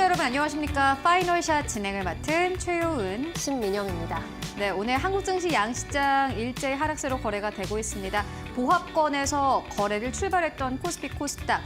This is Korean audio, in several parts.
여러분 안녕하십니까? 파이널샷 진행을 맡은 최효은, 신민영입니다. 네, 오늘 한국 증시 양시장 일제히 하락세로 거래가 되고 있습니다. 보합권에서 거래를 출발했던 코스피, 코스닥.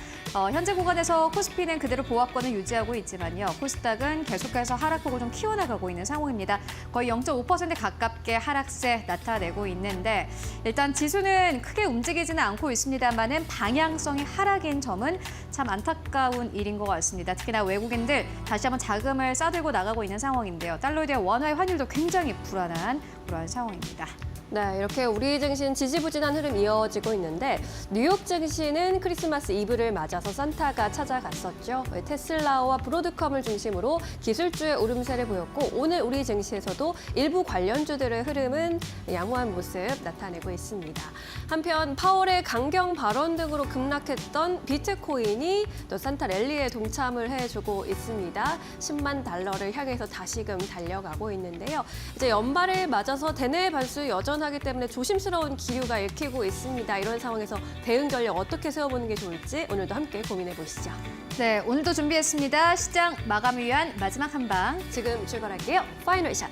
현재 구간에서 코스피는 그대로 보합권을 유지하고 있지만요. 코스닥은 계속해서 하락폭을 좀 키워나가고 있는 상황입니다. 거의 0.5% 가깝게 하락세 나타내고 있는데 일단 지수는 크게 움직이지는 않고 있습니다만은 방향성이 하락인 점은 참 안타까운 일인 것 같습니다. 특히나 외국인들 다시 한번 자금을 싸들고 나가고 있는 상황인데요. 달러에 대한 원화의 환율도 굉장히 불안한 그러한 상황입니다. 네, 이렇게 우리 증시는 지지부진한 흐름 이어지고 있는데 뉴욕 증시는 크리스마스 이브를 맞아서 산타가 찾아갔었죠. 테슬라와 브로드컴을 중심으로 기술주의 오름세를 보였고 오늘 우리 증시에서도 일부 관련주들의 흐름은 양호한 모습 나타내고 있습니다. 한편 파월의 강경 발언 등으로 급락했던 비트코인이 또 산타 랠리에 동참을 해주고 있습니다. 10만 달러를 향해서 다시금 달려가고 있는데요. 이제 연말을 맞아서 대내 반수 여전하기 때문에 조심스러운 기류가 읽히고 있습니다. 이런 상황에서 대응 전략 어떻게 세워보는 게 좋을지 오늘도 함께 고민해 보시죠. 네, 오늘도 준비했습니다. 시장 마감을 위한 마지막 한방. 지금 출발할게요. 파이널샷.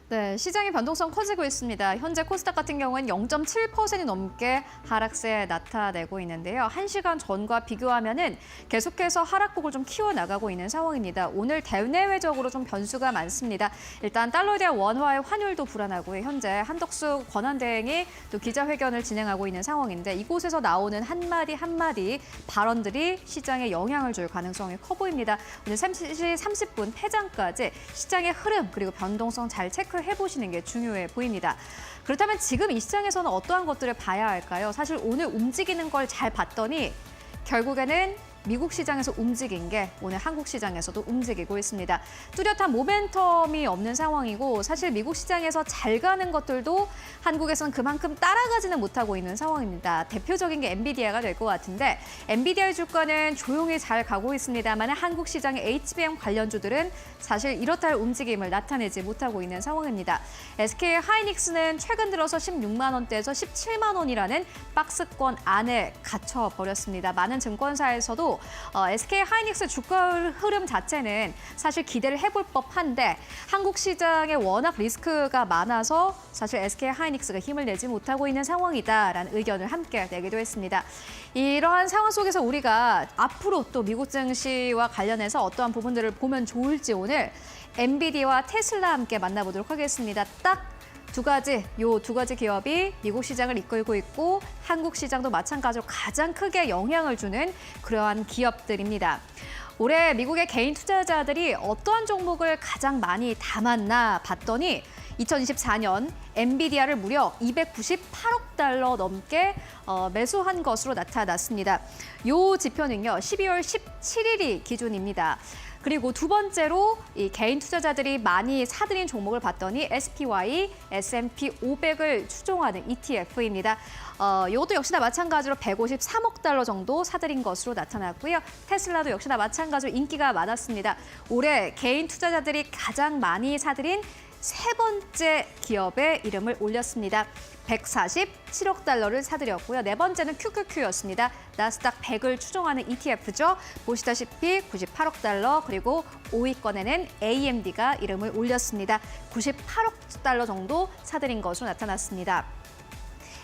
네, 시장의 변동성 커지고 있습니다. 현재 코스닥 같은 경우는 0.7% 넘게 하락세 나타내고 있는데요. 1시간 전과 비교하면은 계속해서 하락폭을 좀 키워나가고 있는 상황입니다. 오늘 대내외적으로 좀 변수가 많습니다. 일단 달러에 대한 원화의 환율도 불안하고요. 현재 한덕수 권한대행이 또 기자회견을 진행하고 있는 상황인데 이곳에서 나오는 한마디 발언들이 시장에 영향을 줄 가능성이 커 보입니다. 오늘 3시 30분 폐장까지 시장의 흐름 그리고 변동성 잘 체크해보시는 게 중요해 보입니다. 그렇다면 지금 이 시장에서는 어떠한 것들을 봐야 할까요? 사실 오늘 움직이는 걸 잘 봤더니 결국에는 미국 시장에서 움직인 게 오늘 한국 시장에서도 움직이고 있습니다. 뚜렷한 모멘텀이 없는 상황이고 사실 미국 시장에서 잘 가는 것들도 한국에서는 그만큼 따라가지는 못하고 있는 상황입니다. 대표적인 게 엔비디아가 될 것 같은데 엔비디아의 주가는 조용히 잘 가고 있습니다만 한국 시장의 HBM 관련주들은 사실 이렇다 할 움직임을 나타내지 못하고 있는 상황입니다. SK 하이닉스는 최근 들어서 16만 원대에서 17만 원이라는 박스권 안에 갇혀버렸습니다. 많은 증권사에서도 SK 하이닉스 주가 흐름 자체는 사실 기대를 해볼 법한데 한국 시장에 워낙 리스크가 많아서 사실 SK 하이닉스가 힘을 내지 못하고 있는 상황이다라는 의견을 함께 내기도 했습니다. 이러한 상황 속에서 우리가 앞으로 또 미국 증시와 관련해서 어떠한 부분들을 보면 좋을지 오늘 엔비디아와 테슬라 함께 만나보도록 하겠습니다. 딱 두 가지 기업이 미국 시장을 이끌고 있고 한국 시장도 마찬가지로 가장 크게 영향을 주는 그러한 기업들입니다. 올해 미국의 개인 투자자들이 어떠한 종목을 가장 많이 담았나 봤더니 2024년 엔비디아를 무려 298억 달러 넘게 매수한 것으로 나타났습니다. 이 지표는요, 12월 17일이 기준입니다. 그리고 두 번째로 이 개인 투자자들이 많이 사들인 종목을 봤더니 SPY, S&P 500을 추종하는 ETF입니다. 이것도 역시나 마찬가지로 153억 달러 정도 사들인 것으로 나타났고요. 테슬라도 역시나 마찬가지로 인기가 많았습니다. 올해 개인 투자자들이 가장 많이 사들인 세 번째 기업의 이름을 올렸습니다. 147억 달러를 사들였고요. 네 번째는 QQQ였습니다. 나스닥 100을 추종하는 ETF죠. 보시다시피 98억 달러 그리고 5위권에는 AMD가 이름을 올렸습니다. 98억 달러 정도 사들인 것으로 나타났습니다.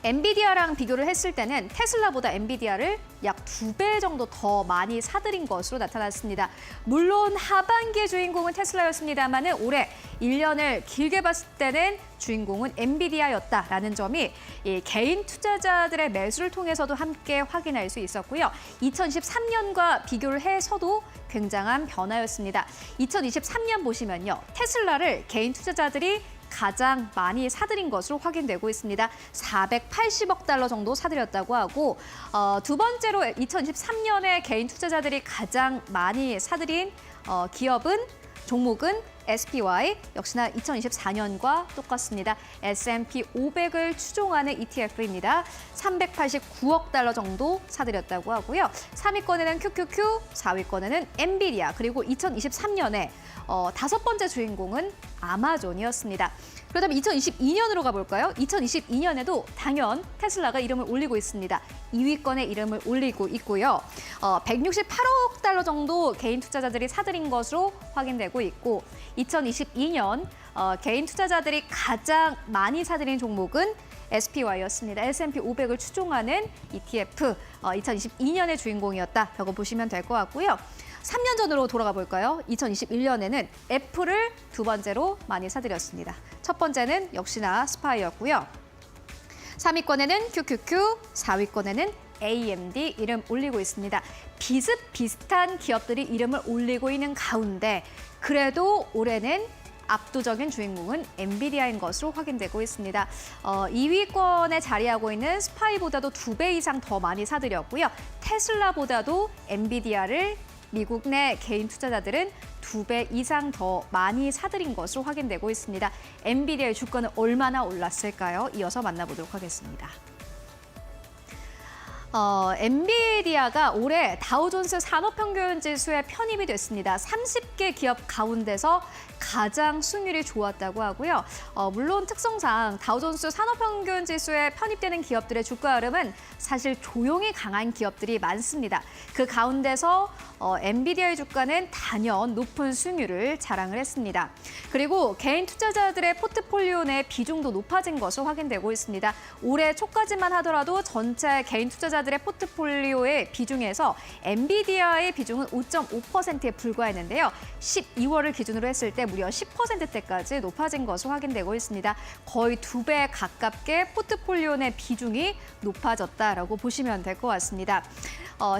엔비디아랑 비교를 했을 때는 테슬라보다 엔비디아를 약 2배 정도 더 많이 사들인 것으로 나타났습니다. 물론 하반기의 주인공은 테슬라였습니다만 올해 1년을 길게 봤을 때는 주인공은 엔비디아였다라는 점이 이 개인 투자자들의 매수를 통해서도 함께 확인할 수 있었고요. 2023년과 비교를 해서도 굉장한 변화였습니다. 2023년 보시면요. 테슬라를 개인 투자자들이 가장 많이 사들인 것으로 확인되고 있습니다. 480억 달러 정도 사들였다고 하고 두 번째로 2023년에 개인 투자자들이 가장 많이 사들인 기업은 종목은 SPY, 역시나 2024년과 똑같습니다. S&P 500을 추종하는 ETF입니다. 389억 달러 정도 사들였다고 하고요. 3위권에는 QQQ, 4위권에는 엔비디아, 그리고 2023년에 다섯 번째 주인공은 아마존이었습니다. 그렇다면 2022년으로 가볼까요? 2022년에도 당연 테슬라가 이름을 올리고 있습니다. 2위권에 이름을 올리고 있고요. 168억 달러 정도 개인 투자자들이 사들인 것으로 확인되고 있고 2022년 개인 투자자들이 가장 많이 사들인 종목은 SPY였습니다. S&P 500을 추종하는 ETF, 2022년의 주인공이었다라고 보시면 될 것 같고요. 3년 전으로 돌아가 볼까요? 2021년에는 애플을 두 번째로 많이 사들였습니다. 첫 번째는 역시나 스파이였고요. 3위권에는 QQQ, 4위권에는 AMD 이름 올리고 있습니다. 비슷비슷한 기업들이 이름을 올리고 있는 가운데 그래도 올해는 압도적인 주인공은 엔비디아인 것으로 확인되고 있습니다. 2위권에 자리하고 있는 스파이보다도 2배 이상 더 많이 사들였고요. 테슬라보다도 엔비디아를 미국 내 개인 투자자들은 2배 이상 더 많이 사들인 것으로 확인되고 있습니다. 엔비디아의 주가는 얼마나 올랐을까요? 이어서 만나보도록 하겠습니다. 엔비디아가 올해 다우존스 산업평균 지수에 편입이 됐습니다. 30개 기업 가운데서 가장 수익률이 좋았다고 하고요. 물론 특성상 다우존스 산업평균 지수에 편입되는 기업들의 주가 흐름은 사실 조용히 강한 기업들이 많습니다. 그 가운데서 엔비디아의 주가는 단연 높은 수익률을 자랑을 했습니다. 그리고 개인 투자자들의 포트폴리오 내 비중도 높아진 것으로 확인되고 있습니다. 올해 초까지만 하더라도 전체 개인 투자자들의 포트폴리오의 비중에서 엔비디아의 비중은 5.5%에 불과했는데요. 12월을 기준으로 했을 때 무려 10%대까지 높아진 것으로 확인되고 있습니다. 거의 2배 가깝게 포트폴리오 내 비중이 높아졌다라고 보시면 될 것 같습니다.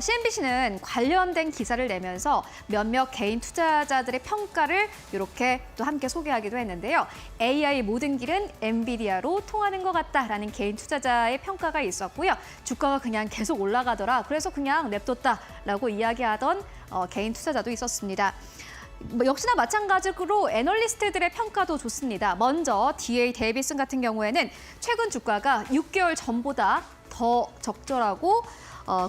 CNBC는 관련된 기사를 내면서 몇몇 개인 투자자들의 평가를 이렇게 또 함께 소개하기도 했는데요. AI 모든 길은 엔비디아로 통하는 것 같다라는 개인 투자자의 평가가 있었고요. 주가가 그냥 계속 올라가더라. 그래서 그냥 냅뒀다라고 이야기하던 개인 투자자도 있었습니다. 역시나 마찬가지로 애널리스트들의 평가도 좋습니다. 먼저 DA 데이비슨 같은 경우에는 최근 주가가 6개월 전보다 더 적절하고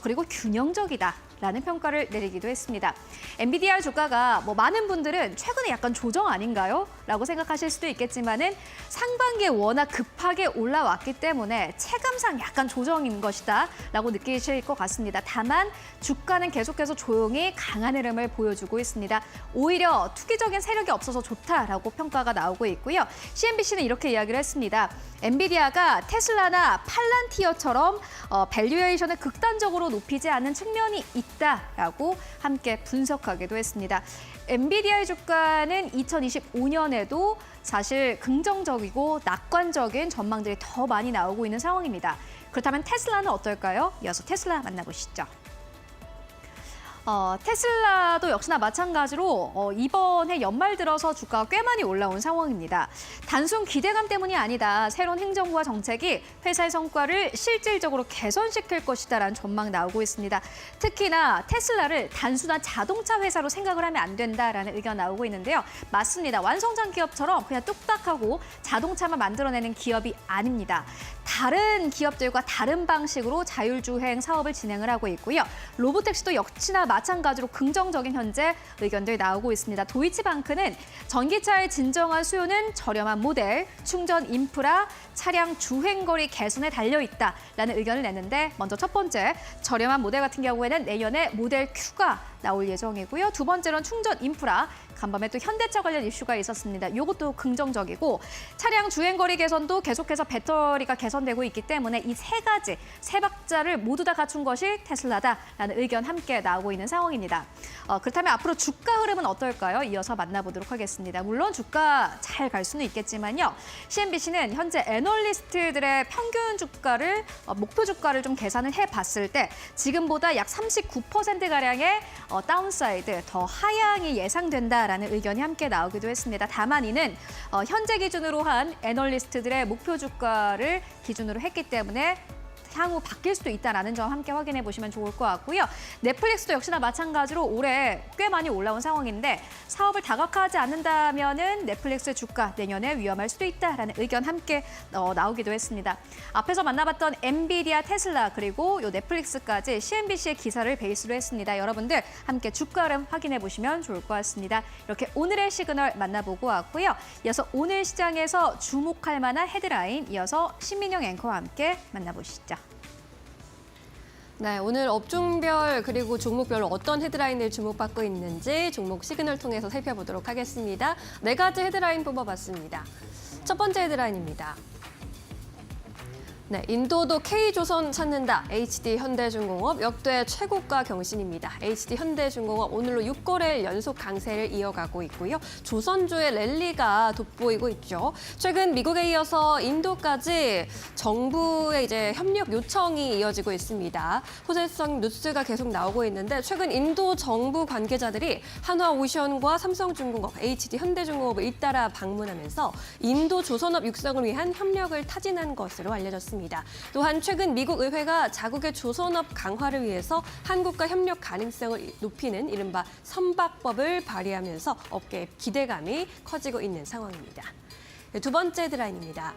그리고 균형적이다라는 평가를 내리기도 했습니다. 엔비디아 주가가 많은 분들은 최근에 약간 조정 아닌가요? 라고 생각하실 수도 있겠지만은 상반기에 워낙 급하게 올라왔기 때문에 체감상 약간 조정인 것이다 라고 느끼실 것 같습니다. 다만 주가는 계속해서 조용히 강한 흐름을 보여주고 있습니다. 오히려 투기적인 세력이 없어서 좋다라고 평가가 나오고 있고요. CNBC는 이렇게 이야기를 했습니다. 엔비디아가 테슬라나 팔란티어처럼 밸류에이션을 극단적으로 높이지 않은 측면이 있다라고 함께 분석하기도 했습니다. 엔비디아의 주가는 2025년에도 사실 긍정적이고 낙관적인 전망들이 더 많이 나오고 있는 상황입니다. 그렇다면 테슬라는 어떨까요? 이어서 테슬라 만나보시죠. 테슬라도 역시나 마찬가지로 이번에 연말 들어서 주가가 꽤 많이 올라온 상황입니다. 단순 기대감 때문이 아니다. 새로운 행정부와 정책이 회사의 성과를 실질적으로 개선시킬 것이다라는 전망 나오고 있습니다. 특히나 테슬라를 단순한 자동차 회사로 생각을 하면 안 된다라는 의견 나오고 있는데요. 맞습니다. 완성장 기업처럼 그냥 뚝딱하고 자동차만 만들어내는 기업이 아닙니다. 다른 기업들과 다른 방식으로 자율주행 사업을 진행을 하고 있고요. 로보택시도 역시나 마찬가지로 긍정적인 현재 의견들이 나오고 있습니다. 도이치방크는 전기차의 진정한 수요는 저렴한 모델, 충전 인프라, 차량 주행거리 개선에 달려있다라는 의견을 냈는데 먼저 첫 번째, 저렴한 모델 같은 경우에는 내년에 모델 Q가 나올 예정이고요. 두 번째로는 충전 인프라, 간밤에 또 현대차 관련 이슈가 있었습니다. 이것도 긍정적이고 차량 주행거리 개선도 계속해서 배터리가 개선되고 있기 때문에 이 세 가지, 세 박자를 모두 다 갖춘 것이 테슬라다라는 의견 함께 나오고 있는 상황입니다. 그렇다면 앞으로 주가 흐름은 어떨까요? 이어서 만나보도록 하겠습니다. 물론 주가 잘 갈 수는 있겠지만요. CNBC는 현재 애널리스트들의 평균 주가를, 목표 주가를 좀 계산을 해봤을 때 지금보다 약 39%가량의 다운사이드, 더 하향이 예상된다라는 의견이 함께 나오기도 했습니다. 다만 이는 현재 기준으로 한 애널리스트들의 목표 주가를 기준으로 했기 때문에 향후 바뀔 수도 있다는 점 함께 확인해 보시면 좋을 것 같고요. 넷플릭스도 역시나 마찬가지로 올해 꽤 많이 올라온 상황인데 사업을 다각화하지 않는다면은 넷플릭스의 주가 내년에 위험할 수도 있다라는 의견 함께 나오기도 했습니다. 앞에서 만나봤던 엔비디아, 테슬라 그리고 요 넷플릭스까지 CNBC의 기사를 베이스로 했습니다. 여러분들 함께 주가 흐름 확인해 보시면 좋을 것 같습니다. 이렇게 오늘의 시그널 만나보고 왔고요. 이어서 오늘 시장에서 주목할 만한 헤드라인 이어서 신민영 앵커와 함께 만나보시죠. 네, 오늘 업종별 그리고 종목별로 어떤 헤드라인을 주목받고 있는지 종목 시그널 통해서 살펴보도록 하겠습니다. 네 가지 헤드라인 뽑아봤습니다. 첫 번째 헤드라인입니다. 네, 인도도 K조선 찾는다. HD 현대중공업 역대 최고가 경신입니다. HD 현대중공업 오늘로 6거래일 연속 강세를 이어가고 있고요. 조선주의 랠리가 돋보이고 있죠. 최근 미국에 이어서 인도까지 정부의 협력 요청이 이어지고 있습니다. 호재성 뉴스가 계속 나오고 있는데 최근 인도 정부 관계자들이 한화오션과 삼성중공업, HD 현대중공업을 잇따라 방문하면서 인도 조선업 육성을 위한 협력을 타진한 것으로 알려졌습니다. 또한 최근 미국 의회가 자국의 조선업 강화를 위해서 한국과 협력 가능성을 높이는 이른바 선박법을 발의하면서 업계의 기대감이 커지고 있는 상황입니다. 두 번째 헤드라인입니다.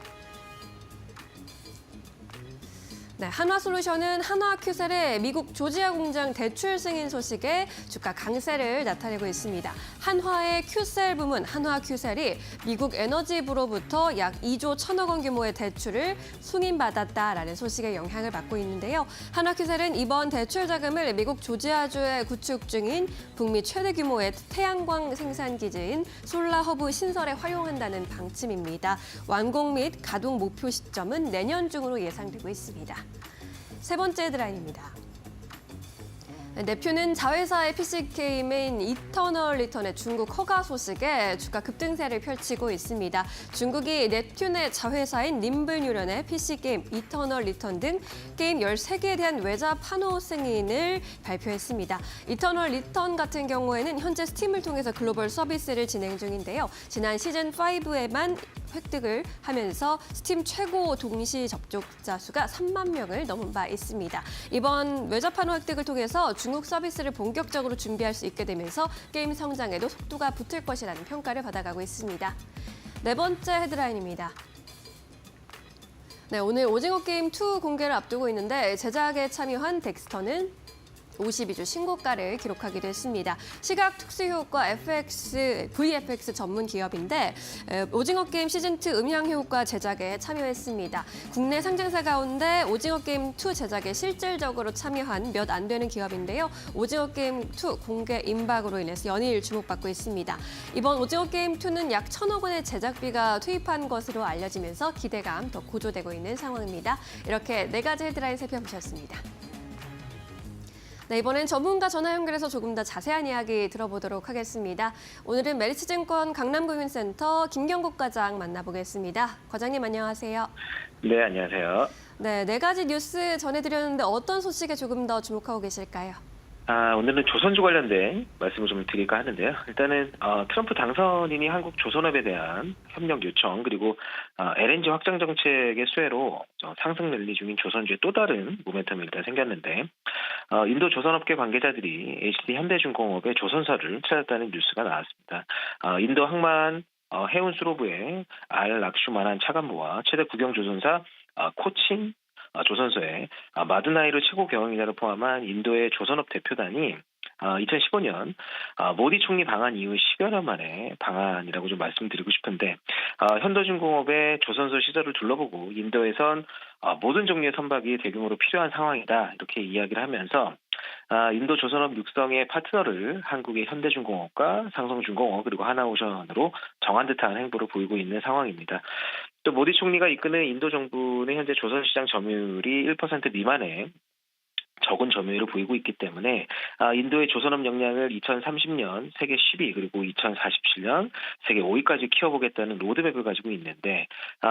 네, 한화솔루션은 한화큐셀의 미국 조지아 공장 대출 승인 소식에 주가 강세를 나타내고 있습니다. 한화의 큐셀 부문 한화큐셀이 미국 에너지부로부터 약 2조 1천억 원 규모의 대출을 승인받았다라는 소식에 영향을 받고 있는데요. 한화큐셀은 이번 대출 자금을 미국 조지아주에 구축 중인 북미 최대 규모의 태양광 생산 기지인 솔라허브 신설에 활용한다는 방침입니다. 완공 및 가동 목표 시점은 내년 중으로 예상되고 있습니다. 세 번째 헤드라인입니다. 내표는 자회사의 PC게임인 이터널 리턴의 중국 허가 소식에 주가 급등세를 펼치고 있습니다. 중국이 넵튠의 자회사인 님블뉴런의 PC게임 이터널 리턴 등 게임 13개에 대한 외자 판호 승인을 발표했습니다. 이터널 리턴 같은 경우에는 현재 스팀을 통해서 글로벌 서비스를 진행 중인데요. 지난 시즌5에만 획득을 하면서 스팀 최고 동시 접촉자 수가 3만 명을 넘은 바 있습니다. 이번 외자 판호 획득을 통해서 중국 서비스를 본격적으로 준비할 수 있게 되면서 게임 성장에도 속도가 붙을 것이라는 평가를 받아가고 있습니다. 네 번째 헤드라인입니다. 네, 오늘 오징어 게임 2 공개를 앞두고 있는데 제작에 참여한 덱스터는 52주 신고가를 기록하기도 했습니다. 시각 특수효과 VFX 전문 기업인데 오징어 게임 시즌2 음향효과 제작에 참여했습니다. 국내 상장사 가운데 오징어 게임 2 제작에 실질적으로 참여한 몇 안 되는 기업인데요. 오징어 게임 2 공개 임박으로 인해서 연일 주목받고 있습니다. 이번 오징어 게임 2는 약 1천억 원의 제작비가 투입한 것으로 알려지면서 기대감 더 고조되고 있는 상황입니다. 이렇게 네 가지 헤드라인 살펴보셨습니다. 네, 이번엔 전문가 전화 연결해서 조금 더 자세한 이야기 들어보도록 하겠습니다. 오늘은 메리츠증권 강남금융센터 김경국 과장 만나보겠습니다. 과장님 안녕하세요. 네, 안녕하세요. 네, 네 가지 뉴스 전해드렸는데 어떤 소식에 조금 더 주목하고 계실까요? 오늘은 조선주 관련된 말씀을 좀 드릴까 하는데요. 일단은 트럼프 당선인이 한국 조선업에 대한 협력 요청 그리고 LNG 확장 정책의 수혜로 상승 랠리 중인 조선주의 또 다른 모멘텀이 일단 생겼는데 인도 조선업계 관계자들이 HD 현대중공업의 조선사를 찾았다는 뉴스가 나왔습니다. 인도 항만 해운 수로부의 알 락슈만한 차관보와 최대 국영 조선사 코친 조선소의 마드나이르 최고 경영이사를 포함한 인도의 조선업 대표단이 2015년 모디 총리 방한 이후 10여년 만에 방한이라고 좀 말씀드리고 싶은데 현대중공업의 조선소 시설을 둘러보고 인도에선 모든 종류의 선박이 대규모로 필요한 상황이다 이렇게 이야기를 하면서 인도 조선업 육성의 파트너를 한국의 현대중공업과 삼성중공업 그리고 하나오션으로 정한 듯한 행보를 보이고 있는 상황입니다. 또 모디 총리가 이끄는 인도 정부는 현재 조선시장 점유율이 1% 미만의 적은 점유율을 보이고 있기 때문에 인도의 조선업 역량을 2030년 세계 10위 그리고 2047년 세계 5위까지 키워보겠다는 로드맵을 가지고 있는데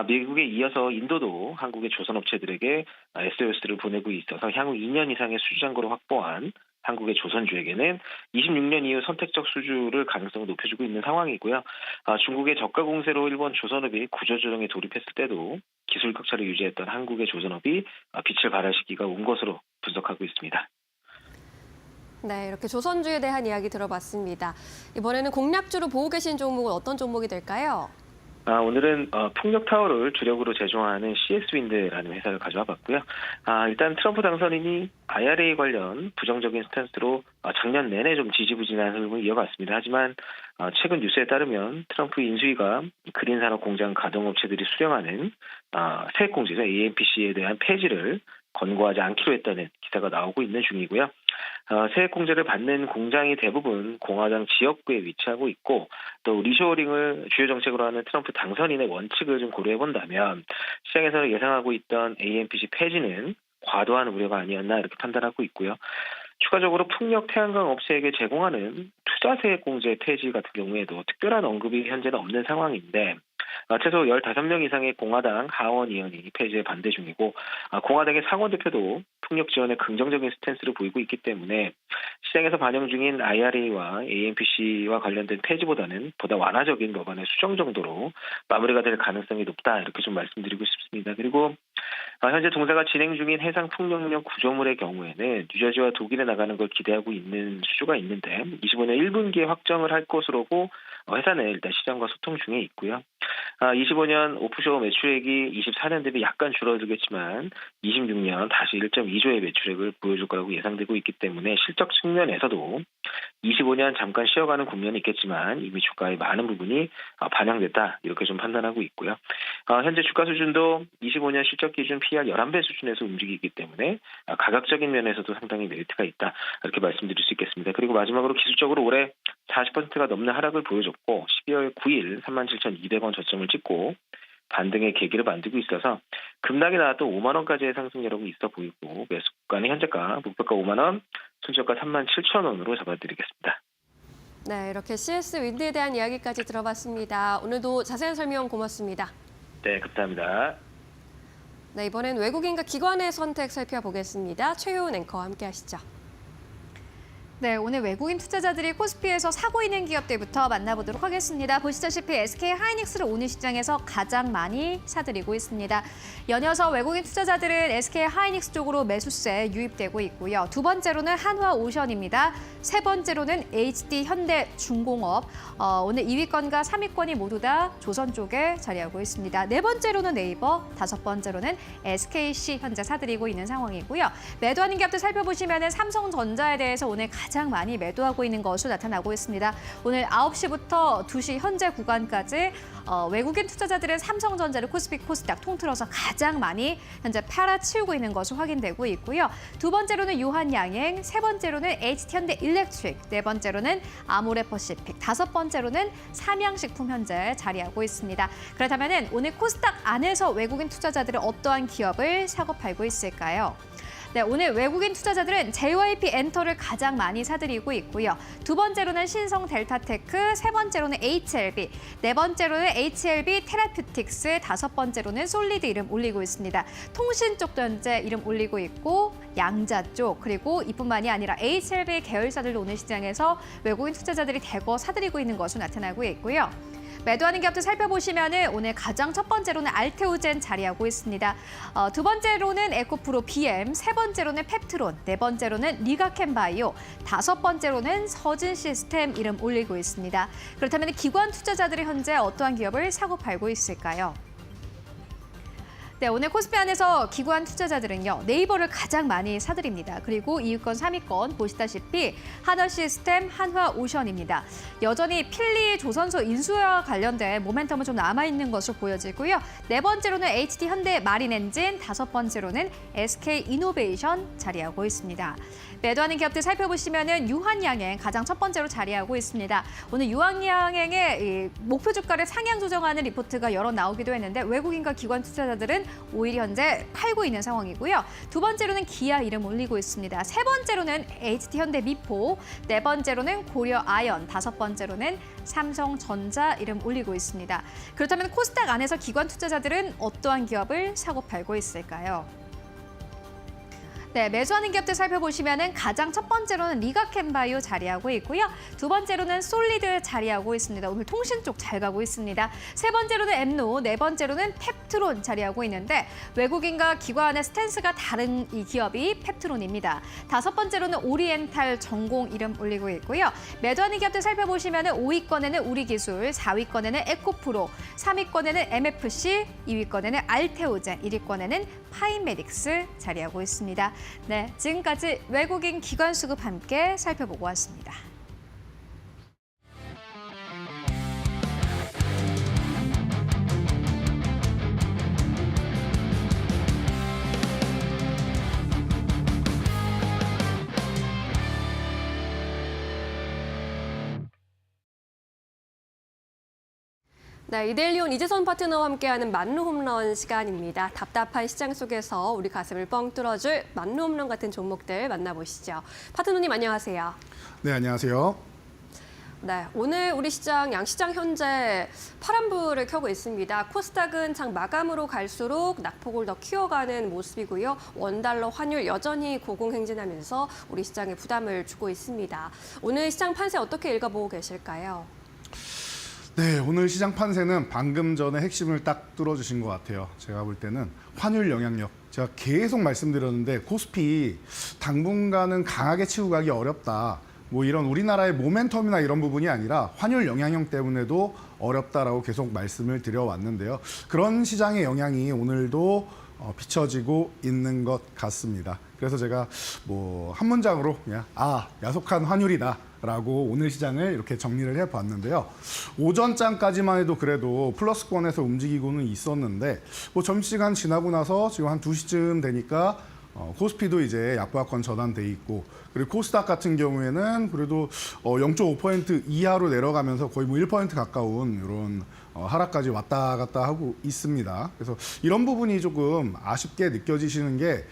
미국에 이어서 인도도 한국의 조선업체들에게 SOS를 보내고 있어서 향후 2년 이상의 수주잔고를 확보한 한국의 조선주에게는 26년 이후 선택적 수주를 가능성을 높여주고 있는 상황이고요. 중국의 저가 공세로 일본 조선업이 구조조정에 돌입했을 때도 기술 격차를 유지했던 한국의 조선업이 빛을 발할 시기가 온 것으로 분석하고 있습니다. 네, 이렇게 조선주에 대한 이야기 들어봤습니다. 이번에는 공략주로 보고 계신 종목은 어떤 종목이 될까요? 오늘은 풍력타워를 주력으로 제조하는 CS윈드라는 회사를 가져와 봤고요. 일단 트럼프 당선인이 IRA 관련 부정적인 스탠스로 작년 내내 좀 지지부진한 흐름을 이어갔습니다. 하지만 최근 뉴스에 따르면 트럼프 인수위가 그린산업 공장 가동업체들이 수령하는 세액공제자 AMPC에 대한 폐지를 권고하지 않기로 했다는 기사가 나오고 있는 중이고요. 세액공제를 받는 공장이 대부분 공화당 지역구에 위치하고 있고 또 리쇼어링을 주요 정책으로 하는 트럼프 당선인의 원칙을 좀 고려해 본다면 시장에서 예상하고 있던 AMPC 폐지는 과도한 우려가 아니었나 이렇게 판단하고 있고요. 추가적으로 풍력 태양광 업체에게 제공하는 투자 세액공제 폐지 같은 경우에도 특별한 언급이 현재는 없는 상황인데 최소 15명 이상의 공화당 하원 의원이 폐지에 반대 중이고 공화당의 상원 대표도 풍력 지원에 긍정적인 스탠스를 보이고 있기 때문에 시장에서 반영 중인 IRA와 AMPC와 관련된 폐지보다는 보다 완화적인 법안의 수정 정도로 마무리가 될 가능성이 높다 이렇게 좀 말씀드리고 싶습니다. 그리고 현재 동사가 진행 중인 해상 풍력력 구조물의 경우에는 뉴저지와 독일에 나가는 걸 기대하고 있는 수주가 있는데 25년 1분기에 확정을 할 것으로고 회사는 일단 시장과 소통 중에 있고요. 25년 오프쇼어 매출액이 24년 대비 약간 줄어들겠지만 26년 다시 1.2조의 매출액을 보여줄 거라고 예상되고 있기 때문에 실적 측면에서도 25년 잠깐 쉬어가는 국면이 있겠지만 이미 주가의 많은 부분이 반영됐다 이렇게 좀 판단하고 있고요. 현재 주가 수준도 25년 실적 기준 PR 11배 수준에서 움직이기 때문에 가격적인 면에서도 상당히 메리트가 있다 이렇게 말씀드릴 수 있겠습니다. 그리고 마지막으로 기술적으로 올해 40%가 넘는 하락을 보여줬고 12월 9일 37,200원 저점을 찍고 반등의 계기를 만들고 있어서 급락이 나왔던 5만 원까지의 상승 여력이 있어 보이고 매수가는 현재가 목표가 5만 원, 손절가 37,000원으로 잡아드리겠습니다. 네, 이렇게 CS 윈드에 대한 이야기까지 들어봤습니다. 오늘도 자세한 설명 고맙습니다. 네, 감사합니다. 네, 이번엔 외국인과 기관의 선택 살펴보겠습니다. 최효은 앵커와 함께 하시죠. 네, 오늘 외국인 투자자들이 코스피에서 사고 있는 기업들부터 만나보도록 하겠습니다. 보시다시피 SK하이닉스를 오늘 시장에서 가장 많이 사들이고 있습니다. 연이어서 외국인 투자자들은 SK하이닉스 쪽으로 매수세 유입되고 있고요. 두 번째로는 한화오션입니다. 세 번째로는 HD 현대중공업, 오늘 2위권과 3위권이 모두 다 조선 쪽에 자리하고 있습니다. 네 번째로는 네이버, 다섯 번째로는 SKC 현재 사들이고 있는 상황이고요. 매도하는 기업들 살펴보시면 삼성전자에 대해서 오늘 가장 많이 매도하고 있는 것으로 나타나고 있습니다. 오늘 9시부터 2시 현재 구간까지 외국인 투자자들은 삼성전자를 코스피 코스닥 통틀어서 가장 많이 현재 팔아치우고 있는 것으로 확인되고 있고요. 두 번째로는 유한양행, 세 번째로는 HT현대일렉트릭, 네 번째로는 아모레퍼시픽, 다섯 번째로는 삼양식품 현재 자리하고 있습니다. 그렇다면 오늘 코스닥 안에서 외국인 투자자들은 어떠한 기업을 사고 팔고 있을까요? 네, 오늘 외국인 투자자들은 JYP 엔터를 가장 많이 사들이고 있고요. 두 번째로는 신성 델타테크, 세 번째로는 HLB, 네 번째로는 HLB 테라퓨틱스, 다섯 번째로는 솔리드 이름 올리고 있습니다. 통신 쪽도 현재 이름 올리고 있고 양자 쪽, 그리고 이뿐만이 아니라 HLB 계열사들도 오늘 시장에서 외국인 투자자들이 대거 사들이고 있는 것으로 나타나고 있고요. 매도하는 기업들 살펴보시면 오늘 가장 첫 번째로는 알테오젠 자리하고 있습니다. 두 번째로는 에코프로 BM, 세 번째로는 펩트론, 네 번째로는 리가켄바이오, 다섯 번째로는 서진시스템 이름 올리고 있습니다. 그렇다면 기관 투자자들이 현재 어떠한 기업을 사고 팔고 있을까요? 네, 오늘 코스피 안에서 기관 투자자들은요. 네이버를 가장 많이 사들입니다. 그리고 2위권, 3위권 보시다시피 하나시스템, 한화오션입니다. 여전히 필리 조선소 인수와 관련된 모멘텀은 좀 남아있는 것으로 보여지고요. 네 번째로는 HT 현대 마린엔진, 다섯 번째로는 SK이노베이션 자리하고 있습니다. 매도하는 기업들 살펴보시면은 유한양행 가장 첫 번째로 자리하고 있습니다. 오늘 유한양행의 목표 주가를 상향 조정하는 리포트가 여러 나오기도 했는데 외국인과 기관 투자자들은 오히려 현재 팔고 있는 상황이고요. 두 번째로는 기아 이름 올리고 있습니다. 세 번째로는 HT 현대 미포, 네 번째로는 고려 아연, 다섯 번째로는 삼성전자 이름 올리고 있습니다. 그렇다면 코스닥 안에서 기관 투자자들은 어떠한 기업을 사고 팔고 있을까요? 네, 매수하는 기업들 살펴보시면은 가장 첫 번째로는 리가캠바이오 자리하고 있고요. 두 번째로는 솔리드 자리하고 있습니다. 오늘 통신 쪽 잘 가고 있습니다. 세 번째로는 엠노, 네 번째로는 펩트론 자리하고 있는데 외국인과 기관의 스탠스가 다른 이 기업이 펩트론입니다. 다섯 번째로는 오리엔탈 전공 이름 올리고 있고요. 매도하는 기업들 살펴보시면은 5위권에는 우리기술, 4위권에는 에코프로, 3위권에는 MFC, 2위권에는 알테오젠, 1위권에는 파인메딕스 자리하고 있습니다. 네, 지금까지 외국인 기관 수급 함께 살펴보고 왔습니다. 네, 이데일리온 이재선 파트너와 함께하는 만루 홈런 시간입니다. 답답한 시장 속에서 우리 가슴을 뻥 뚫어줄 만루 홈런 같은 종목들 만나보시죠. 파트너님 안녕하세요. 네, 안녕하세요. 네, 오늘 우리 시장 양시장 현재 파란불을 켜고 있습니다. 코스닥은 장 마감으로 갈수록 낙폭을 더 키워가는 모습이고요. 원달러 환율 여전히 고공행진하면서 우리 시장에 부담을 주고 있습니다. 오늘 시장 판세 어떻게 읽어보고 계실까요? 네, 오늘 시장 판세는 방금 전에 핵심을 딱 뚫어주신 것 같아요. 제가 볼 때는 환율 영향력. 제가 계속 말씀드렸는데 코스피 당분간은 강하게 치고 가기 어렵다. 뭐 이런 우리나라의 모멘텀이나 이런 부분이 아니라 환율 영향력 때문에도 어렵다라고 계속 말씀을 드려왔는데요. 그런 시장의 영향이 오늘도 비춰지고 있는 것 같습니다. 그래서 제가 뭐 한 문장으로 그냥 야속한 환율이다라고 오늘 시장을 이렇게 정리를 해봤는데요. 오전장까지만 해도 그래도 플러스권에서 움직이고는 있었는데 뭐 점심시간 지나고 나서 지금 한 2시쯤 되니까 코스피도 이제 약보합권 전환돼 있고 그리고 코스닥 같은 경우에는 그래도 0.5% 이하로 내려가면서 거의 뭐 1% 가까운 이런 하락까지 왔다 갔다 하고 있습니다. 그래서 이런 부분이 조금 아쉽게 느껴지시는 게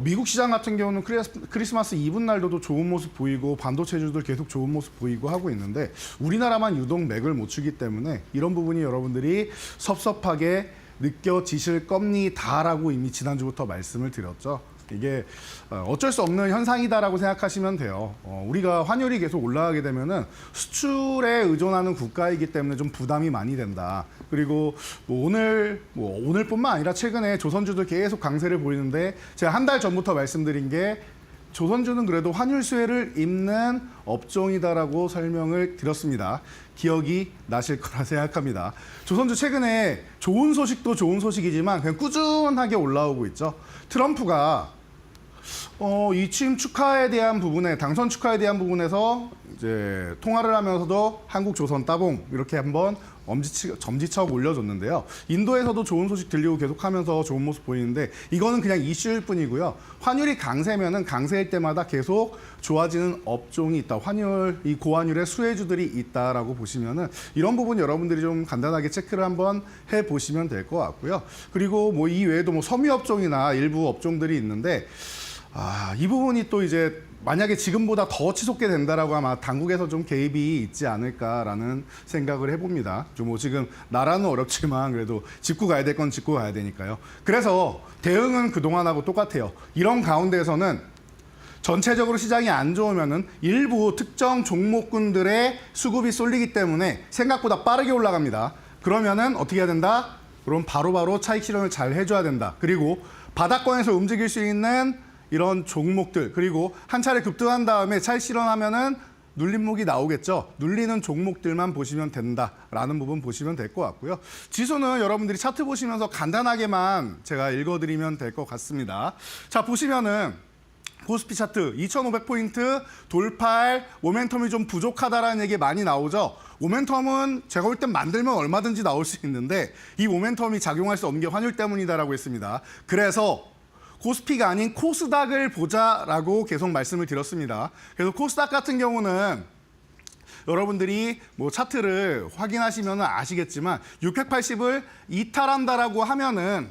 미국 시장 같은 경우는 크리스마스 이브 날도 좋은 모습 보이고 반도체주들 계속 좋은 모습 보이고 하고 있는데 우리나라만 유독 맥을 못 추기 때문에 이런 부분이 여러분들이 섭섭하게 느껴지실 겁니다라고 이미 지난주부터 말씀을 드렸죠. 이게 어쩔 수 없는 현상이다라고 생각하시면 돼요. 우리가 환율이 계속 올라가게 되면은 수출에 의존하는 국가이기 때문에 좀 부담이 많이 된다. 그리고 오늘뿐만 아니라 최근에 조선주들 계속 강세를 보이는데 제가 한 달 전부터 말씀드린 게 조선주는 그래도 환율 수혜를 입는 업종이다라고 설명을 드렸습니다. 기억이 나실 거라 생각합니다. 조선주 최근에 좋은 소식도 좋은 소식이지만 그냥 꾸준하게 올라오고 있죠. 트럼프가 이 취임 축하에 대한 부분에 당선 축하에 대한 부분에서 이제 통화를 하면서도 한국 조선 따봉 이렇게 한번 점지척 올려줬는데요. 인도에서도 좋은 소식 들리고 계속하면서 좋은 모습 보이는데 이거는 그냥 이슈일 뿐이고요. 환율이 강세면은 강세일 때마다 계속 좋아지는 업종이 있다. 이 고환율의 수혜주들이 있다라고 보시면은 이런 부분 여러분들이 좀 간단하게 체크를 한번 해 보시면 될 것 같고요. 그리고 뭐 이 외에도 뭐 섬유 업종이나 일부 업종들이 있는데 이 부분이 또 이제 만약에 지금보다 더 치솟게 된다라고 아마 당국에서 좀 개입이 있지 않을까라는 생각을 해봅니다. 뭐 지금 나라는 어렵지만 그래도 짚고 가야 될 건 짚고 가야 되니까요. 그래서 대응은 그동안하고 똑같아요. 이런 가운데에서는 전체적으로 시장이 안 좋으면은 일부 특정 종목군들의 수급이 쏠리기 때문에 생각보다 빠르게 올라갑니다. 그러면은 어떻게 해야 된다? 그럼 바로바로 차익 실현을 잘 해줘야 된다. 그리고 바닥권에서 움직일 수 있는 이런 종목들 그리고 한 차례 급등한 다음에 차익 실현하면은 눌림목이 나오겠죠. 눌리는 종목들만 보시면 된다라는 부분 보시면 될 것 같고요. 지수는 여러분들이 차트 보시면서 간단하게만 제가 읽어드리면 될 것 같습니다. 자, 보시면은 코스피 차트 2,500포인트 돌파할 모멘텀이 좀 부족하다라는 얘기 많이 나오죠. 모멘텀은 제가 볼 땐 만들면 얼마든지 나올 수 있는데 이 모멘텀이 작용할 수 없는 게 환율 때문이다라고 했습니다. 그래서 코스피가 아닌 코스닥을 보자라고 계속 말씀을 드렸습니다. 그래서 코스닥 같은 경우는 여러분들이 뭐 차트를 확인하시면 아시겠지만 680을 이탈한다라고 하면은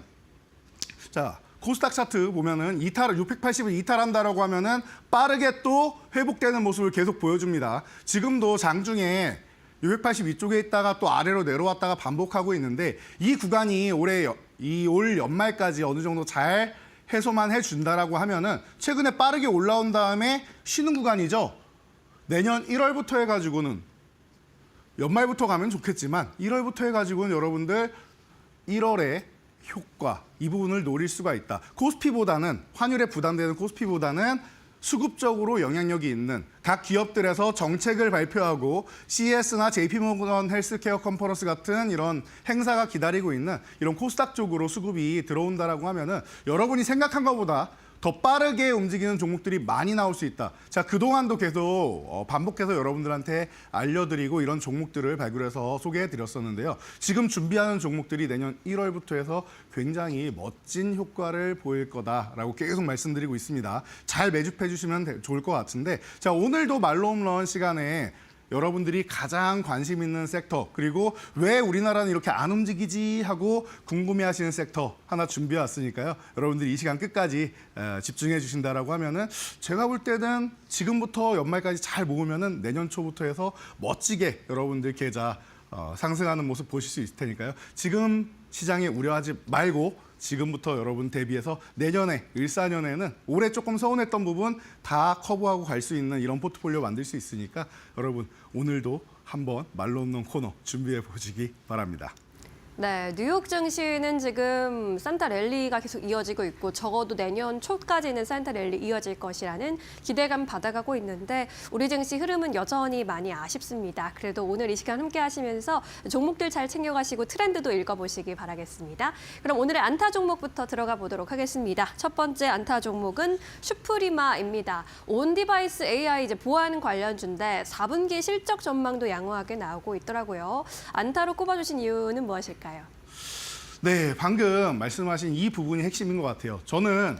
자, 코스닥 차트 보면은 680을 이탈한다라고 하면은 빠르게 또 회복되는 모습을 계속 보여줍니다. 지금도 장중에 680 위쪽에 있다가 또 아래로 내려왔다가 반복하고 있는데 이 구간이 올 연말까지 어느 정도 잘 해소만 해준다라고 하면은 최근에 빠르게 올라온 다음에 쉬는 구간이죠. 내년 1월부터 해가지고는 연말부터 가면 좋겠지만 1월부터 해가지고는 여러분들 1월에 효과 이 부분을 노릴 수가 있다. 코스피보다는 환율에 부담되는 코스피보다는 수급적으로 영향력이 있는 각 기업들에서 정책을 발표하고 CES나 JP모건 헬스케어 컨퍼런스 같은 이런 행사가 기다리고 있는 이런 코스닥 쪽으로 수급이 들어온다라고 하면은 여러분이 생각한 것보다 더 빠르게 움직이는 종목들이 많이 나올 수 있다. 자, 그동안도 계속 반복해서 여러분들한테 알려드리고 이런 종목들을 발굴해서 소개해드렸었는데요. 지금 준비하는 종목들이 내년 1월부터 해서 굉장히 멋진 효과를 보일 거다라고 계속 말씀드리고 있습니다. 잘 매집해 주시면 좋을 것 같은데 자, 오늘도 말로 홈런 시간에 여러분들이 가장 관심 있는 섹터 그리고 왜 우리나라는 이렇게 안 움직이지 하고 궁금해하시는 섹터 하나 준비해 왔으니까요. 여러분들이 이 시간 끝까지 집중해 주신다라고 하면은 제가 볼 때는 지금부터 연말까지 잘 모으면은 내년 초부터 해서 멋지게 여러분들 계좌 상승하는 모습 보실 수 있을 테니까요. 지금 시장에 우려하지 말고 지금부터 여러분 대비해서 내년에 14년에는 올해 조금 서운했던 부분 다 커버하고 갈 수 있는 이런 포트폴리오 만들 수 있으니까 여러분 오늘도 한번 말로 없는 코너 준비해 보시기 바랍니다. 네, 뉴욕 증시는 지금 산타 랠리가 계속 이어지고 있고 적어도 내년 초까지는 산타 랠리 이어질 것이라는 기대감 받아가고 있는데 우리 증시 흐름은 여전히 많이 아쉽습니다. 그래도 오늘 이 시간 함께 하시면서 종목들 잘 챙겨가시고 트렌드도 읽어보시기 바라겠습니다. 그럼 오늘의 안타 종목부터 들어가 보도록 하겠습니다. 첫 번째 안타 종목은 슈프리마입니다. 온디바이스 AI 이제 보안 관련주인데 4분기 실적 전망도 양호하게 나오고 있더라고요. 안타로 꼽아주신 이유는 무엇일까요? 네, 방금 말씀하신 이 부분이 핵심인 것 같아요. 저는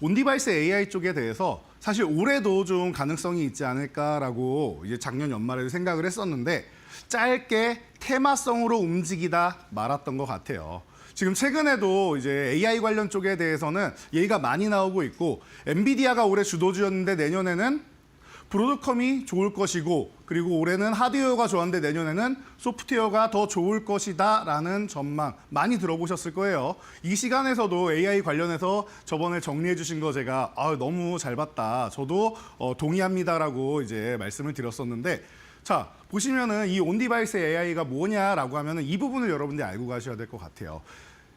온디바이스 AI 쪽에 대해서 사실 올해도 좀 가능성이 있지 않을까라고 이제 작년 연말에도 생각을 했었는데 짧게 테마성으로 움직이다 말았던 것 같아요. 지금 최근에도 이제 AI 관련 쪽에 대해서는 얘기가 많이 나오고 있고 엔비디아가 올해 주도주였는데 내년에는 브로드컴이 좋을 것이고 그리고 올해는 하드웨어가 좋았는데 내년에는 소프트웨어가 더 좋을 것이다라는 전망 많이 들어보셨을 거예요. 이 시간에서도 AI 관련해서 저번에 정리해 주신 거 제가 너무 잘 봤다. 저도 동의합니다라고 이제 말씀을 드렸었는데 자, 보시면은 이 온디바이스 AI가 뭐냐라고 하면은 이 부분을 여러분들이 알고 가셔야 될 것 같아요.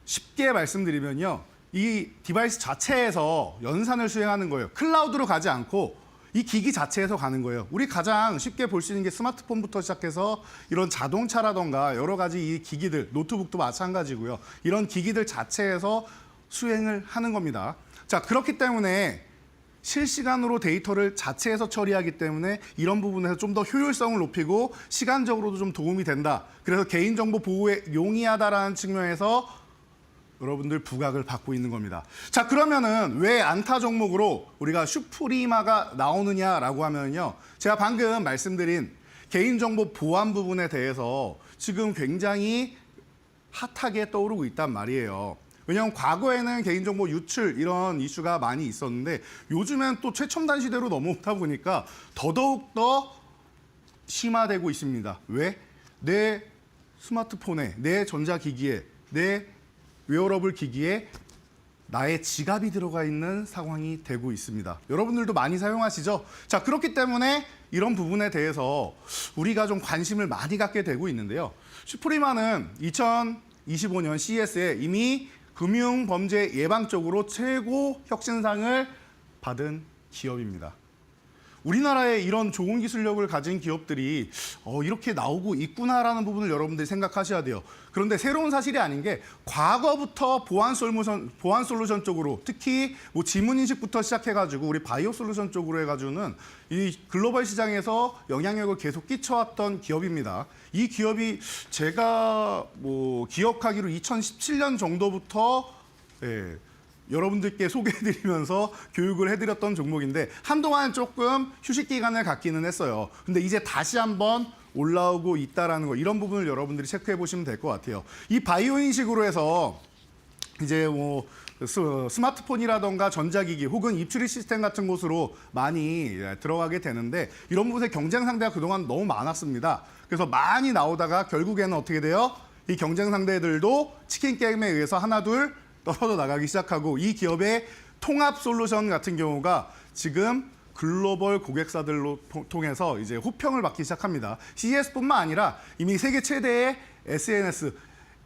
쉽게 말씀드리면요. 이 디바이스 자체에서 연산을 수행하는 거예요. 클라우드로 가지 않고 이 기기 자체에서 가는 거예요. 우리 가장 쉽게 볼 수 있는 게 스마트폰부터 시작해서 이런 자동차라던가 여러 가지 이 기기들, 노트북도 마찬가지고요. 이런 기기들 자체에서 수행을 하는 겁니다. 자, 그렇기 때문에 실시간으로 데이터를 자체에서 처리하기 때문에 이런 부분에서 좀 더 효율성을 높이고 시간적으로도 좀 도움이 된다. 그래서 개인정보 보호에 용이하다라는 측면에서 여러분들 부각을 받고 있는 겁니다. 자, 그러면은 왜 안타 종목으로 우리가 슈프리마가 나오느냐라고 하면요. 제가 방금 말씀드린 개인정보 보안 부분에 대해서 지금 굉장히 핫하게 떠오르고 있단 말이에요. 왜냐하면 과거에는 개인정보 유출 이런 이슈가 많이 있었는데 요즘엔 또 최첨단 시대로 넘어오다 보니까 더더욱 더 심화되고 있습니다. 왜? 내 스마트폰에, 내 전자기기에, 내 웨어러블 기기에 나의 지갑이 들어가 있는 상황이 되고 있습니다. 여러분들도 많이 사용하시죠? 자, 그렇기 때문에 이런 부분에 대해서 우리가 좀 관심을 많이 갖게 되고 있는데요. 슈프리마는 2025년 CES에 이미 금융범죄 예방 쪽으로 최고 혁신상을 받은 기업입니다. 우리나라에 이런 좋은 기술력을 가진 기업들이 이렇게 나오고 있구나라는 부분을 여러분들이 생각하셔야 돼요. 그런데 새로운 사실이 아닌 게 과거부터 보안 솔루션 쪽으로 특히 뭐 지문인식부터 시작해가지고 우리 바이오 솔루션 쪽으로 해가지고는 이 글로벌 시장에서 영향력을 계속 끼쳐왔던 기업입니다. 이 기업이 제가 뭐 기억하기로 2017년 정도부터 여러분들께 소개해드리면서 교육을 해드렸던 종목인데 한동안 조금 휴식 기간을 갖기는 했어요. 근데 이제 다시 한번 올라오고 있다라는 거 이런 부분을 여러분들이 체크해 보시면 될 것 같아요. 이 바이오 인식으로 해서 이제 뭐 스마트폰이라던가 전자기기 혹은 입출입 시스템 같은 곳으로 많이 들어가게 되는데 이런 부분에 경쟁 상대가 그동안 너무 많았습니다. 그래서 많이 나오다가 결국에는 어떻게 돼요? 이 경쟁 상대들도 치킨 게임에 의해서 하나둘 떨어져 나가기 시작하고 이 기업의 통합 솔루션 같은 경우가 지금 글로벌 고객사들로 통해서 이제 호평을 받기 시작합니다. CES뿐만 아니라 이미 세계 최대의 SNS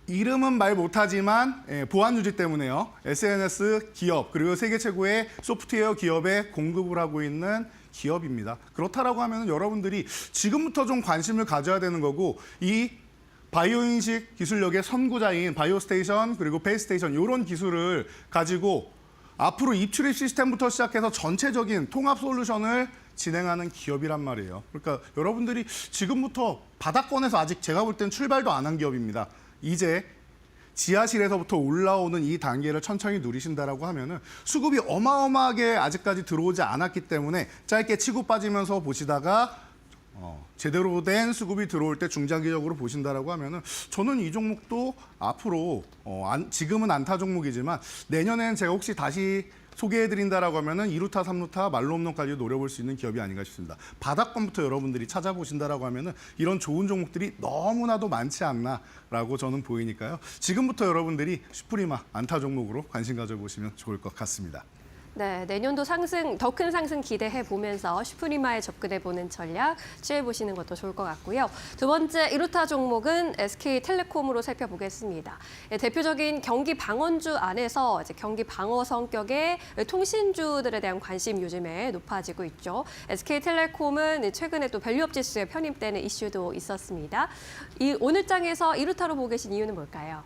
이름은 말 못하지만 보안 유지 때문에요. SNS 기업 그리고 세계 최고의 소프트웨어 기업에 공급을 하고 있는 기업입니다. 그렇다라고 하면 여러분들이 지금부터 좀 관심을 가져야 되는 거고 이 바이오 인식 기술력의 선구자인 바이오스테이션 그리고 베이스테이션 이런 기술을 가지고 앞으로 입출입 시스템부터 시작해서 전체적인 통합 솔루션을 진행하는 기업이란 말이에요. 그러니까 여러분들이 지금부터 바닥권에서 아직 제가 볼 땐 출발도 안 한 기업입니다. 이제 지하실에서부터 올라오는 이 단계를 천천히 누리신다라고 하면은 수급이 어마어마하게 아직까지 들어오지 않았기 때문에 짧게 치고 빠지면서 보시다가 제대로 된 수급이 들어올 때 중장기적으로 보신다라고 하면은 저는 이 종목도 앞으로 지금은 안타 종목이지만 내년엔 제가 혹시 다시 소개해드린다라고 하면은 2루타, 3루타, 말로 홈런까지 노려볼 수 있는 기업이 아닌가 싶습니다. 바닥권부터 여러분들이 찾아보신다라고 하면은 이런 좋은 종목들이 너무나도 많지 않나라고 저는 보이니까요. 지금부터 여러분들이 슈프리마 안타 종목으로 관심 가져보시면 좋을 것 같습니다. 네, 내년도 상승, 더 큰 상승 기대해 보면서 슈프리마에 접근해 보는 전략 취해 보시는 것도 좋을 것 같고요. 두 번째 1루타 종목은 SK텔레콤으로 살펴보겠습니다. 대표적인 경기 방언주 안에서 이제 경기 방어 성격의 통신주들에 대한 관심 요즘에 높아지고 있죠. SK텔레콤은 최근에 또 밸류업 지수에 편입되는 이슈도 있었습니다. 오늘 장에서 1루타로 보고 계신 이유는 뭘까요?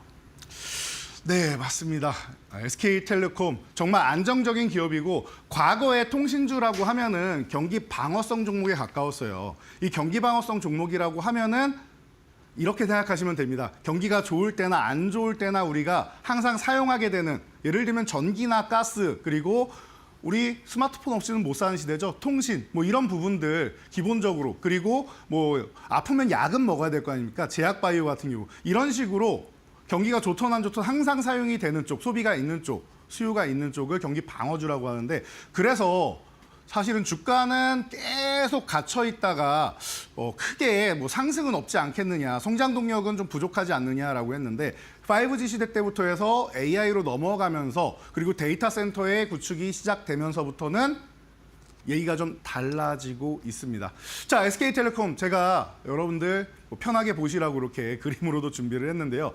네, 맞습니다. SK텔레콤 정말 안정적인 기업이고 과거의 통신주라고 하면은 경기 방어성 종목에 가까웠어요. 이 경기 방어성 종목이라고 하면은 이렇게 생각하시면 됩니다. 경기가 좋을 때나 안 좋을 때나 우리가 항상 사용하게 되는 예를 들면 전기나 가스 그리고 우리 스마트폰 없이는 못 사는 시대죠. 통신 뭐 이런 부분들 기본적으로 그리고 뭐 아프면 약은 먹어야 될 거 아닙니까? 제약바이오 같은 경우 이런 식으로 경기가 좋든 안 좋든 항상 사용이 되는 쪽, 소비가 있는 쪽, 수요가 있는 쪽을 경기 방어주라고 하는데 그래서 사실은 주가는 계속 갇혀 있다가 크게 뭐 상승은 없지 않겠느냐, 성장 동력은 좀 부족하지 않느냐라고 했는데 5G 시대 때부터 해서 AI로 넘어가면서 그리고 데이터 센터의 구축이 시작되면서부터는 얘기가 좀 달라지고 있습니다. 자, SK텔레콤 제가 여러분들 편하게 보시라고 이렇게 그림으로도 준비를 했는데요.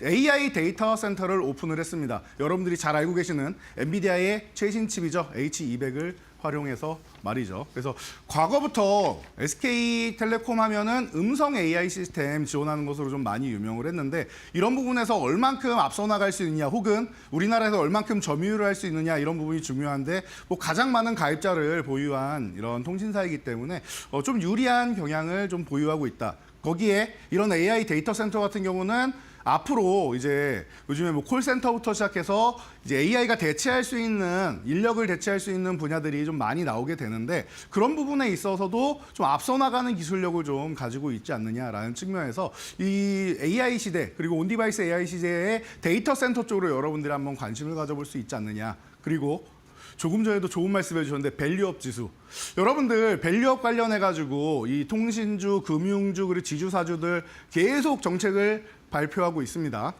AI 데이터 센터를 오픈을 했습니다. 여러분들이 잘 알고 계시는 엔비디아의 최신 칩이죠. H200을 활용해서 말이죠. 그래서 과거부터 SK텔레콤 하면은 음성 AI 시스템 지원하는 것으로 좀 많이 유명을 했는데 이런 부분에서 얼만큼 앞서 나갈 수 있느냐 혹은 우리나라에서 얼만큼 점유율을 할 수 있느냐 이런 부분이 중요한데 뭐 가장 많은 가입자를 보유한 이런 통신사이기 때문에 좀 유리한 경향을 좀 보유하고 있다. 거기에 이런 AI 데이터 센터 같은 경우는 앞으로 이제 요즘에 뭐 콜센터부터 시작해서 이제 AI가 대체할 수 있는 인력을 대체할 수 있는 분야들이 좀 많이 나오게 되는데 그런 부분에 있어서도 좀 앞서 나가는 기술력을 좀 가지고 있지 않느냐라는 측면에서 이 AI 시대 그리고 온디바이스 AI 시대의 데이터 센터 쪽으로 여러분들이 한번 관심을 가져볼 수 있지 않느냐. 그리고 조금 전에도 좋은 말씀 해주셨는데 밸류업 지수. 여러분들 밸류업 관련해가지고 이 통신주, 금융주, 그리고 지주사주들 계속 정책을 발표하고 있습니다.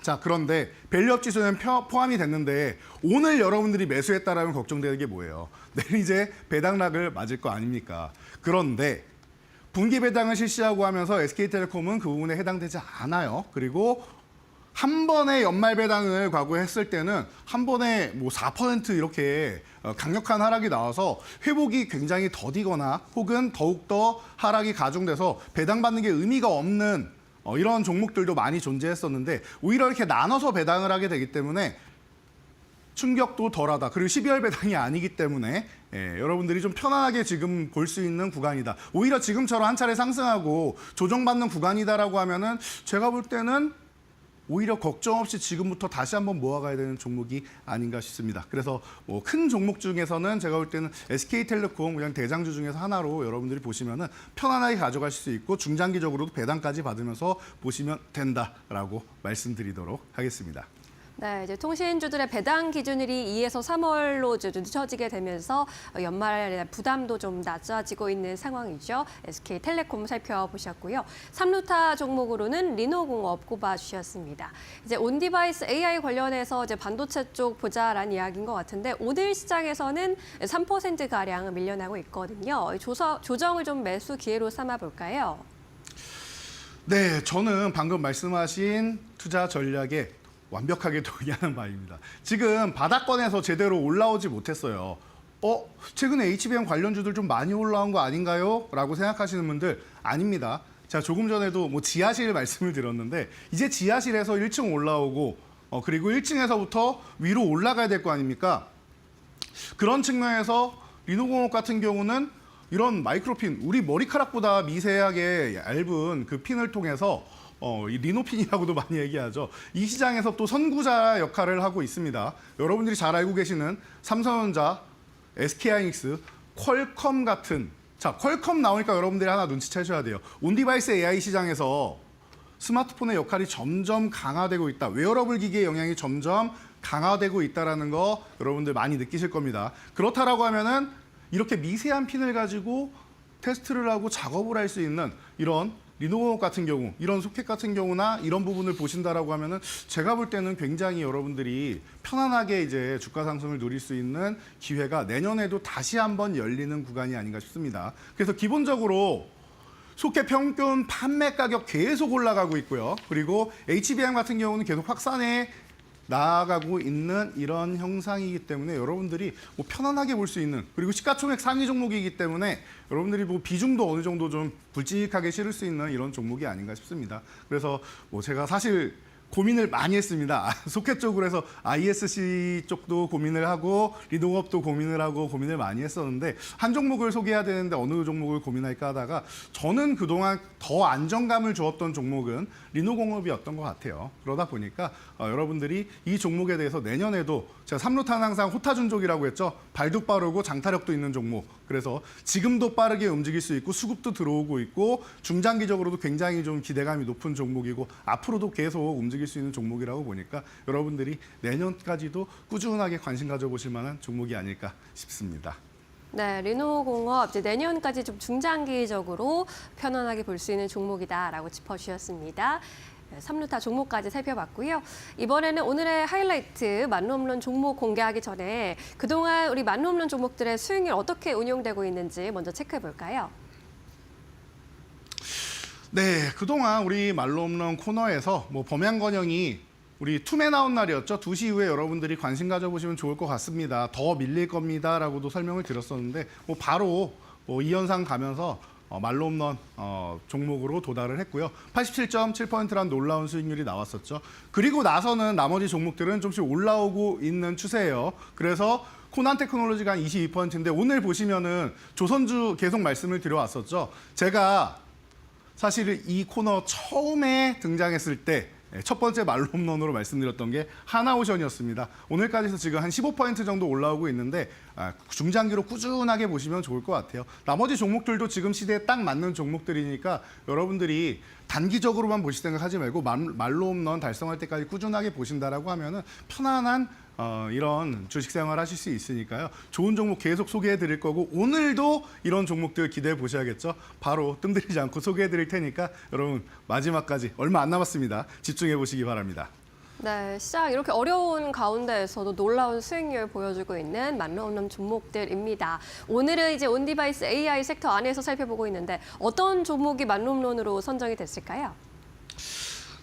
자, 그런데 밸류업 지수는 포함이 됐는데 오늘 여러분들이 매수했다라면 걱정되는 게 뭐예요? 내일 이제 배당락을 맞을 거 아닙니까? 그런데 분기 배당을 실시하고 하면서 SK텔레콤은 그 부분에 해당되지 않아요. 그리고 한 번에 연말 배당을 과거했을 때는 한 번에 뭐 4% 이렇게 강력한 하락이 나와서 회복이 굉장히 더디거나 혹은 더욱더 하락이 가중돼서 배당받는 게 의미가 없는 이런 종목들도 많이 존재했었는데 오히려 이렇게 나눠서 배당을 하게 되기 때문에 충격도 덜하다. 그리고 12월 배당이 아니기 때문에 여러분들이 좀 편안하게 지금 볼 수 있는 구간이다. 오히려 지금처럼 한 차례 상승하고 조정받는 구간이다라고 하면은 제가 볼 때는 오히려 걱정 없이 지금부터 다시 한번 모아가야 되는 종목이 아닌가 싶습니다. 그래서 뭐 큰 종목 중에서는 제가 볼 때는 SK텔레콤 그냥 대장주 중에서 하나로 여러분들이 보시면은 편안하게 가져가실 수 있고 중장기적으로도 배당까지 받으면서 보시면 된다라고 말씀드리도록 하겠습니다. 네, 이제 통신주들의 배당 기준일이 2에서 3월로 이제 늦춰지게 되면서 연말에 부담도 좀 낮아지고 있는 상황이죠. SK텔레콤 살펴보셨고요. 3루타 종목으로는 리노공업 꼽아주셨습니다. 이제 온디바이스 AI 관련해서 이제 반도체 쪽 보자라는 이야기인 것 같은데 오늘 시장에서는 3%가량 밀려나고 있거든요. 조정을 좀 매수 기회로 삼아볼까요? 네, 저는 방금 말씀하신 투자 전략에 완벽하게 동의하는 바입니다. 지금 바닥권에서 제대로 올라오지 못했어요. 최근에 HBM 관련주들 좀 많이 올라온 거 아닌가요? 라고 생각하시는 분들 아닙니다. 제가 조금 전에도 뭐 지하실 말씀을 드렸는데 이제 지하실에서 1층 올라오고 그리고 1층에서부터 위로 올라가야 될 거 아닙니까? 그런 측면에서 리노공업 같은 경우는 이런 마이크로핀, 우리 머리카락보다 미세하게 얇은 그 핀을 통해서 이 리노핀이라고도 많이 얘기하죠. 이 시장에서 또 선구자 역할을 하고 있습니다. 여러분들이 잘 알고 계시는 삼성전자, SK하이닉스, 퀄컴 같은 자, 퀄컴 나오니까 여러분들이 하나 눈치채셔야 돼요. 온디바이스 AI 시장에서 스마트폰의 역할이 점점 강화되고 있다. 웨어러블 기기의 영향이 점점 강화되고 있다는 거 여러분들 많이 느끼실 겁니다. 그렇다라고 하면은 이렇게 미세한 핀을 가지고 테스트를 하고 작업을 할 수 있는 이런 리노공업 같은 경우, 이런 소켓 같은 경우나 이런 부분을 보신다라고 하면은 제가 볼 때는 굉장히 여러분들이 편안하게 이제 주가 상승을 누릴 수 있는 기회가 내년에도 다시 한번 열리는 구간이 아닌가 싶습니다. 그래서 기본적으로 소켓 평균 판매 가격 계속 올라가고 있고요. 그리고 HBM 같은 경우는 계속 확산해 나아가고 있는 이런 형상이기 때문에 여러분들이 뭐 편안하게 볼 수 있는 그리고 시가총액 상위 종목이기 때문에 여러분들이 뭐 비중도 어느 정도 좀 굵직하게 실을 수 있는 이런 종목이 아닌가 싶습니다. 그래서 뭐 제가 사실 고민을 많이 했습니다. 소켓 쪽으로 해서 ISC 쪽도 고민을 하고 리노공업도 고민을 하고 고민을 많이 했었는데 한 종목을 소개해야 되는데 어느 종목을 고민할까 하다가 저는 그동안 더 안정감을 주었던 종목은 리노공업이었던 것 같아요. 그러다 보니까 여러분들이 이 종목에 대해서 내년에도 제가 삼루탄 항상 호타준족이라고 했죠. 발도 빠르고 장타력도 있는 종목. 그래서 지금도 빠르게 움직일 수 있고 수급도 들어오고 있고 중장기적으로도 굉장히 좀 기대감이 높은 종목이고 앞으로도 계속 움직일 수 있는 종목이라고 보니까 여러분들이 내년까지도 꾸준하게 관심 가져보실 만한 종목이 아닐까 싶습니다. 네, 리노공업 이제 내년까지 좀 중장기적으로 편안하게 볼 수 있는 종목이다라고 짚어주셨습니다. 3루타 종목까지 살펴봤고요. 이번에는 오늘의 하이라이트 만루홈런 종목 공개하기 전에 그동안 우리 만루홈런 종목들의 수익률 어떻게 운용되고 있는지 먼저 체크해 볼까요? 네, 그동안 우리 말로홈런 코너에서 뭐 범양건영이 우리 투매 나온 날이었죠. 2시 이후에 여러분들이 관심 가져보시면 좋을 것 같습니다. 더 밀릴 겁니다라고도 설명을 드렸었는데 뭐 바로 이 현상 가면서 말로홈런 종목으로 도달을 했고요. 87.7%라는 놀라운 수익률이 나왔었죠. 그리고 나서는 나머지 종목들은 좀씩 올라오고 있는 추세예요. 그래서 코난테크놀로지가 한 22%인데 오늘 보시면은 조선주 계속 말씀을 드려왔었죠. 제가 사실 이 코너 처음에 등장했을 때 첫 번째 말로홈런으로 말씀드렸던 게 하나오션이었습니다. 오늘까지 해서 지금 한 15% 정도 올라오고 있는데 중장기로 꾸준하게 보시면 좋을 것 같아요. 나머지 종목들도 지금 시대에 딱 맞는 종목들이니까 여러분들이 단기적으로만 보실 생각하지 말고 말로홈런 달성할 때까지 꾸준하게 보신다라고 하면은 편안한 이런 주식 생활 하실 수 있으니까요. 좋은 종목 계속 소개해 드릴 거고 오늘도 이런 종목들 기대해 보셔야겠죠. 바로 뜸들이지 않고 소개해 드릴 테니까 여러분 마지막까지 얼마 안 남았습니다. 집중해 보시기 바랍니다. 네, 시장 이렇게 어려운 가운데에서도 놀라운 수익률 보여주고 있는 만루홈런 종목들입니다. 오늘은 이제 온디바이스 AI 섹터 안에서 살펴보고 있는데 어떤 종목이 만루홈런으로 선정이 됐을까요?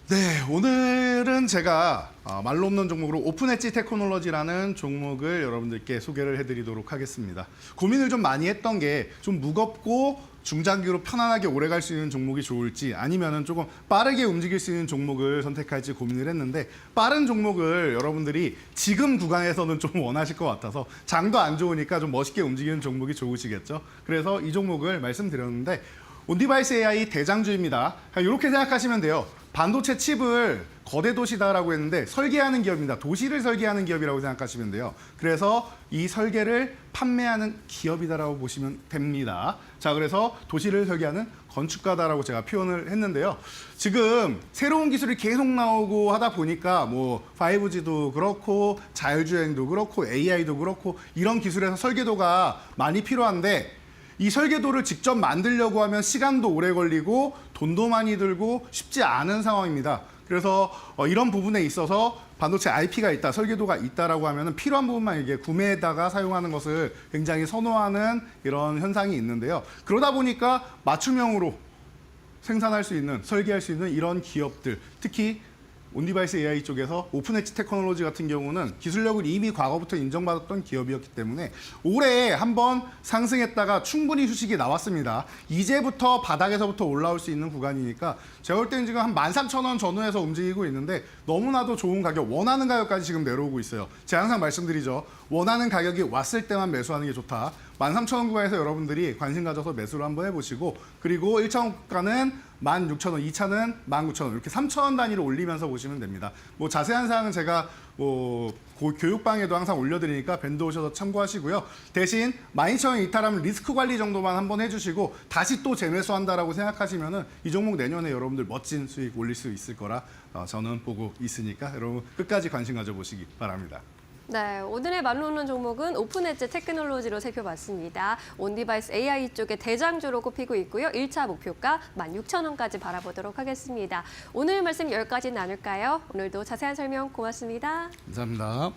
네, 오늘은 제가 말로 없는 종목으로 오픈 엣지 테크놀로지라는 종목을 여러분들께 소개를 해드리도록 하겠습니다. 고민을 좀 많이 했던 게 좀 무겁고 중장기로 편안하게 오래 갈 수 있는 종목이 좋을지 아니면은 조금 빠르게 움직일 수 있는 종목을 선택할지 고민을 했는데 빠른 종목을 여러분들이 지금 구간에서는 좀 원하실 것 같아서 장도 안 좋으니까 좀 멋있게 움직이는 종목이 좋으시겠죠. 그래서 이 종목을 말씀드렸는데 온디바이스 AI 대장주입니다. 이렇게 생각하시면 돼요. 반도체 칩을 거대 도시다라고 했는데 설계하는 기업입니다. 도시를 설계하는 기업이라고 생각하시면 돼요. 그래서 이 설계를 판매하는 기업이다라고 보시면 됩니다. 자, 그래서 도시를 설계하는 건축가다라고 제가 표현을 했는데요. 지금 새로운 기술이 계속 나오고 하다 보니까 뭐 5G도 그렇고 자율주행도 그렇고 AI도 그렇고 이런 기술에서 설계도가 많이 필요한데 이 설계도를 직접 만들려고 하면 시간도 오래 걸리고 돈도 많이 들고 쉽지 않은 상황입니다. 그래서 이런 부분에 있어서 반도체 IP가 있다, 설계도가 있다라고 하면 필요한 부분만 이게 구매에다가 사용하는 것을 굉장히 선호하는 이런 현상이 있는데요. 그러다 보니까 맞춤형으로 생산할 수 있는, 설계할 수 있는 이런 기업들, 특히 온디바이스 AI 쪽에서 오픈 엣지 테크놀로지 같은 경우는 기술력을 이미 과거부터 인정받았던 기업이었기 때문에 올해 한번 상승했다가 충분히 휴식이 나왔습니다. 이제부터 바닥에서부터 올라올 수 있는 구간이니까 제가 볼 때는 지금 한 13,000원 전후에서 움직이고 있는데 너무나도 좋은 가격, 원하는 가격까지 지금 내려오고 있어요. 제가 항상 말씀드리죠. 원하는 가격이 왔을 때만 매수하는 게 좋다. 13,000원 구간에서 여러분들이 관심 가져서 매수를 한번 해보시고 그리고 1차원 가는 16,000원, 2차는 19,000원 이렇게 3,000원 단위로 올리면서 보시면 됩니다. 뭐 자세한 사항은 제가 교육방에도 항상 올려드리니까 밴드 오셔서 참고하시고요. 대신 12,000원 이탈하면 리스크 관리 정도만 한번 해주시고 다시 또 재매수한다라고 생각하시면은 이 종목 내년에 여러분들 멋진 수익 올릴 수 있을 거라 저는 보고 있으니까 여러분 끝까지 관심 가져보시기 바랍니다. 네, 오늘의 말로 없는 종목은 오픈 엣지 테크놀로지로 살펴봤습니다. 온디바이스 AI 쪽의 대장주로 꼽히고 있고요. 1차 목표가 16,000원까지 바라보도록 하겠습니다. 오늘 말씀 여기까지 나눌까요? 오늘도 자세한 설명 고맙습니다. 감사합니다.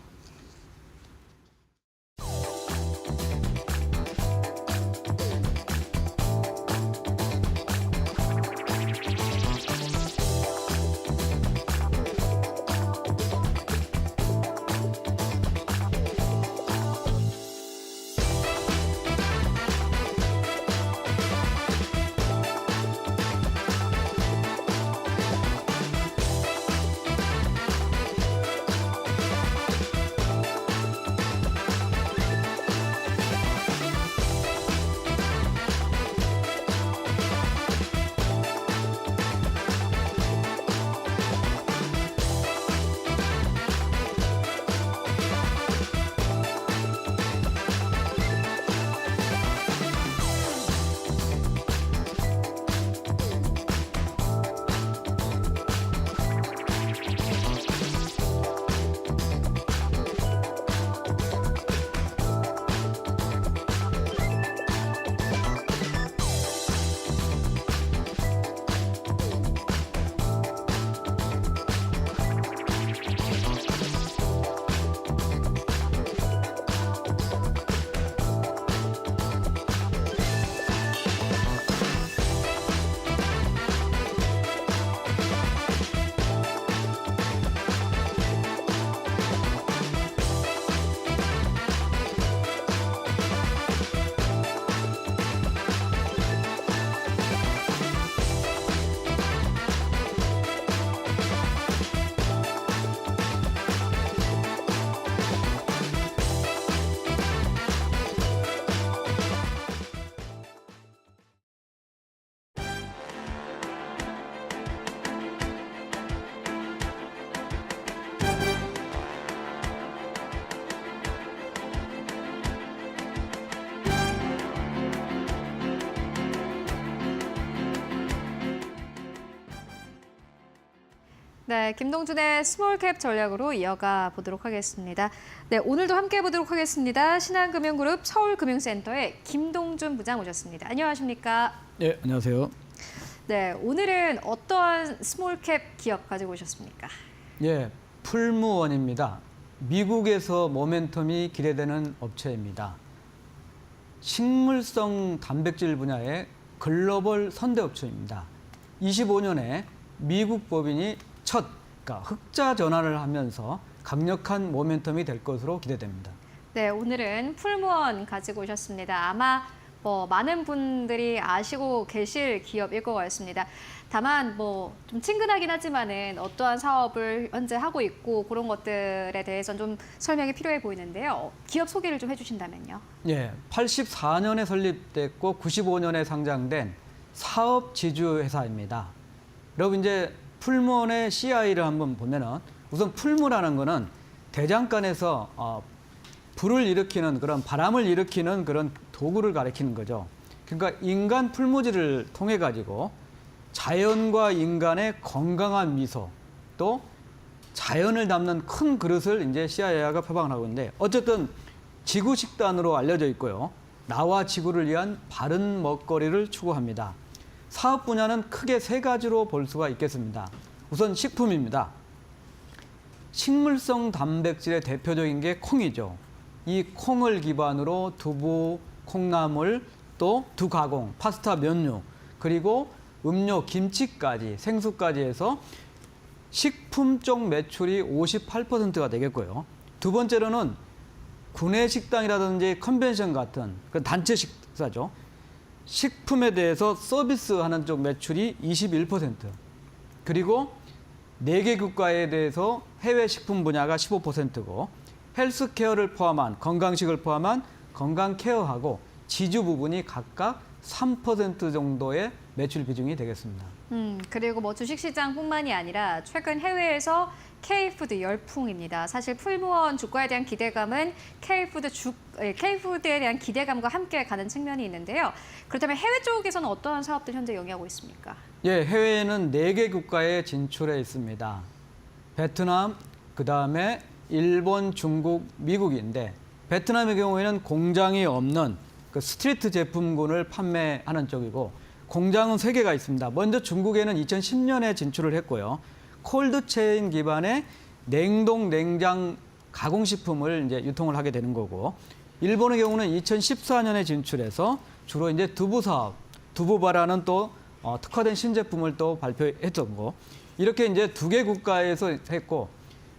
네, 김동준의 스몰캡 전략으로 이어가 보도록 하겠습니다. 네, 오늘도 함께 보도록 하겠습니다. 신한금융그룹 서울금융센터의 김동준 부장 오셨습니다. 안녕하십니까? 네, 안녕하세요. 네, 오늘은 어떠한 스몰캡 기업 가지고 오셨습니까? 예, 풀무원입니다. 미국에서 모멘텀이 기대되는 업체입니다. 식물성 단백질 분야의 글로벌 선대 업체입니다. 25년에 미국 법인이 첫 그러니까 흑자 전환을 하면서 강력한 모멘텀이 될 것으로 기대됩니다. 네, 오늘은 풀무원 가지고 오셨습니다. 아마 많은 분들이 아시고 계실 기업일 것 같습니다. 다만 좀 친근하긴 하지만은 어떠한 사업을 현재 하고 있고 그런 것들에 대해서는 좀 설명이 필요해 보이는데요. 기업 소개를 좀 해주신다면요. 예, 84년에 설립됐고 95년에 상장된 사업 지주 회사입니다. 여러분 이제 풀무원의 CI를 한번 보면은 우선 풀무라는 거는 대장간에서 불을 일으키는 그런 바람을 일으키는 그런 도구를 가리키는 거죠. 그러니까 인간 풀무질을 통해 가지고 자연과 인간의 건강한 미소 또 자연을 담는 큰 그릇을 이제 CIA가 표방을 하고 있는데 어쨌든 지구 식단으로 알려져 있고요. 나와 지구를 위한 바른 먹거리를 추구합니다. 사업 분야는 크게 세 가지로 볼 수가 있겠습니다. 우선 식품입니다. 식물성 단백질의 대표적인 게 콩이죠. 이 콩을 기반으로 두부, 콩나물, 또 두 가공, 파스타, 면류, 그리고 음료, 김치까지, 생수까지 해서 식품 쪽 매출이 58%가 되겠고요. 두 번째로는 구내식당이라든지 컨벤션 같은 그 단체 식사죠. 식품에 대해서 서비스하는 쪽 매출이 21%. 그리고 4개 국가에 대해서 해외 식품 분야가 15%고 헬스케어를 포함한 건강식을 포함한 건강케어하고 지주 부분이 각각 3% 정도의 매출 비중이 되겠습니다. 그리고 주식시장뿐만이 아니라 최근 해외에서 K푸드 열풍입니다. 사실 풀무원 주가에 대한 기대감은 K푸드에 대한 기대감과 함께 가는 측면이 있는데요. 그렇다면 해외 쪽에서는 어떠한 사업들 현재 영위하고 있습니까? 예, 해외에는 4개 국가에 진출해 있습니다. 베트남, 그다음에 일본, 중국, 미국인데 베트남의 경우에는 공장이 없는 그 스트리트 제품군을 판매하는 쪽이고 공장은 3개가 있습니다. 먼저 중국에는 2010년에 진출을 했고요. 콜드체인 기반의 냉동, 냉장 가공식품을 이제 유통을 하게 되는 거고 일본의 경우는 2014년에 진출해서 주로 이제 두부 사업, 두부바라는 또 특화된 신제품을 또 발표했던 거 이렇게 이제 2개 국가에서 했고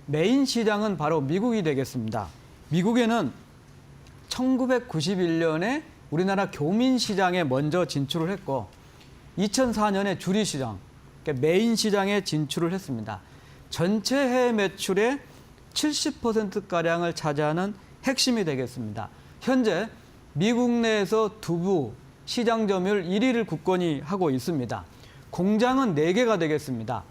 메인 시장은 바로 미국이 되겠습니다. 미국에는 1991년에 우리나라 교민 시장에 먼저 진출을 했고 2004년에 주리 시장, 그러니까 메인 시장에 진출을 했습니다. 전체 해외 매출의 70%가량을 차지하는 핵심이 되겠습니다. 현재 미국 내에서 두부 시장 점유율 1위를 굳건히 하고 있습니다. 공장은 4개가 되겠습니다.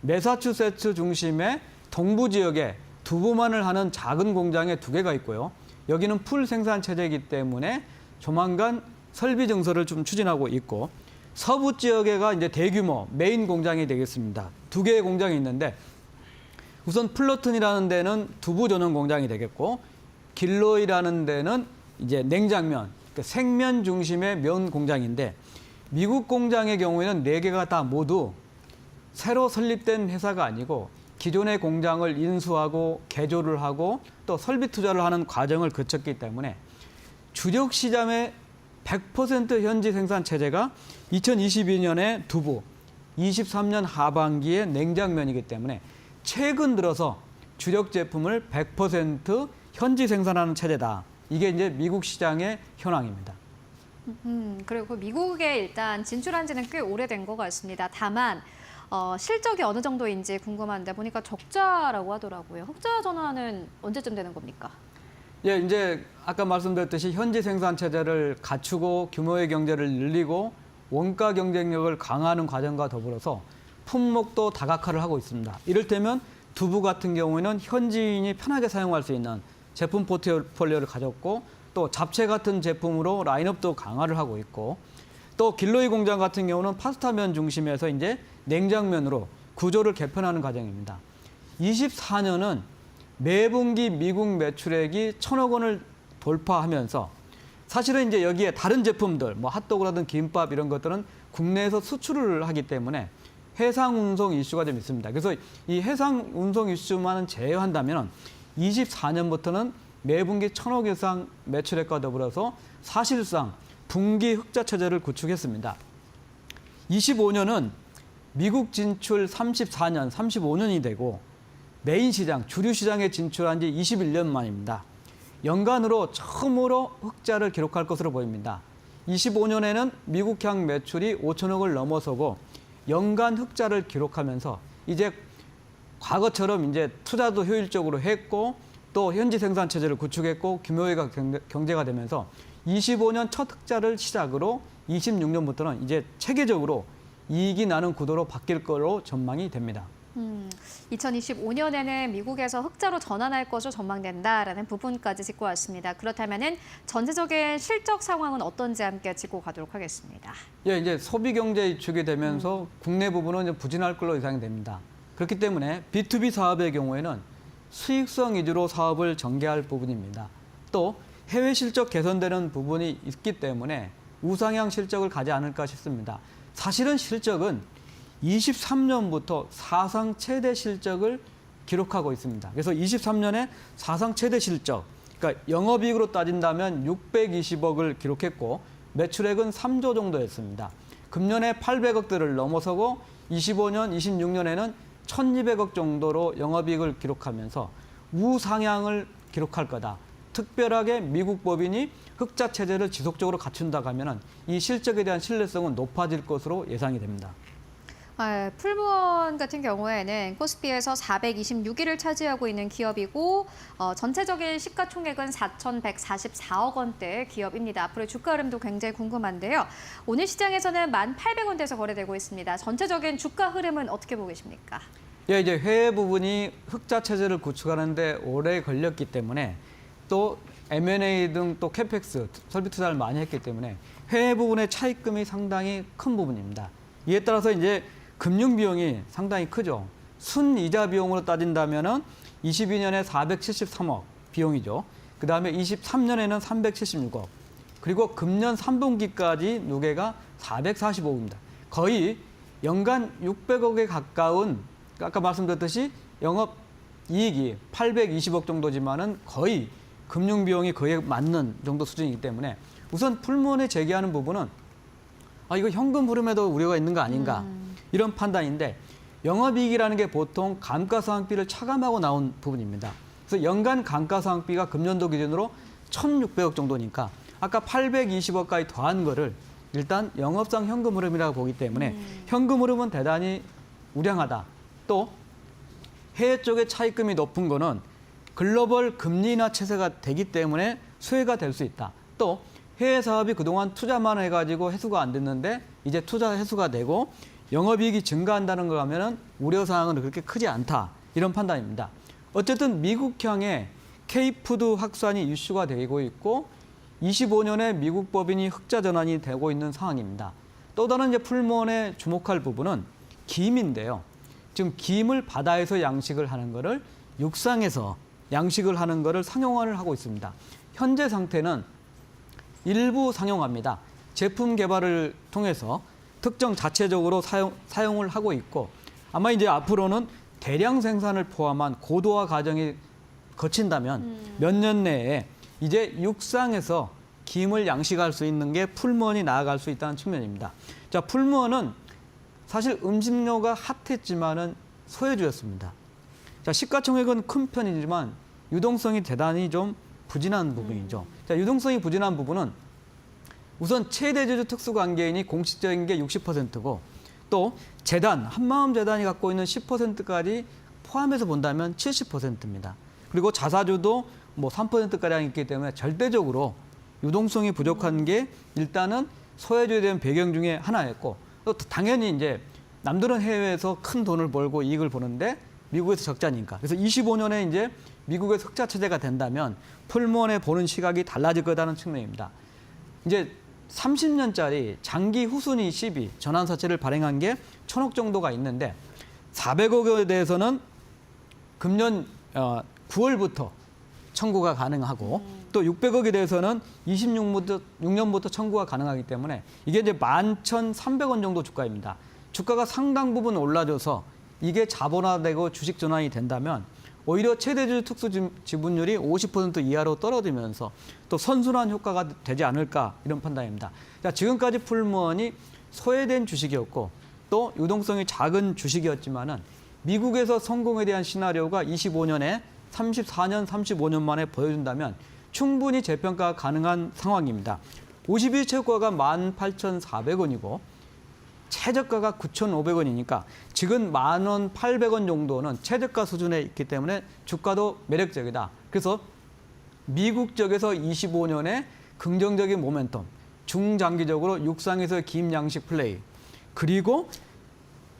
매사추세츠 중심의 동부 지역에 두부만을 하는 작은 공장에 2개가 있고요. 여기는 풀 생산 체제이기 때문에 조만간 설비 증설을 좀 추진하고 있고 서부 지역에가 이제 대규모 메인 공장이 되겠습니다. 2개의 공장이 있는데 우선 플러튼이라는 데는 두부 전용 공장이 되겠고 길로이라는 데는 이제 냉장면, 그러니까 생면 중심의 면 공장인데 미국 공장의 경우에는 4개가 다 모두 새로 설립된 회사가 아니고 기존의 공장을 인수하고 개조를 하고 또 설비 투자를 하는 과정을 거쳤기 때문에 주력 시장의 100% 현지 생산 체제가 2022년에 두부, 23년 하반기에 냉장면이기 때문에 최근 들어서 주력 제품을 100% 현지 생산하는 체제다. 이게 이제 미국 시장의 현황입니다. 그리고 미국에 일단 진출한 지는 꽤 오래된 것 같습니다. 다만 실적이 어느 정도인지 궁금한데 보니까 적자라고 하더라고요. 흑자 전환은 언제쯤 되는 겁니까? 예, 이제 아까 말씀드렸듯이 현지 생산 체제를 갖추고 규모의 경제를 늘리고 원가 경쟁력을 강화하는 과정과 더불어서 품목도 다각화를 하고 있습니다. 이를테면 두부 같은 경우에는 현지인이 편하게 사용할 수 있는 제품 포트폴리오를 가졌고 또 잡채 같은 제품으로 라인업도 강화를 하고 있고 또 길로이 공장 같은 경우는 파스타면 중심에서 이제 냉장면으로 구조를 개편하는 과정입니다. 24년은 매분기 미국 매출액이 1,000억 원을 돌파하면서 사실은 이제 여기에 다른 제품들, 핫도그라든 김밥 이런 것들은 국내에서 수출을 하기 때문에 해상 운송 이슈가 좀 있습니다. 그래서 이 해상 운송 이슈만은 제외한다면 24년부터는 매분기 1,000억 이상 매출액과 더불어서 사실상 분기 흑자 체제를 구축했습니다. 25년은 미국 진출 34년, 35년이 되고 메인 시장, 주류 시장에 진출한 지 21년 만입니다. 연간으로 처음으로 흑자를 기록할 것으로 보입니다. 25년에는 미국향 매출이 5천억을 넘어서고 연간 흑자를 기록하면서 이제 과거처럼 이제 투자도 효율적으로 했고 또 현지 생산 체제를 구축했고 규모화가 경제가 되면서 25년 첫 흑자를 시작으로 26년부터는 이제 체계적으로 이익이 나는 구도로 바뀔 거로 전망이 됩니다. 2025년에는 미국에서 흑자로 전환할 것으로 전망된다라는 부분까지 짚고 왔습니다. 그렇다면은 전체적인 실적 상황은 어떤지 함께 짚고 가도록 하겠습니다. 예, 이제 소비 경제 위축이 되면서 국내 부분은 이제 부진할 걸로 예상이 됩니다. 그렇기 때문에 B2B 사업의 경우에는 수익성 위주로 사업을 전개할 부분입니다. 또 해외 실적 개선되는 부분이 있기 때문에 우상향 실적을 가지 않을까 싶습니다. 사실은 실적은 23년부터 사상 최대 실적을 기록하고 있습니다. 그래서 23년에 사상 최대 실적, 그러니까 영업이익으로 따진다면 620억을 기록했고 매출액은 3조 정도였습니다. 금년에 800억대를 넘어서고 25년, 26년에는 1,200억 정도로 영업이익을 기록하면서 우상향을 기록할 거다. 특별하게 미국 법인이 흑자 체제를 지속적으로 갖춘다고 하면 이 실적에 대한 신뢰성은 높아질 것으로 예상이 됩니다. 풀무원 같은 경우에는 코스피에서 426위를 차지하고 있는 기업이고 전체적인 시가총액은 4,144억 원대의 기업입니다. 앞으로의 주가 흐름도 굉장히 궁금한데요. 오늘 시장에서는 1,800원대에서 거래되고 있습니다. 전체적인 주가 흐름은 어떻게 보고 계십니까? 예, 이제 해외 부분이 흑자 체제를 구축하는데 오래 걸렸기 때문에 또 M&A 등 또 캐펙스, 설비 투자를 많이 했기 때문에 해외 부분의 차입금이 상당히 큰 부분입니다. 이에 따라서 이제 금융 비용이 상당히 크죠. 순이자 비용으로 따진다면은 22년에 473억 비용이죠. 그 다음에 23년에는 376억. 그리고 금년 3분기까지 누계가 445억입니다. 거의 연간 600억에 가까운, 아까 말씀드렸듯이 영업 이익이 820억 정도지만은 거의 금융 비용이 거의 맞는 정도 수준이기 때문에 우선 풀무원에 제기하는 부분은 이거 현금 흐름에도 우려가 있는 거 아닌가 이런 판단인데 영업이익이라는 게 보통 감가상각비를 차감하고 나온 부분입니다. 그래서 연간 감가상각비가 금년도 기준으로 1,600억 정도니까 아까 820억까지 더한 거를 일단 영업상 현금 흐름이라고 보기 때문에 현금 흐름은 대단히 우량하다. 또 해외 쪽에 차입금이 높은 거는 글로벌 금리 인하 체제가 되기 때문에 수혜가 될 수 있다. 또 해외 사업이 그동안 투자만 해가지고 해소가 안 됐는데 이제 투자 해소가 되고 영업이익이 증가한다는 걸 하면은 우려사항은 그렇게 크지 않다. 이런 판단입니다. 어쨌든 미국향의 K푸드 확산이 이슈가 되고 있고 25년에 미국 법인이 흑자 전환이 되고 있는 상황입니다. 또 다른 이제 풀무원에 주목할 부분은 김인데요. 지금 김을 바다에서 양식을 하는 거를 육상에서 양식을 하는 거를 상용화를 하고 있습니다. 현재 상태는 일부 상용화입니다. 제품 개발을 통해서 특정 자체적으로 사용을 하고 있고 아마 이제 앞으로는 대량 생산을 포함한 고도화 과정이 거친다면 몇 년 내에 이제 육상에서 김을 양식할 수 있는 게 풀무원이 나아갈 수 있다는 측면입니다. 자, 풀무원은 사실 음식료가 핫했지만은 소외주였습니다. 자, 시가총액은 큰 편이지만 유동성이 대단히 좀 부진한 부분이죠. 자, 유동성이 부진한 부분은 우선 최대 주주 특수관계인이 공식적인 게 60%고 또 재단, 한마음 재단이 갖고 있는 10%까지 포함해서 본다면 70%입니다. 그리고 자사주도 뭐 3%가량 있기 때문에 절대적으로 유동성이 부족한 게 일단은 소외주에 대한 배경 중에 하나였고 또 당연히 이제 남들은 해외에서 큰 돈을 벌고 이익을 보는데 미국에서 적자니까. 그래서 25년에 이제 미국에서 흑자 체제가 된다면 풀무원에 보는 시각이 달라질 거라는 측면입니다. 이제 30년짜리 장기 후순위 시비 전환사채를 발행한 게 1,000억 정도가 있는데 400억에 대해서는 금년 9월부터 청구가 가능하고 또 600억에 대해서는 26년부터 청구가 가능하기 때문에 이게 이제 11,300원 정도 주가입니다. 주가가 상당 부분 올라줘서 이게 자본화되고 주식 전환이 된다면 오히려 최대주주 특수지분율이 50% 이하로 떨어지면서 또 선순환 효과가 되지 않을까 이런 판단입니다. 자, 지금까지 풀무원이 소외된 주식이었고 또 유동성이 작은 주식이었지만은 미국에서 성공에 대한 시나리오가 25년에 34년, 35년 만에 보여준다면 충분히 재평가 가능한 상황입니다. 51 최고가가 18,400원이고 최저가가 9,500원이니까 지금 10,800원 정도는 최저가 수준에 있기 때문에 주가도 매력적이다. 그래서 미국 쪽에서 25년에 긍정적인 모멘텀, 중장기적으로 육상에서의 긴 양식 플레이, 그리고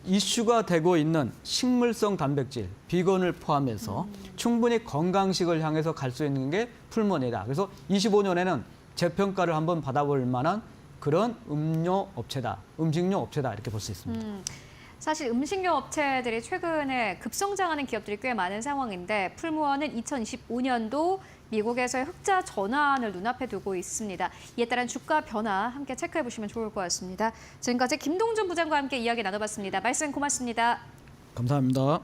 이슈가 되고 있는 식물성 단백질, 비건을 포함해서 충분히 건강식을 향해서 갈 수 있는 게 풀머니다. 그래서 25년에는 재평가를 한번 받아볼 만한 그런 음료 업체다, 음식료 업체다 이렇게 볼 수 있습니다. 사실 음식료 업체들이 최근에 급성장하는 기업들이 꽤 많은 상황인데 풀무원은 2025년도 미국에서의 흑자 전환을 눈앞에 두고 있습니다. 이에 따른 주가 변화 함께 체크해 보시면 좋을 것 같습니다. 지금까지 김동준 부장과 함께 이야기 나눠봤습니다. 말씀 고맙습니다. 감사합니다.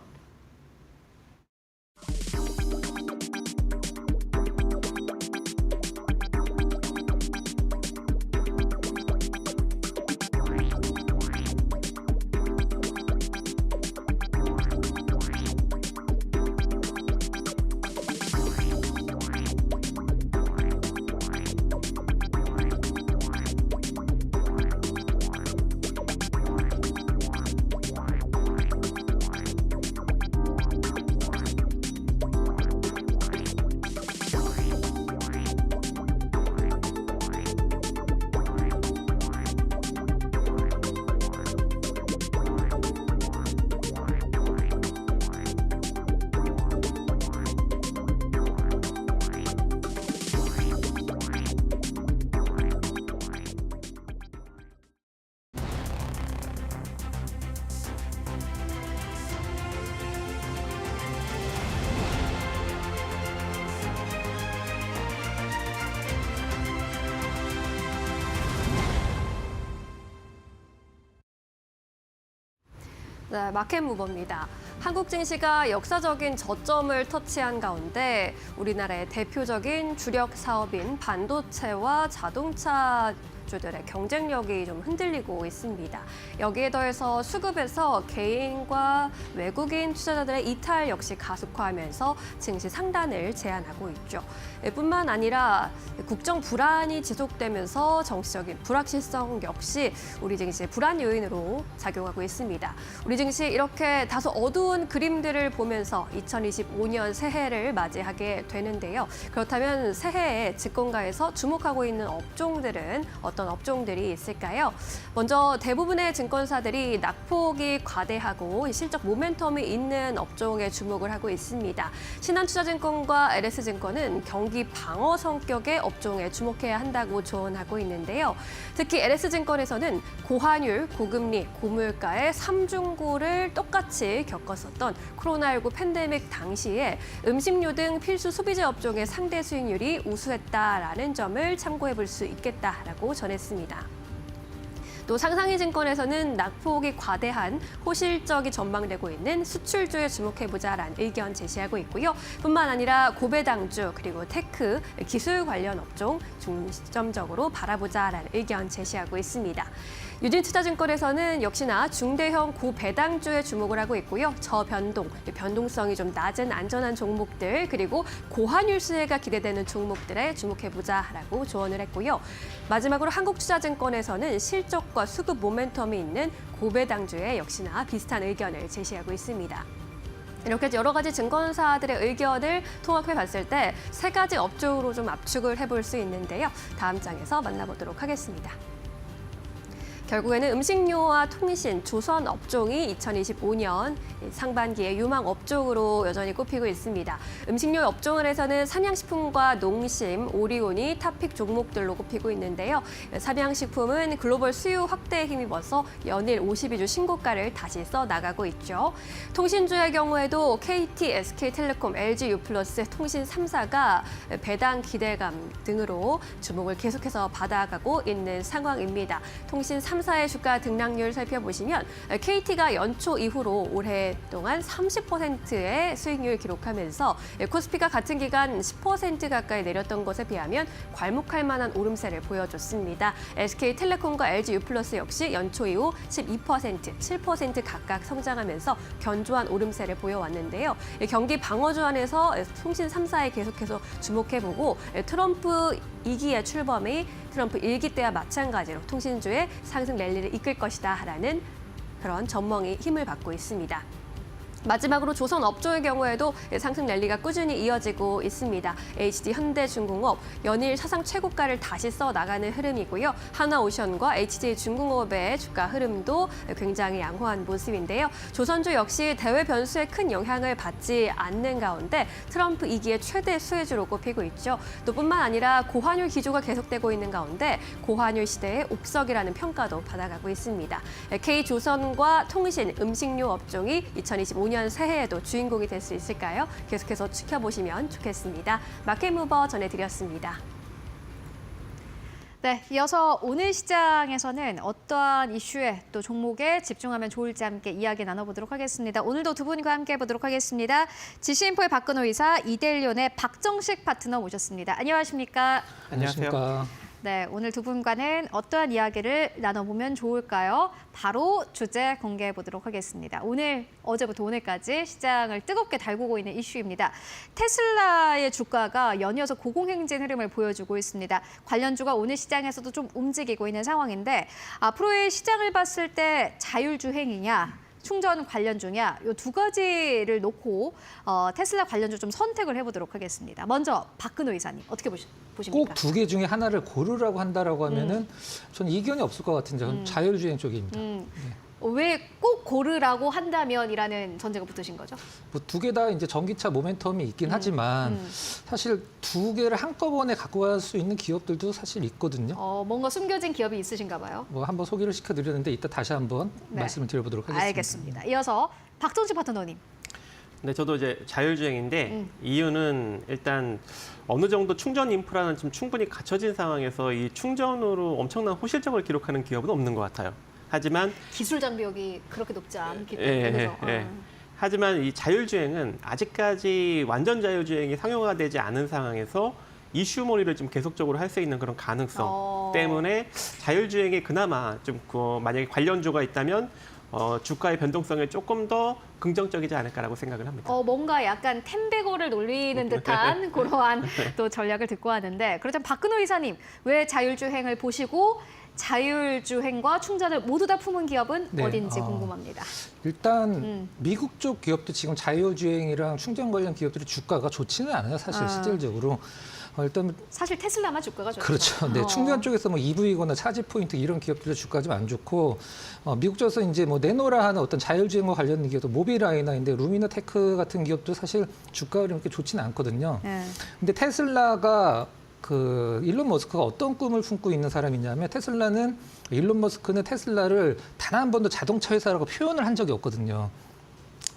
네, 마켓무버입니다. 한국 증시가 역사적인 저점을 터치한 가운데 우리나라의 대표적인 주력 사업인 반도체와 자동차 주들의 경쟁력이 좀 흔들리고 있습니다. 여기에 더해서 수급에서 개인과 외국인 투자자들의 이탈 역시 가속화하면서 증시 상단을 제한하고 있죠. 뿐만 아니라 국정 불안이 지속되면서 정치적인 불확실성 역시 우리 증시의 불안 요인으로 작용하고 있습니다. 우리 증시 이렇게 다소 어두운 그림들을 보면서 2025년 새해를 맞이하게 되는데요. 그렇다면 새해에 증권가에서 주목하고 있는 업종들은 어떤 업종들이 있을까요? 먼저 대부분의 증권사들이 낙폭이 과대하고 실적 모멘텀이 있는 업종에 주목을 하고 있습니다. 신한투자증권과 LS증권은 경기 방어 성격의 업종에 주목해야 한다고 조언하고 있는데요. 특히 LS증권에서는 고환율, 고금리, 고물가의 삼중고를 똑같이 겪었었던 코로나19 팬데믹 당시에 음식료 등 필수 소비재 업종의 상대 수익률이 우수했다라는 점을 참고해 볼 수 있겠다라고 전했습니다. 또 상상이증권에서는 낙폭이 과대한 호실적이 전망되고 있는 수출주에 주목해보자라는 의견 제시하고 있고요. 뿐만 아니라 고배당주 그리고 테크, 기술 관련 업종 중점적으로 바라보자라는 의견 제시하고 있습니다. 유진투자증권에서는 역시나 중대형 고배당주에 주목을 하고 있고요. 저변동, 변동성이 좀 낮은 안전한 종목들 그리고 고환율 수혜가 기대되는 종목들에 주목해보자라고 조언을 했고요. 마지막으로 한국투자증권에서는 실적과 수급 모멘텀이 있는 고배당주에 역시나 비슷한 의견을 제시하고 있습니다. 이렇게 여러 가지 증권사들의 의견을 통합해 봤을 때 세 가지 업종으로 좀 압축을 해볼 수 있는데요. 다음 장에서 만나보도록 하겠습니다. 결국에는 음식료와 통신, 조선 업종이 2025년 상반기에 유망 업종으로 여전히 꼽히고 있습니다. 음식료 업종에서는 삼양식품과 농심, 오리온이 탑픽 종목들로 꼽히고 있는데요. 삼양식품은 글로벌 수요 확대에 힘입어서 연일 52주 신고가를 다시 써나가고 있죠. 통신주의 경우에도 KT, SK텔레콤, LG U+, 통신 3사가 배당 기대감 등으로 주목을 계속해서 받아가고 있는 상황입니다. 통신 3사 3사의 주가 등락률 살펴보시면 KT가 연초 이후로 올해 동안 30%의 수익률 기록하면서 코스피가 같은 기간 10% 가까이 내렸던 것에 비하면 괄목할 만한 오름세를 보여줬습니다. SK텔레콤과 LG유플러스 역시 연초 이후 12%, 7% 각각 성장하면서 견조한 오름세를 보여왔는데요. 경기 방어주 안에서 통신 3사에 계속해서 주목해보고 트럼프 2기의 출범이 트럼프 1기 때와 마찬가지로 통신주의 상승 랠리를 이끌 것이다라는 그런 전망이 힘을 받고 있습니다. 마지막으로 조선업종의 경우에도 상승 랠리가 꾸준히 이어지고 있습니다. HD 현대중공업 연일 사상 최고가를 다시 써나가는 흐름이고요. 하나오션과 HJ중공업의 주가 흐름도 굉장히 양호한 모습인데요. 조선주 역시 대외 변수에 큰 영향을 받지 않는 가운데 트럼프 2기의 최대 수혜주로 꼽히고 있죠. 또 뿐만 아니라 고환율 기조가 계속되고 있는 가운데 고환율 시대의 옥석이라는 평가도 받아가고 있습니다. K조선과 통신, 음식료 업종이 2025년 새해에도 주인공이 될 수 있을까요? 계속해서 지켜보시면 좋겠습니다. 마켓무버 전해드렸습니다. 네, 이어서 오늘 시장에서는 어떠한 이슈에 또 종목에 집중하면 좋을지 함께 이야기 나눠보도록 하겠습니다. 오늘도 두 분과 함께 해보도록 하겠습니다. 지시인포의 박근호 이사, 이델리온의 박정식 파트너 모셨습니다. 안녕하십니까? 안녕하세요. 네, 오늘 두 분과는 어떠한 이야기를 나눠보면 좋을까요? 바로 주제 공개해 보도록 하겠습니다. 오늘, 어제부터 오늘까지 시장을 뜨겁게 달구고 있는 이슈입니다. 테슬라의 주가가 연이어서 고공행진 흐름을 보여주고 있습니다. 관련주가 오늘 시장에서도 좀 움직이고 있는 상황인데 앞으로의 시장을 봤을 때 자율주행이냐, 충전 관련주냐, 이 두 가지를 놓고 테슬라 관련주 좀 선택을 해보도록 하겠습니다. 먼저 박근호 이사님 어떻게 보십니까? 꼭 두 개 중에 하나를 고르라고 한다라고 하면은 저는 이견이 없을 것 같은데 저는 자율주행 쪽입니다. 왜 꼭 고르라고 한다면이라는 전제가 붙으신 거죠? 뭐 두 개 다 이제 전기차 모멘텀이 있긴 하지만 사실 두 개를 한꺼번에 갖고 갈 수 있는 기업들도 사실 있거든요. 뭔가 숨겨진 기업이 있으신가 봐요. 뭐 한번 소개를 시켜드렸는데 이따 다시 한번 네. 말씀을 드려보도록 하겠습니다. 알겠습니다. 이어서 박정식 파트너님. 네, 저도 이제 자율주행인데 이유는 일단 어느 정도 충전 인프라는 좀 충분히 갖춰진 상황에서 이 충전으로 엄청난 호실적을 기록하는 기업은 없는 것 같아요. 하지만 기술 장벽이 그렇게 높지 않기 예, 때문에. 하지만 이 자율주행은 아직까지 완전 자율주행이 상용화되지 않은 상황에서 이슈몰이를 좀 계속적으로 할 수 있는 그런 가능성 때문에 자율주행에 그나마 좀 만약에 관련주가 있다면 주가의 변동성에 조금 더 긍정적이지 않을까라고 생각을 합니다. 뭔가 약간 템베거를 놀리는 듯한 그러한 또 전략을 듣고 하는데 그렇다면 박근호 이사님 왜 자율주행을 보시고 자율주행과 충전을 모두 다 품은 기업은 네, 어딘지 궁금합니다. 일단 미국 쪽 기업도 지금 자율주행이랑 충전 관련 기업들의 주가가 좋지는 않아요. 사실 실질적으로. 일단 사실 테슬라만 주가가 좋죠. 그렇죠. 네, 충전 쪽에서 뭐 EV거나 차지 포인트 이런 기업들의 주가 좀 안 좋고 미국 쪽에서 이제 뭐 네노라 하는 어떤 자율주행과 관련된 기업도 모빌아이나인데 루미나 테크 같은 기업도 사실 주가가 이렇게 좋지는 않거든요. 근데 테슬라가 그 일론 머스크가 어떤 꿈을 품고 있는 사람이냐면 테슬라는 일론 머스크는 테슬라를 단 한 번도 자동차 회사라고 표현을 한 적이 없거든요.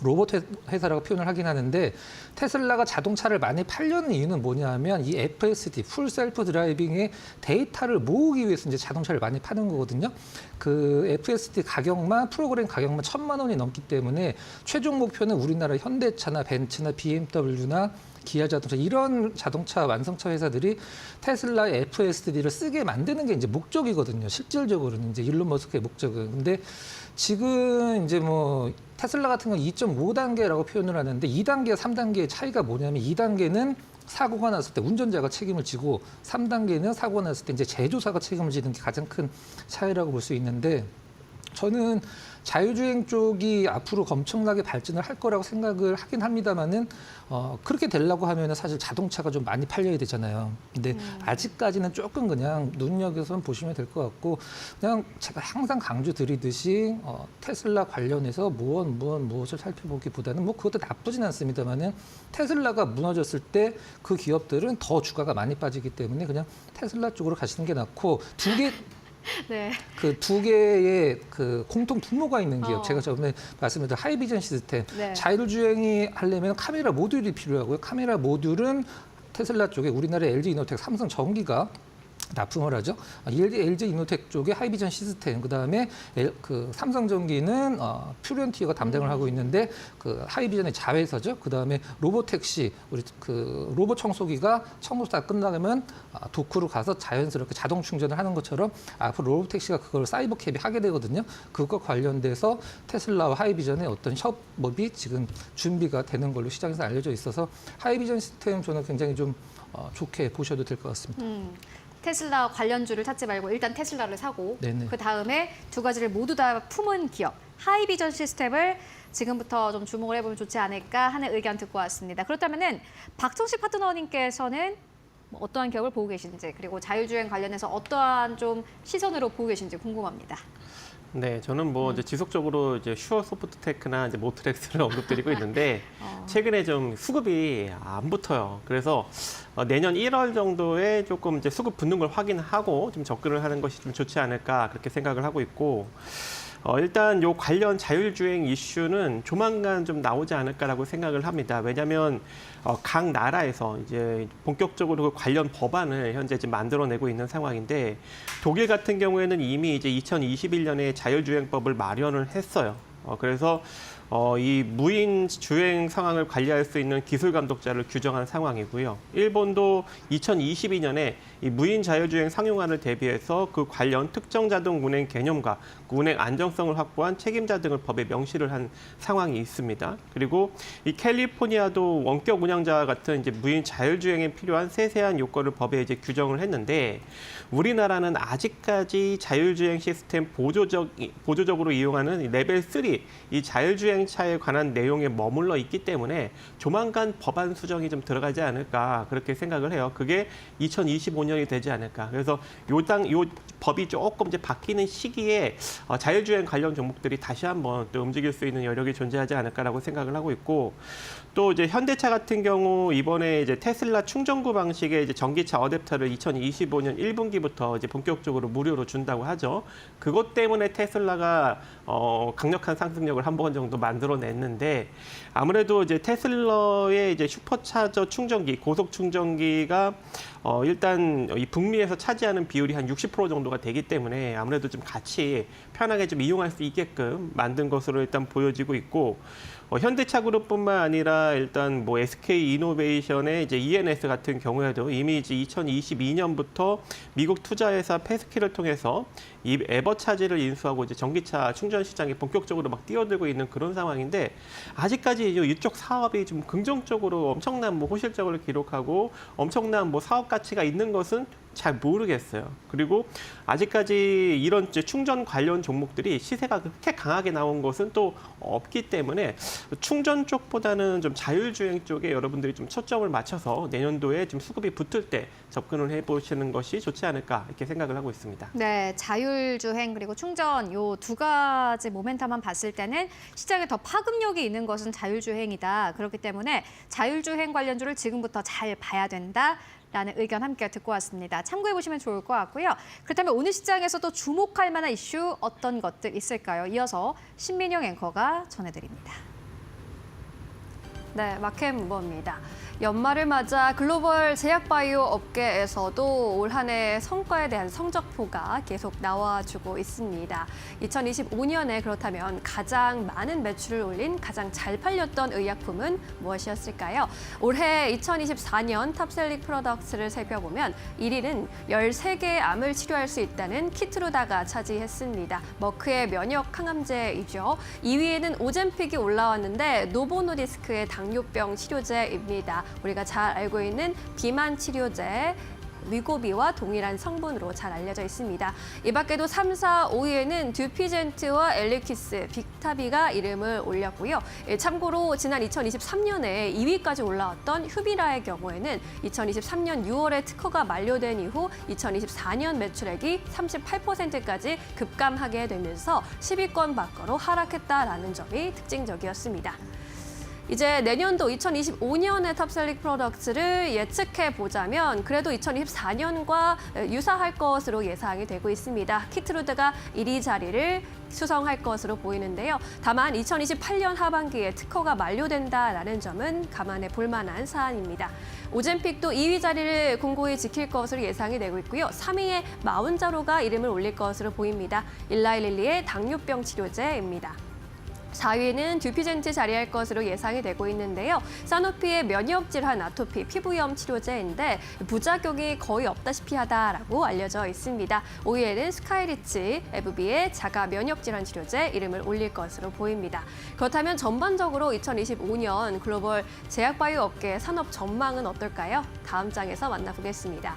로봇 회사라고 표현을 하긴 하는데 테슬라가 자동차를 많이 팔려는 이유는 뭐냐면 이 FSD, 풀 셀프 드라이빙의 데이터를 모으기 위해서 이제 자동차를 많이 파는 거거든요. 그 FSD 가격만 프로그램 가격만 1,000만 원이 넘기 때문에 최종 목표는 우리나라 현대차나 벤츠나 BMW나 기아 자동차 이런 자동차 완성차 회사들이 테슬라의 FSD를 쓰게 만드는 게 이제 목적이거든요. 실질적으로는 이제 일론 머스크의 목적은. 근데 지금 이제 뭐 테슬라 같은 건 2.5단계라고 표현을 하는데 2단계, 3단계의 차이가 뭐냐면 2단계는 사고가 났을 때 운전자가 책임을 지고 3단계는 사고가 났을 때 이제 제조사가 책임을 지는 게 가장 큰 차이라고 볼 수 있는데 저는 자율주행 쪽이 앞으로 엄청나게 발전을 할 거라고 생각을 하긴 합니다만은 그렇게 되려고 하면은 사실 자동차가 좀 많이 팔려야 되잖아요. 근데 아직까지는 조금 그냥 눈여겨서 보시면 될 것 같고 그냥 제가 항상 강조드리듯이 테슬라 관련해서 무엇을 살펴보기보다는 뭐 그것도 나쁘진 않습니다만은 테슬라가 무너졌을 때 그 기업들은 더 주가가 많이 빠지기 때문에 그냥 테슬라 쪽으로 가시는 게 낫고 네. 그 두 개의 그 공통 분모가 있는 기업. 제가 저번에 말씀드린 하이비전 시스템. 네. 자율주행이 하려면 카메라 모듈이 필요하고요. 카메라 모듈은 테슬라 쪽에 우리나라 LG 이노텍, 삼성 전기가 납품을 하죠. LG 이노텍 쪽의 하이비전 시스템, 그다음에 그 삼성전기는 퓨리온티어가 담당을 하고 있는데 그 하이비전의 자회사죠. 그다음에 로보택시, 우리 그 로봇 청소기가 청소 다 끝나면 도크로 가서 자연스럽게 자동 충전을 하는 것처럼 앞으로 로보택시가 그걸 사이버캡이 하게 되거든요. 그것과 관련돼서 테슬라와 하이비전의 어떤 협업이 지금 준비가 되는 걸로 시장에서 알려져 있어서 하이비전 시스템 저는 굉장히 좀 좋게 보셔도 될 것 같습니다. 테슬라 관련주를 찾지 말고 일단 테슬라를 사고 네네. 그 다음에 두 가지를 모두 다 품은 기업 하이비전 시스템을 지금부터 좀 주목을 해보면 좋지 않을까 하는 의견 듣고 왔습니다. 그렇다면은 박종식 파트너님께서는 어떠한 기업을 보고 계신지 그리고 자율주행 관련해서 어떠한 좀 시선으로 보고 계신지 궁금합니다. 네, 저는 뭐 이제 지속적으로 이제 슈어 소프트테크나 이제 모트렉스를 언급드리고 있는데 최근에 좀 수급이 안 붙어요. 그래서 내년 1월 정도에 조금 이제 수급 붙는 걸 확인하고 좀 접근을 하는 것이 좀 좋지 않을까 그렇게 생각을 하고 있고. 일단 요 관련 자율주행 이슈는 조만간 좀 나오지 않을까라고 생각을 합니다. 왜냐하면 각 나라에서 이제 본격적으로 그 관련 법안을 현재 지금 만들어내고 있는 상황인데 독일 같은 경우에는 이미 이제 2021년에 자율주행법을 마련을 했어요. 그래서 이 무인 주행 상황을 관리할 수 있는 기술 감독자를 규정한 상황이고요. 일본도 2022년에 이 무인 자율주행 상용화를 대비해서 그 관련 특정 자동 운행 개념과 그 운행 안정성을 확보한 책임자 등을 법에 명시를 한 상황이 있습니다. 그리고 이 캘리포니아도 원격 운영자와 같은 이제 무인 자율주행에 필요한 세세한 요건을 법에 이제 규정을 했는데 우리나라는 아직까지 자율주행 시스템 보조적으로 이용하는 레벨 3 이 자율주행차에 관한 내용에 머물러 있기 때문에 조만간 법안 수정이 좀 들어가지 않을까 그렇게 생각을 해요. 그게 2025년이 되지 않을까. 그래서 요 법이 조금 이제 바뀌는 시기에 자율주행 관련 종목들이 다시 한번 또 움직일 수 있는 여력이 존재하지 않을까라고 생각을 하고 있고 또 이제 현대차 같은 경우 이번에 이제 테슬라 충전구 방식의 이제 전기차 어댑터를 2025년 1분기부터 이제 본격적으로 무료로 준다고 하죠. 그것 때문에 테슬라가 강력한 상승력을 한 번 정도 만들어냈는데 아무래도 이제 테슬라의 이제 슈퍼차저 충전기, 고속 충전기가 일단 이 북미에서 차지하는 비율이 한 60% 정도가 되기 때문에 아무래도 좀 같이 편하게 좀 이용할 수 있게끔 만든 것으로 일단 보여지고 있고 현대차 그룹뿐만 아니라 일단 뭐 SK 이노베이션의 이제 ENS 같은 경우에도 이미 이제 2022년부터 미국 투자회사 페스키를 통해서 이 에버차지를 인수하고 이제 전기차 충전 시장에 본격적으로 막 뛰어들고 있는 그런 상황인데 아직까지 이쪽 사업이 좀 긍정적으로 엄청난 뭐 호실적을 기록하고 엄청난 뭐 사업 가치가 있는 것은 잘 모르겠어요. 그리고 아직까지 이런 이제 충전 관련 종목들이 시세가 그렇게 강하게 나온 것은 또 없기 때문에 충전 쪽보다는 좀 자율주행 쪽에 여러분들이 좀 초점을 맞춰서 내년도에 좀 수급이 붙을 때 접근을 해보시는 것이 좋지 않을까 이렇게 생각을 하고 있습니다. 네, 자율주행 그리고 충전 요 두 가지 모멘텀만 봤을 때는 시장에 더 파급력이 있는 것은 자율주행이다. 그렇기 때문에 자율주행 관련주를 지금부터 잘 봐야 된다. 라는 의견 함께 듣고 왔습니다. 참고해 보시면 좋을 것 같고요. 그렇다면 오늘 시장에서도 주목할 만한 이슈 어떤 것들 있을까요? 이어서 신민영 앵커가 전해드립니다. 네, 마켓 무버입니다. 연말을 맞아 글로벌 제약바이오 업계에서도 올 한 해 성과에 대한 성적표가 계속 나와주고 있습니다. 2025년에 그렇다면 가장 많은 매출을 올린 가장 잘 팔렸던 의약품은 무엇이었을까요? 올해 2024년 탑셀링 프로덕트를 살펴보면 1위는 13개의 암을 치료할 수 있다는 키트루다가 차지했습니다. 머크의 면역 항암제이죠. 2위에는 오젬픽이 올라왔는데 노보노디스크의 당뇨병 치료제입니다. 우리가 잘 알고 있는 비만 치료제 위고비와 동일한 성분으로 잘 알려져 있습니다. 이 밖에도 3, 4, 5위에는 듀피젠트와 엘리퀴스, 빅타비가 이름을 올렸고요. 참고로 지난 2023년에 2위까지 올라왔던 휴비라의 경우에는 2023년 6월에 특허가 만료된 이후 2024년 매출액이 38%까지 급감하게 되면서 10위권 밖으로 하락했다라는 점이 특징적이었습니다. 이제 내년도 2025년의 탑셀링 프로덕트를 예측해 보자면 그래도 2024년과 유사할 것으로 예상이 되고 있습니다. 키트루드가 1위 자리를 수성할 것으로 보이는데요. 다만 2028년 하반기에 특허가 만료된다라는 점은 감안해 볼 만한 사안입니다. 오젬픽도 2위 자리를 공고히 지킬 것으로 예상이 되고 있고요. 3위에 마운자로가 이름을 올릴 것으로 보입니다. 일라이릴리의 당뇨병 치료제입니다. 4위는 듀피젠트 자리할 것으로 예상이 되고 있는데요. 사노피의 면역 질환 아토피 피부염 치료제인데 부작용이 거의 없다시피 하다라고 알려져 있습니다. 5위에는 스카이리치 에브비의 자가 면역 질환 치료제 이름을 올릴 것으로 보입니다. 그렇다면 전반적으로 2025년 글로벌 제약바이오 업계 산업 전망은 어떨까요? 다음 장에서 만나보겠습니다.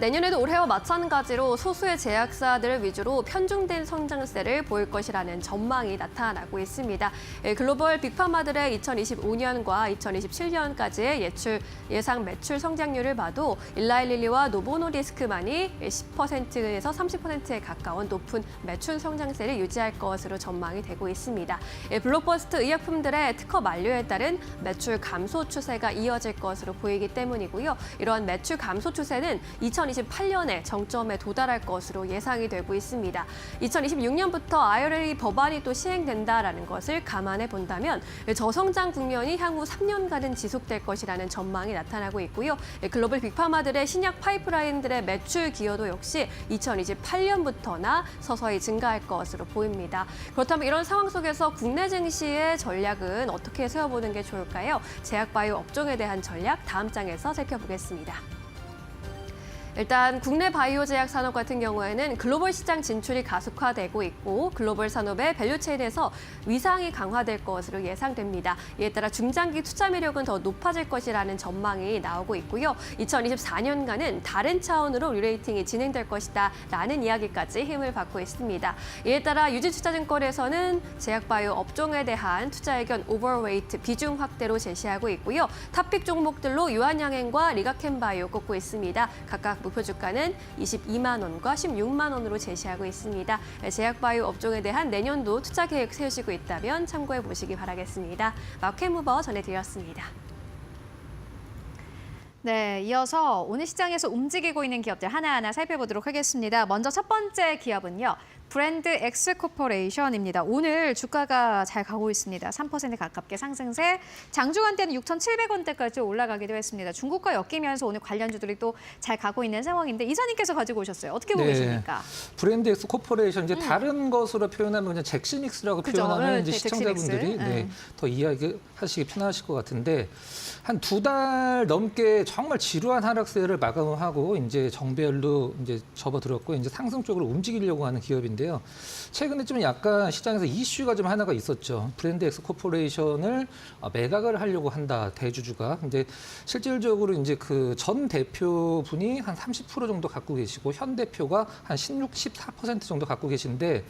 내년에도 올해와 마찬가지로 소수의 제약사들 위주로 편중된 성장세를 보일 것이라는 전망이 나타나고 있습니다. 글로벌 빅파마들의 2025년과 2027년까지의 예상 매출 성장률을 봐도 일라이릴리와 노보노리스크만이 10%에서 30%에 가까운 높은 매출 성장세를 유지할 것으로 전망이 되고 있습니다. 블록버스터 의약품들의 특허 만료에 따른 매출 감소 추세가 이어질 것으로 보이기 때문이고요. 이러한 매출 감소 추세는 2028년에 정점에 도달할 것으로 예상이 되고 있습니다. 2026년부터 IRA 법안이 또 시행된다라는 것을 감안해 본다면 저성장 국면이 향후 3년간은 지속될 것이라는 전망이 나타나고 있고요. 글로벌 빅파마들의 신약 파이프라인들의 매출 기여도 역시 2028년부터나 서서히 증가할 것으로 보입니다. 그렇다면 이런 상황 속에서 국내 증시의 전략은 어떻게 세워보는 게 좋을까요? 제약바이오 업종에 대한 전략 다음 장에서 살펴보겠습니다. 일단 국내 바이오 제약 산업 같은 경우에는 글로벌 시장 진출이 가속화되고 있고 글로벌 산업의 밸류체인에서 위상이 강화될 것으로 예상됩니다. 이에 따라 중장기 투자 매력은 더 높아질 것이라는 전망이 나오고 있고요. 2024년간은 다른 차원으로 리레이팅이 진행될 것이다라는 이야기까지 힘을 받고 있습니다. 이에 따라 유진투자증권에서는 제약 바이오 업종에 대한 투자 의견 오버웨이트 비중 확대로 제시하고 있고요. 탑픽 종목들로 유한양행과 리가켄바이오 꼽고 있습니다. 각각 목표 주가는 22만 원과 16만 원으로 제시하고 있습니다. 제약바이오 업종에 대한 내년도 투자 계획 세우시고 있다면 참고해 보시기 바라겠습니다. 마켓무버 전해드렸습니다. 네, 이어서 오늘 시장에서 움직이고 있는 기업들 하나하나 살펴보도록 하겠습니다. 먼저 첫 번째 기업은요. 브랜드 엑스코퍼레이션입니다. 오늘 주가가 잘 가고 있습니다. 3% 가깝게 상승세, 장중한때는 6,700원대까지 올라가기도 했습니다. 중국과 엮이면서 오늘 관련주들이 또 잘 가고 있는 상황인데 이사님께서 가지고 오셨어요. 어떻게 보고 계십니까? 브랜드 엑스코퍼레이션 이제 다른 것으로 표현하면 그냥 잭스닉스라고 표현하면 이제 시청자분들이 더 이해하시기 편하실 것 같은데 한 2달 넘게 정말 지루한 하락세를 마감하고 이제 정배열로 이제 접어들었고 이제 상승 쪽으로 움직이려고 하는 기업인데요. 최근에 좀 약간 시장에서 이슈가 좀 하나가 있었죠. 브랜드 엑스코퍼레이션을 매각을 하려고 한다, 대주주가. 이제 실질적으로 이제 그 전 대표분이 한 30% 정도 갖고 계시고 현 대표가 한 16, 14% 정도 갖고 계신데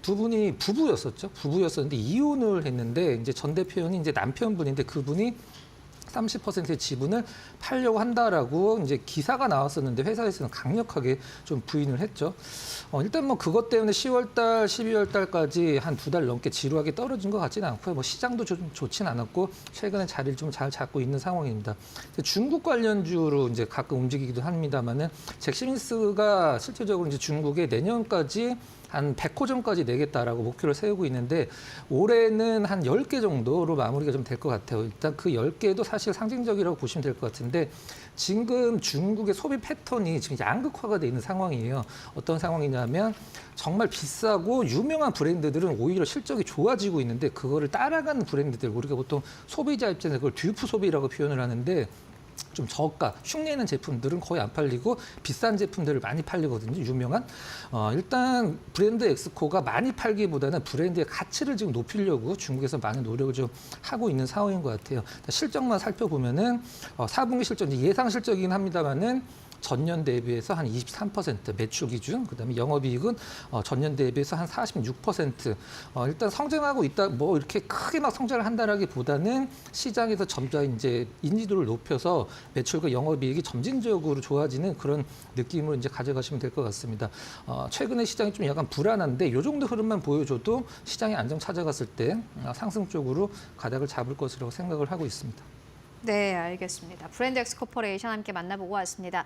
두 분이 부부였었는데 이혼을 했는데 이제 전 대표는 이제 남편분인데 그분이 30%의 지분을 팔려고 한다라고 이제 기사가 나왔었는데 회사에서는 강력하게 좀 부인을 했죠. 일단 뭐 그것 때문에 10월달, 12월달까지 한 2달 넘게 지루하게 떨어진 것 같지는 않고요. 뭐 시장도 좀 좋진 않았고 최근에 자리를 좀 잘 잡고 있는 상황입니다. 중국 관련주로 이제 가끔 움직이기도 합니다만은 잭스닉스가 실질적으로 이제 중국에 내년까지 한 100호점까지 내겠다라고 목표를 세우고 있는데 올해는 한 10개 정도로 마무리가 좀 될 것 같아요. 일단 그 10개도 사실 상징적이라고 보시면 될 것 같은데 지금 중국의 소비 패턴이 지금 양극화가 돼 있는 상황이에요. 어떤 상황이냐면 정말 비싸고 유명한 브랜드들은 오히려 실적이 좋아지고 있는데 그거를 따라가는 브랜드들 우리가 보통 소비자 입장에서 그걸 듀프 소비라고 표현을 하는데 좀 저가, 흉내내는 제품들은 거의 안 팔리고 비싼 제품들을 많이 팔리거든요. 유명한. 일단 브랜드 엑스코가 많이 팔기보다는 브랜드의 가치를 지금 높이려고 중국에서 많은 노력을 좀 하고 있는 상황인 것 같아요. 실적만 살펴보면은 4분기 실적 예상 실적이긴 합니다만은 전년 대비해서 한 23% 매출 기준, 그다음에 영업이익은 전년 대비해서 한 46%. 일단 성장하고 있다, 뭐 이렇게 크게 막 성장을 한다라기보다는 시장에서 점점 이제 인지도를 높여서 매출과 영업이익이 점진적으로 좋아지는 그런 느낌으로 이제 가져가시면 될 것 같습니다. 최근에 시장이 좀 약간 불안한데 이 정도 흐름만 보여줘도 시장이 안정 찾아갔을 때 상승 쪽으로 가닥을 잡을 것이라고 생각을 하고 있습니다. 네, 알겠습니다. 브랜드엑스 코퍼레이션 함께 만나보고 왔습니다.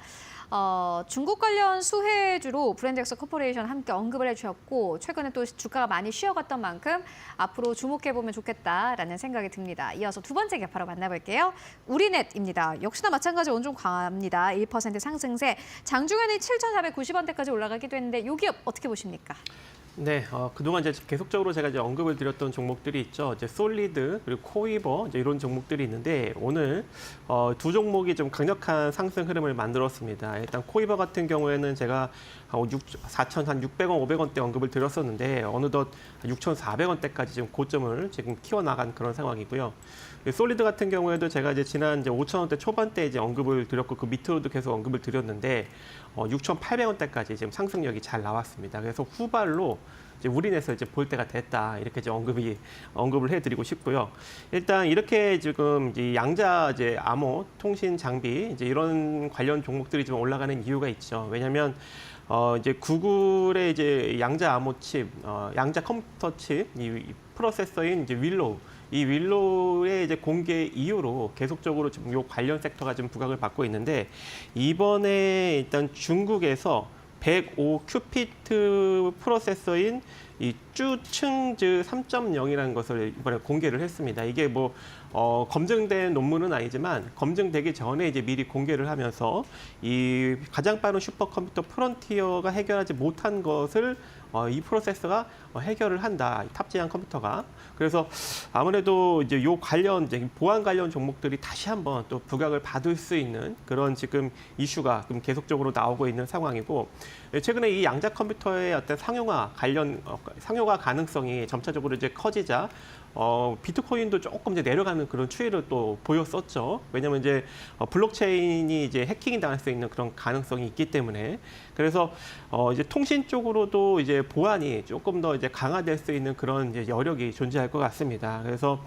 중국 관련 수혜주로 브랜드엑스 코퍼레이션 함께 언급을 해주셨고 최근에 또 주가가 많이 쉬어갔던 만큼 앞으로 주목해보면 좋겠다라는 생각이 듭니다. 이어서 두 번째 개파로 만나볼게요. 우리넷입니다. 역시나 마찬가지로 오늘 좀 강합니다. 1% 상승세. 장중에는 7,490원대까지 올라가기도 했는데 이 기업 어떻게 보십니까? 네, 그동안 이제 계속적으로 제가 이제 언급을 드렸던 종목들이 있죠. 이제 솔리드 그리고 코이버 이제 이런 종목들이 있는데 오늘 두 종목이 좀 강력한 상승 흐름을 만들었습니다. 일단 코이버 같은 경우에는 제가 4,600원, 500원대 언급을 드렸었는데 어느덧 6,400원대까지 지금 고점을 지금 키워나간 그런 상황이고요. 솔리드 같은 경우에도 제가 이제 지난 이제 5,000원대 초반대 이제 언급을 드렸고 그 밑으로도 계속 언급을 드렸는데 6,800원대까지 지금 상승력이 잘 나왔습니다. 그래서 후발로 이제 우리넷을 이제 볼 때가 됐다 이렇게 이제 언급을 해드리고 싶고요. 일단 이렇게 지금 이제 양자 이제 암호, 통신 장비 이제 이런 관련 종목들이 좀 올라가는 이유가 있죠. 왜냐하면 이제 구글의 이제 양자 암호 칩, 양자 컴퓨터 칩, 이 프로세서인 이제 윌로우. 이 윌로우의 이제 공개 이후로 계속적으로 지금 요 관련 섹터가 지금 부각을 받고 있는데 이번에 일단 중국에서 105 큐피트 프로세서인 이 쭈층즈 3.0이라는 것을 이번에 공개를 했습니다. 이게 뭐 검증된 논문은 아니지만 검증되기 전에 이제 미리 공개를 하면서 이 가장 빠른 슈퍼컴퓨터 프론티어가 해결하지 못한 것을 이 프로세서가 해결을 한다. 탑재한 컴퓨터가. 그래서 아무래도 이제 요 관련 이제 보안 관련 종목들이 다시 한번 또 부각을 받을 수 있는 그런 지금 이슈가 지금 계속적으로 나오고 있는 상황이고 최근에 이 양자 컴퓨터의 어떤 상용화 가능성이 점차적으로 이제 커지자 비트코인도 조금 이제 내려가는 그런 추이를 또 보였었죠. 왜냐하면 이제 블록체인이 이제 해킹이 당할 수 있는 그런 가능성이 있기 때문에 그래서 이제 통신 쪽으로도 이제 보안이 조금 더 이제 강화될 수 있는 그런 이제 여력이 존재할 것 같습니다. 그래서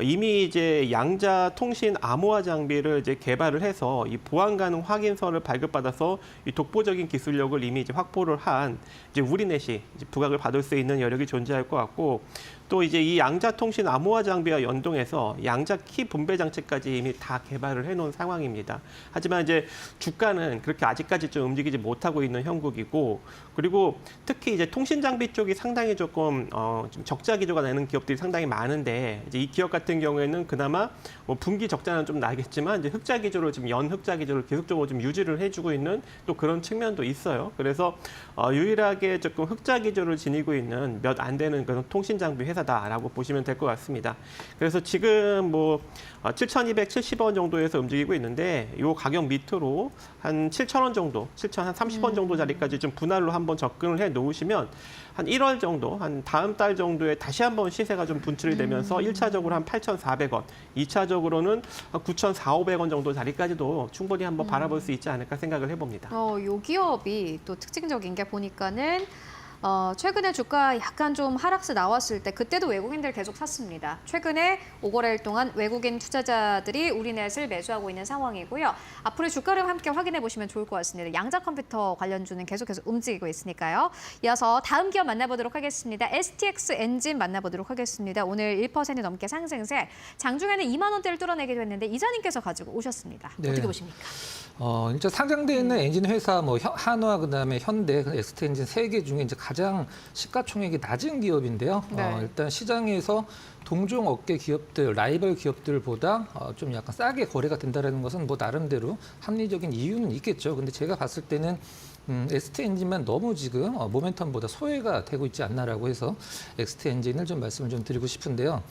이미 이제 양자 통신 암호화 장비를 이제 개발을 해서 이 보안 가능 확인서를 발급받아서 이 독보적인 기술력을 이미 이제 확보를 한 이제 우리넷이 이제 부각을 받을 수 있는 여력이 존재할 것 같고 또 이제 이 양자 통신 암호화 장비와 연동해서 양자 키 분배 장치까지 이미 다 개발을 해놓은 상황입니다. 하지만 이제 주가는 그렇게 아직까지 좀 움직이지 못하고 있는 형국이고 그리고 특히 이제 통신 장비 쪽이 상당히 조금 좀 적자 기조가 나는 기업들이 상당히 많은데 이제 이 기업 같은 경우에는 그나마 뭐 분기 적자는 좀 나겠지만 이제 흑자 기조를 지금 연흑자 기조를 계속적으로 좀 유지를 해주고 있는 또 그런 측면도 있어요. 그래서 유일하게 조금 흑자 기조를 지니고 있는 몇 안 되는 그런 통신 장비 회사다라고 보시면 될 것 같습니다. 그래서 지금 뭐 7,270원 정도에서 움직이고 있는데 이 가격 밑으로 한 7,000원 정도, 7,030원 정도 자리까지 좀 분할로 한번 접근을 해 놓으시면 한 1월 정도, 한 다음 달 정도에 다시 한번 시세가 좀 분출이 되면서 1차적으로 한 8,400원, 2차적으로는 한 9,400~500원 정도 자리까지도 충분히 한번 바라볼 수 있지 않을까 생각을 해봅니다. 요 기업이 또 특징적인 게 보니까는 최근에 주가 약간 좀 하락세 나왔을 때 그때도 외국인들 계속 샀습니다. 최근에 5거래일 동안 외국인 투자자들이 우리넷을 매수하고 있는 상황이고요. 앞으로 주가를 함께 확인해 보시면 좋을 것 같습니다. 양자 컴퓨터 관련주는 계속해서 움직이고 있으니까요. 이어서 다음 기업 만나보도록 하겠습니다. STX 엔진 만나보도록 하겠습니다. 오늘 1% 넘게 상승세, 장중에는 2만 원대를 뚫어내기도 했는데 이사님께서 가지고 오셨습니다. 네. 어떻게 보십니까? 이제 상장되어 있는 엔진 회사, 뭐 한화, 그다음에 현대, ST 엔진 3개 중에 이제 가장 시가총액이 낮은 기업인데요. 네. 일단 시장에서 동종 업계 기업들, 라이벌 기업들보다 좀 약간 싸게 거래가 된다는 것은 뭐 나름대로 합리적인 이유는 있겠죠. 근데 제가 봤을 때는 ST 엔진만 너무 지금 모멘텀보다 소외가 되고 있지 않나라고 해서 ST 엔진을 좀 말씀을 좀 드리고 싶은데요.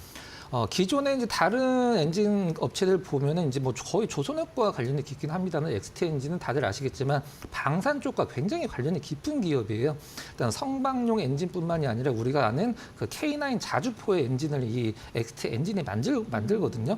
기존에 이제 다른 엔진 업체들 보면은 이제 뭐 거의 조선업과 관련이 깊긴 합니다만 XT 엔진은 다들 아시겠지만 방산 쪽과 굉장히 관련이 깊은 기업이에요. 일단 성방용 엔진뿐만이 아니라 우리가 아는 그 K9 자주포의 엔진을 이 XT 엔진이 만들거든요.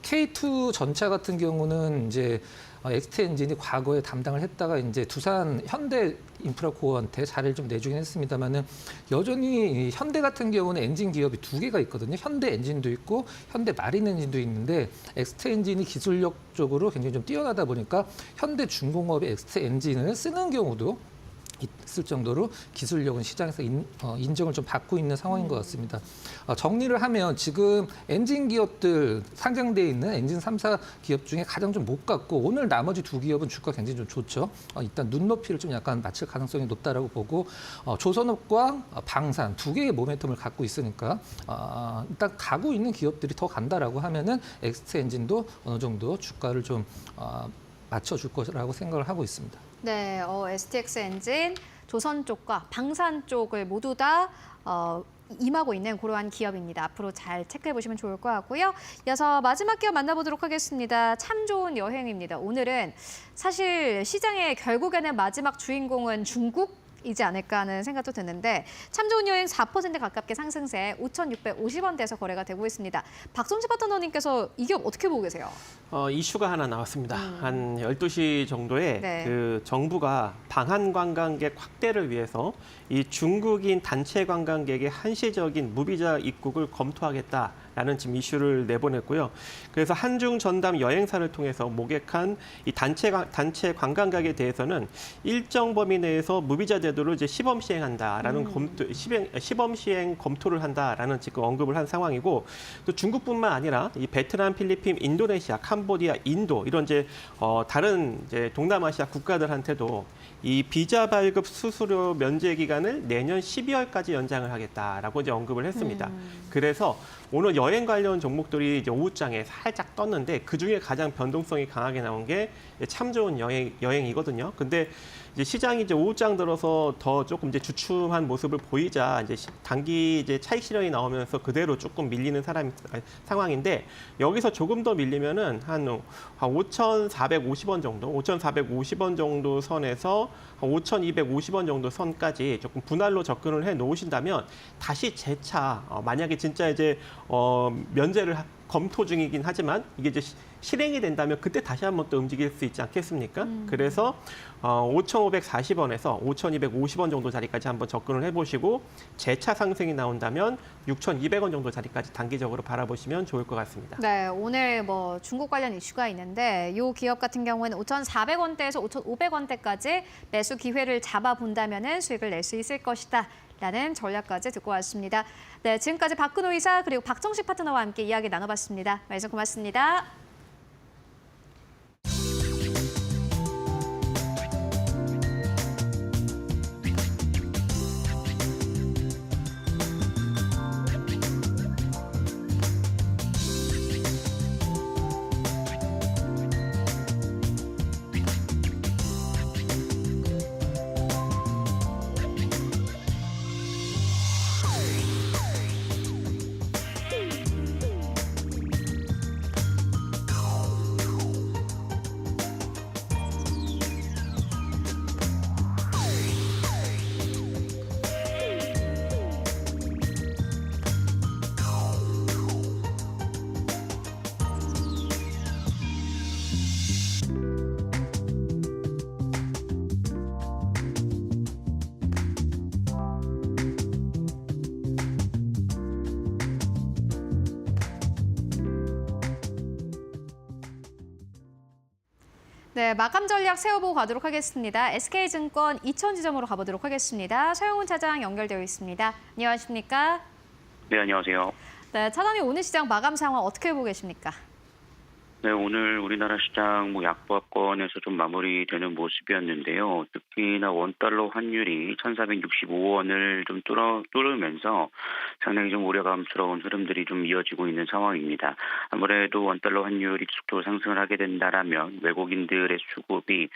K2 전차 같은 경우는 이제 엑스트 엔진이 과거에 담당을 했다가 이제 두산 현대 인프라코어한테 자리를 좀 내주긴 했습니다만은 여전히 이 현대 같은 경우는 엔진 기업이 두 개가 있거든요. 현대 엔진도 있고 현대 마린 엔진도 있는데 엑스트 엔진이 기술력적으로 굉장히 좀 뛰어나다 보니까 현대 중공업의 엑스트 엔진을 쓰는 경우도 있을 정도로 기술력은 시장에서 인정을 좀 받고 있는 상황인 것 같습니다. 정리를 하면 지금 엔진 기업들 상장돼 있는 엔진 3사 기업 중에 가장 좀 못 갔고 오늘 나머지 두 기업은 주가 굉장히 좀 좋죠. 일단 눈높이를 좀 약간 맞출 가능성이 높다라고 보고 조선업과 방산 두 개의 모멘텀을 갖고 있으니까 일단 가고 있는 기업들이 더 간다라고 하면은 엑스트 엔진도 어느 정도 주가를 좀 맞춰줄 것이라고 생각을 하고 있습니다. 네, STX 엔진, 조선 쪽과 방산 쪽을 모두 다 임하고 있는 그러한 기업입니다. 앞으로 잘 체크해 보시면 좋을 것 같고요. 이어서 마지막 기업 만나보도록 하겠습니다. 참 좋은 여행입니다. 오늘은 사실 시장의 결국에는 마지막 주인공은 중국이지 않을까 하는 생각도 드는데 참 좋은 여행 4% 가깝게 상승세 5,650원대에서 거래가 되고 있습니다. 박성식 파트너님께서 이 기업 어떻게 보고 계세요? 이슈가 하나 나왔습니다. 한 12시 정도에 네. 그 정부가 방한 관광객 확대를 위해서 이 중국인 단체 관광객의 한시적인 무비자 입국을 검토하겠다라는 지금 이슈를 내보냈고요. 그래서 한중 전담 여행사를 통해서 모객한 이 단체 관광객에 대해서는 일정 범위 내에서 무비자 제도를 이제 시범 시행한다라는 시범 시행 검토를 한다라는 지금 언급을 한 상황이고 또 중국뿐만 아니라 이 베트남, 필리핀, 인도네시아, 캄보디아, 인도 이런 이제 다른 이제 동남아시아 국가들한테도 이 비자 발급 수수료 면제 기간을 내년 12월까지 연장을 하겠다라고 이제 언급을 했습니다. 그래서 오늘 여행 관련 종목들이 이제 오후장에 살짝 떴는데 그 중에 가장 변동성이 강하게 나온 게 참 좋은 여행이거든요. 근데 이제 시장이 이제 오후장 들어서 더 조금 이제 주춤한 모습을 보이자 이제 단기 이제 차익 실현이 나오면서 그대로 조금 밀리는 상황인데 여기서 조금 더 밀리면은 한 5,450원 정도, 5,450원 정도 선에서 5,250원 정도 선까지 조금 분할로 접근을 해 놓으신다면 다시 재차 만약에 진짜 이제 면제를 검토 중이긴 하지만 이게 이제 실행이 된다면 그때 다시 한번 또 움직일 수 있지 않겠습니까? 그래서 5,540원에서 5,250원 정도 자리까지 한번 접근을 해보시고 재차 상승이 나온다면 6,200원 정도 자리까지 단기적으로 바라보시면 좋을 것 같습니다. 네, 오늘 뭐 중국 관련 이슈가 있는데 이 기업 같은 경우에는 5,400원대에서 5,500원대까지 매수 기회를 잡아본다면 수익을 낼 수 있을 것이다. 라는 전략까지 듣고 왔습니다. 네, 지금까지 박근호 이사 그리고 박정식 파트너와 함께 이야기 나눠봤습니다. 말씀 고맙습니다. 네, 마감 전략 세워보고 가도록 하겠습니다. SK증권 이천지점으로 가보도록 하겠습니다. 서영훈 차장 연결되어 있습니다. 안녕하십니까? 네, 안녕하세요. 네, 차장님 오늘 시장 마감 상황 어떻게 보고 계십니까? 네, 오늘 우리나라 시장 약보합권에서 좀 마무리되는 모습이었는데요. 특히나 원달러 환율이 1,465원을 좀 뚫으면서 상당히 좀 우려감스러운 흐름들이 좀 이어지고 있는 상황입니다. 아무래도 원달러 환율이 지속적으로 상승을 하게 된다라면 외국인들의 수급이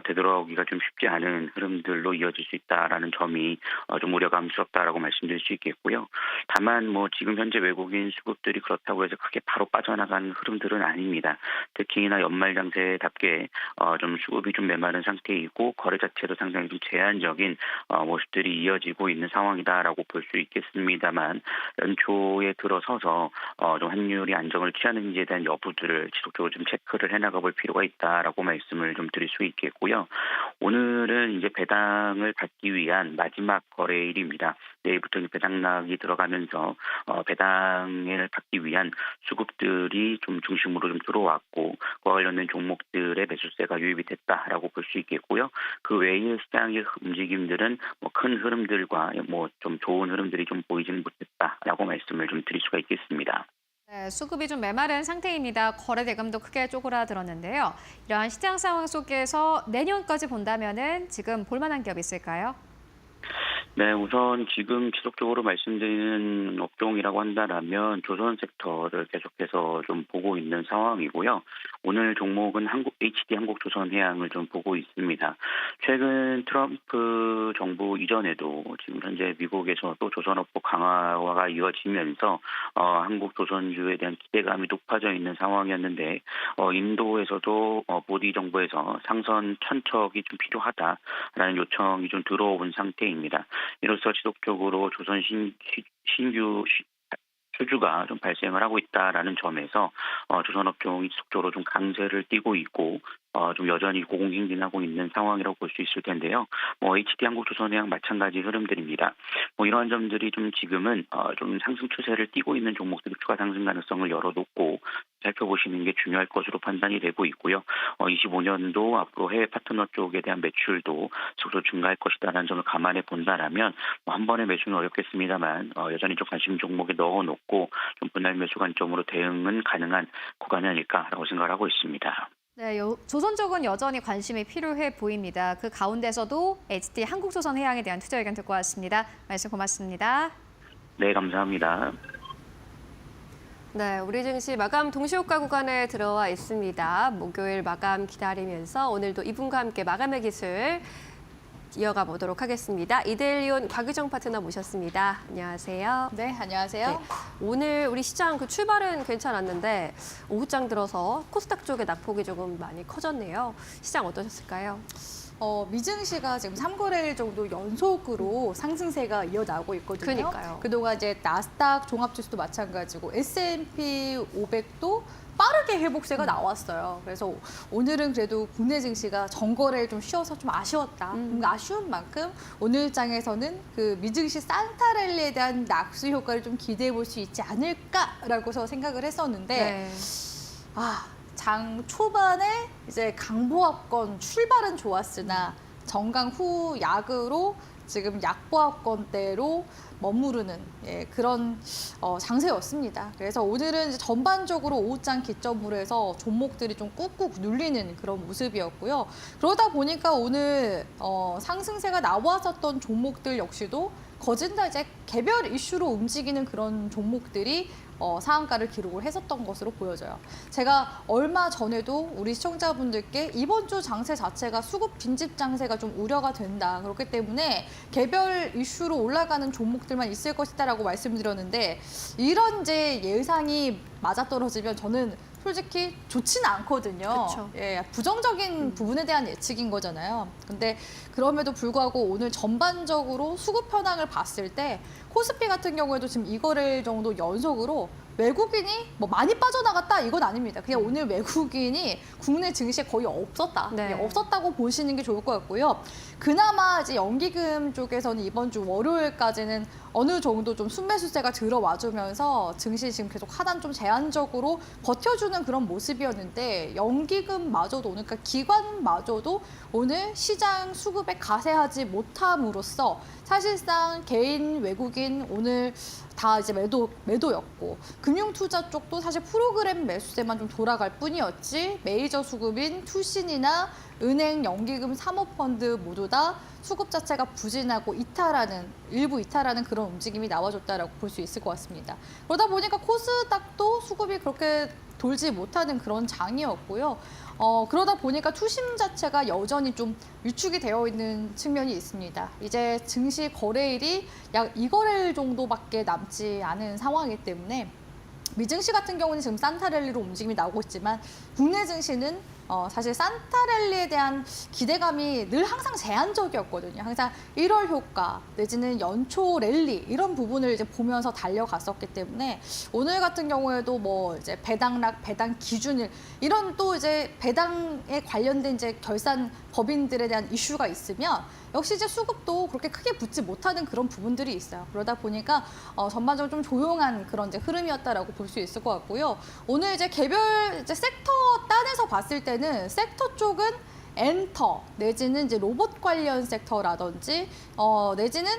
되돌아오기가 좀 쉽지 않은 흐름들로 이어질 수 있다라는 점이 좀 우려감스럽다라고 말씀드릴 수 있겠고요. 다만 지금 현재 외국인 수급들이 그렇다고 해서 크게 바로 빠져나가는 흐름들은 아닙니다. 있습니다. 특히나 연말 장세답게 좀 수급이 좀 메마른 상태이고 거래 자체도 상당히 좀 제한적인 모습들이 이어지고 있는 상황이다라고 볼 수 있겠습니다만 연초에 들어서서 좀 환율이 안정을 취하는지에 대한 여부들을 지속적으로 좀 체크를 해나가볼 필요가 있다라고 말씀을 좀 드릴 수 있겠고요. 오늘은 이제 배당을 받기 위한 마지막 거래일입니다. 내일부터 배당락이 들어가면서 배당을 받기 위한 수급들이 좀 중심으로 좀 들어왔고 그와 관련된 종목들의 매수세가 유입이 됐다라고 볼 수 있겠고요. 그 외의 시장의 움직임들은 뭐 큰 흐름들과 뭐 좀 좋은 흐름들이 좀 보이지는 못했다라고 말씀을 좀 드릴 수가 있겠습니다. 네, 수급이 좀 메마른 상태입니다. 거래 대금도 크게 쪼그라들었는데요. 이러한 시장 상황 속에서 내년까지 본다면은 지금 볼만한 기업 있을까요? 네, 우선 지금 지속적으로 말씀드리는 업종이라고 한다면 조선 섹터를 계속해서 좀 보고 있는 상황이고요. 오늘 종목은 HD 한국조선해양을 좀 보고 있습니다. 최근 트럼프 정부 이전에도 지금 현재 미국에서도 조선업보 강화가 이어지면서 한국 조선주에 대한 기대감이 높아져 있는 상황이었는데 인도에서도 모디 정부에서 상선 천척이 좀 필요하다라는 요청이 좀 들어온 상태입니다. 이로써 지속적으로 조선 신규 수주가 좀 발생을 하고 있다라는 점에서 조선업종이 지속적으로 좀 강세를 띠고 있고 좀 여전히 고공행진하고 있는 상황이라고 볼 수 있을 텐데요. HD 한국조선해양 마찬가지 흐름들입니다. 이러한 점들이 좀 지금은 좀 상승 추세를 띠고 있는 종목들이 추가 상승 가능성을 열어놓고 살펴보시는 게 중요할 것으로 판단이 되고 있고요. 25년도 앞으로 해외 파트너 쪽에 대한 매출도 속도 증가할 것이다라는 점을 감안해 본다라면 한 번의 매수는 어렵겠습니다만 여전히 좀 관심 종목에 넣어놓고 좀 분할 매수 관점으로 대응은 가능한 구간이 아닐까라고 생각을 하고 있습니다. 네, 조선 쪽은 여전히 관심이 필요해 보입니다. 그 가운데서도 HD 한국조선해양에 대한 투자 의견 듣고 왔습니다. 말씀 고맙습니다. 네, 감사합니다. 네, 우리 증시 마감 동시효과 구간에 들어와 있습니다. 목요일 마감 기다리면서 오늘도 이분과 함께 마감의 기술 이어가 보도록 하겠습니다. 이데일리온 곽유정 파트너 모셨습니다. 안녕하세요. 네, 안녕하세요. 네, 오늘 우리 시장 출발은 괜찮았는데 오후장 들어서 코스닥 쪽에 낙폭이 조금 많이 커졌네요. 시장 어떠셨을까요? 미증시가 지금 3거래일 정도 연속으로 상승세가 이어나오고 있거든요. 그러니까요. 그동안 이제 나스닥 종합지수도 마찬가지고 S&P 500도 빠르게 회복세가 나왔어요. 그래서 오늘은 그래도 국내 증시가 전거래를 좀 쉬어서 좀 아쉬웠다. 아쉬운 만큼 오늘 장에서는 그 미증시 산타랠리에 대한 낙수 효과를 좀 기대해 볼 수 있지 않을까라고서 생각을 했었는데 네. 장 초반에 이제 강보합권 출발은 좋았으나 정강 후 약으로 지금 약보합권대로 머무르는 그런 장세였습니다. 그래서 오늘은 이제 전반적으로 오후장 기점으로 해서 종목들이 좀 꾹꾹 눌리는 그런 모습이었고요. 그러다 보니까 오늘 상승세가 나왔었던 종목들 역시도 거진 다 이제 개별 이슈로 움직이는 그런 종목들이 상한가를 기록을 했었던 것으로 보여져요. 제가 얼마 전에도 우리 시청자분들께 이번 주 장세 자체가 수급 빈집 장세가 좀 우려가 된다. 그렇기 때문에 개별 이슈로 올라가는 종목들만 있을 것이다라고 말씀드렸는데 이런 이제 예상이 맞아떨어지면 저는 솔직히 좋지는 않거든요. 그쵸. 부정적인 부분에 대한 예측인 거잖아요. 근데 그럼에도 불구하고 오늘 전반적으로 수급 현황을 봤을 때 코스피 같은 경우에도 지금 이거래일 정도 연속으로 외국인이 뭐 많이 빠져나갔다 이건 아닙니다. 그냥 오늘 외국인이 국내 증시에 거의 없었다. 네. 없었다고 보시는 게 좋을 것 같고요. 그나마 이제 연기금 쪽에서는 이번 주 월요일까지는 어느 정도 좀 순매수세가 들어와주면서 증시 지금 계속 하단 좀 제한적으로 버텨주는 그런 모습이었는데 연기금마저도 오늘 그러니까 기관마저도 오늘 시장 수급에 가세하지 못함으로써 사실상 개인 외국인 오늘 다 이제 매도였고 금융투자 쪽도 사실 프로그램 매수세만 좀 돌아갈 뿐이었지 메이저 수급인 투신이나 은행, 연기금, 사모펀드 모두 다 수급 자체가 부진하고 일부 이탈하는 그런 움직임이 나와줬다라고 볼 수 있을 것 같습니다. 그러다 보니까 코스닥도 수급이 그렇게 돌지 못하는 그런 장이었고요. 그러다 보니까 투심 자체가 여전히 좀 위축이 되어 있는 측면이 있습니다. 이제 증시 거래일이 약 2거래일 정도밖에 남지 않은 상황이기 때문에 미증시 같은 경우는 지금 산타랠리로 움직임이 나오고 있지만 국내 증시는 사실 산타랠리에 대한 기대감이 늘 항상 제한적이었거든요. 항상 1월 효과 내지는 연초 랠리 이런 부분을 이제 보면서 달려갔었기 때문에 오늘 같은 경우에도 뭐 이제 배당락, 배당 기준일 이런 또 이제 배당에 관련된 이제 결산 법인들에 대한 이슈가 있으면 역시 이제 수급도 그렇게 크게 붙지 못하는 그런 부분들이 있어요. 그러다 보니까 전반적으로 좀 조용한 그런 이제 흐름이었다라고 볼 수 있을 것 같고요. 오늘 이제 개별 이제 섹터 단에서 봤을 때는 섹터 쪽은 엔터 내지는 이제 로봇 관련 섹터라든지 내지는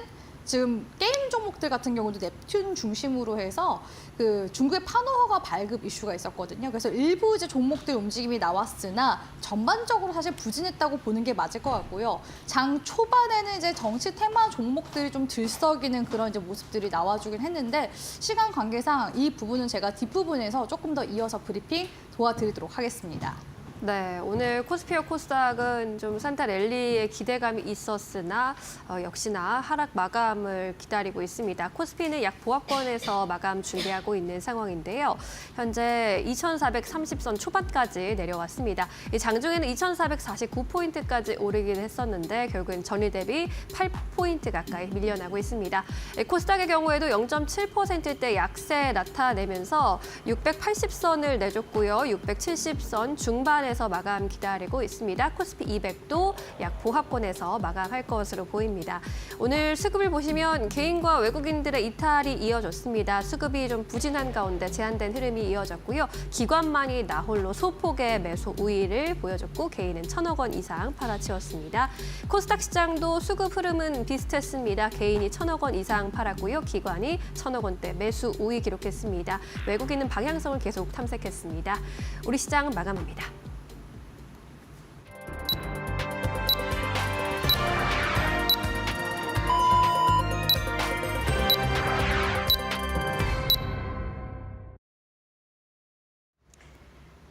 지금 게임 종목들 같은 경우도 넵튠 중심으로 해서 그 중국의 파노허가 발급 이슈가 있었거든요. 그래서 일부 이제 종목들 움직임이 나왔으나 전반적으로 사실 부진했다고 보는 게 맞을 것 같고요. 장 초반에는 이제 정치 테마 종목들이 좀 들썩이는 그런 이제 모습들이 나와주긴 했는데 시간 관계상 이 부분은 제가 뒷부분에서 조금 더 이어서 브리핑 도와드리도록 하겠습니다. 네, 오늘 코스피와 코스닥은 좀 산타 랠리의 기대감이 있었으나 역시나 하락 마감을 기다리고 있습니다. 코스피는 약 보합권에서 마감 준비하고 있는 상황인데요. 현재 2,430선 초반까지 내려왔습니다. 이 장중에는 2,449포인트까지 오르긴 했었는데 결국엔 전일 대비 8포인트 가까이 밀려나고 있습니다. 코스닥의 경우에도 0.7%대 약세 나타내면서 680선을 내줬고요. 670선 중반에 마감 기다리고 있습니다. 코스피 200도 약 보합권에서 마감할 것으로 보입니다. 오늘 수급을 보시면 개인과 외국인들의 이탈이 이어졌습니다. 수급이 좀 부진한 가운데 제한된 흐름이 이어졌고요. 기관만이 나홀로 소폭의 매수 우위를 보여줬고 개인은 1,000억 원 이상 팔아치웠습니다. 코스닥 시장도 수급 흐름은 비슷했습니다. 개인이 1,000억 원 이상 팔았고요. 기관이 1,000억 원대 매수 우위 기록했습니다. 외국인은 방향성을 계속 탐색했습니다. 우리 시장 마감합니다.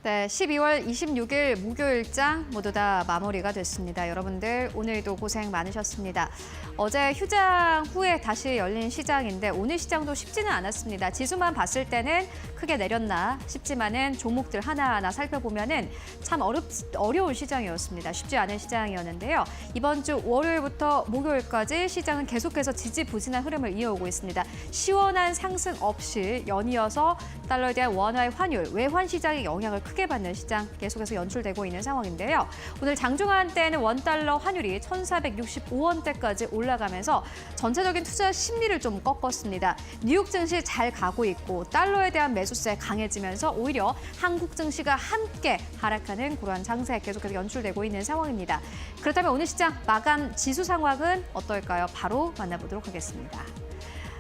네, 12월 26일 목요일장 모두 다 마무리가 됐습니다. 여러분들 오늘도 고생 많으셨습니다. 어제 휴장 후에 다시 열린 시장인데 오늘 시장도 쉽지는 않았습니다. 지수만 봤을 때는 크게 내렸나 싶지만은 종목들 하나하나 살펴보면은 참 어려운 시장이었습니다. 쉽지 않은 시장이었는데요. 이번 주 월요일부터 목요일까지 시장은 계속해서 지지부진한 흐름을 이어오고 있습니다. 시원한 상승 없이 연이어서 달러에 대한 원화의 환율, 외환 시장의 영향을 크게 받는 시장 계속해서 연출되고 있는 상황인데요. 오늘 장중한 때는 원달러 환율이 1,465원대까지 올라가면서 전체적인 투자 심리를 좀 꺾었습니다. 뉴욕 증시 잘 가고 있고 달러에 대한 매수세 강해지면서 오히려 한국 증시가 함께 하락하는 그러한 장세 계속해서 연출되고 있는 상황입니다. 그렇다면 오늘 시장 마감 지수 상황은 어떨까요? 바로 만나보도록 하겠습니다.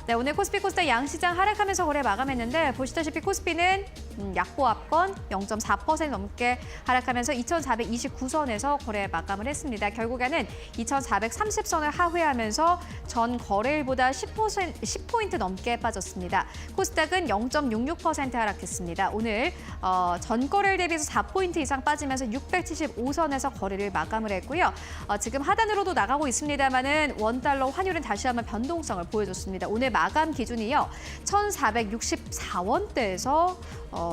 네, 오늘 코스피 코스닥 양시장 하락하면서 거래 마감했는데 보시다시피 코스피는 약보합권 0.4% 넘게 하락하면서 2,429선에서 거래 마감을 했습니다. 결국에는 2,430선을 하회하면서 전 거래일보다 10포인트 넘게 빠졌습니다. 코스닥은 0.66% 하락했습니다. 오늘 전 거래일 대비해서 4포인트 이상 빠지면서 675선에서 거래를 마감을 했고요. 지금 하단으로도 나가고 있습니다만은 원달러 환율은 다시 한번 변동성을 보여줬습니다. 오늘 마감 기준이요. 1,464원대에서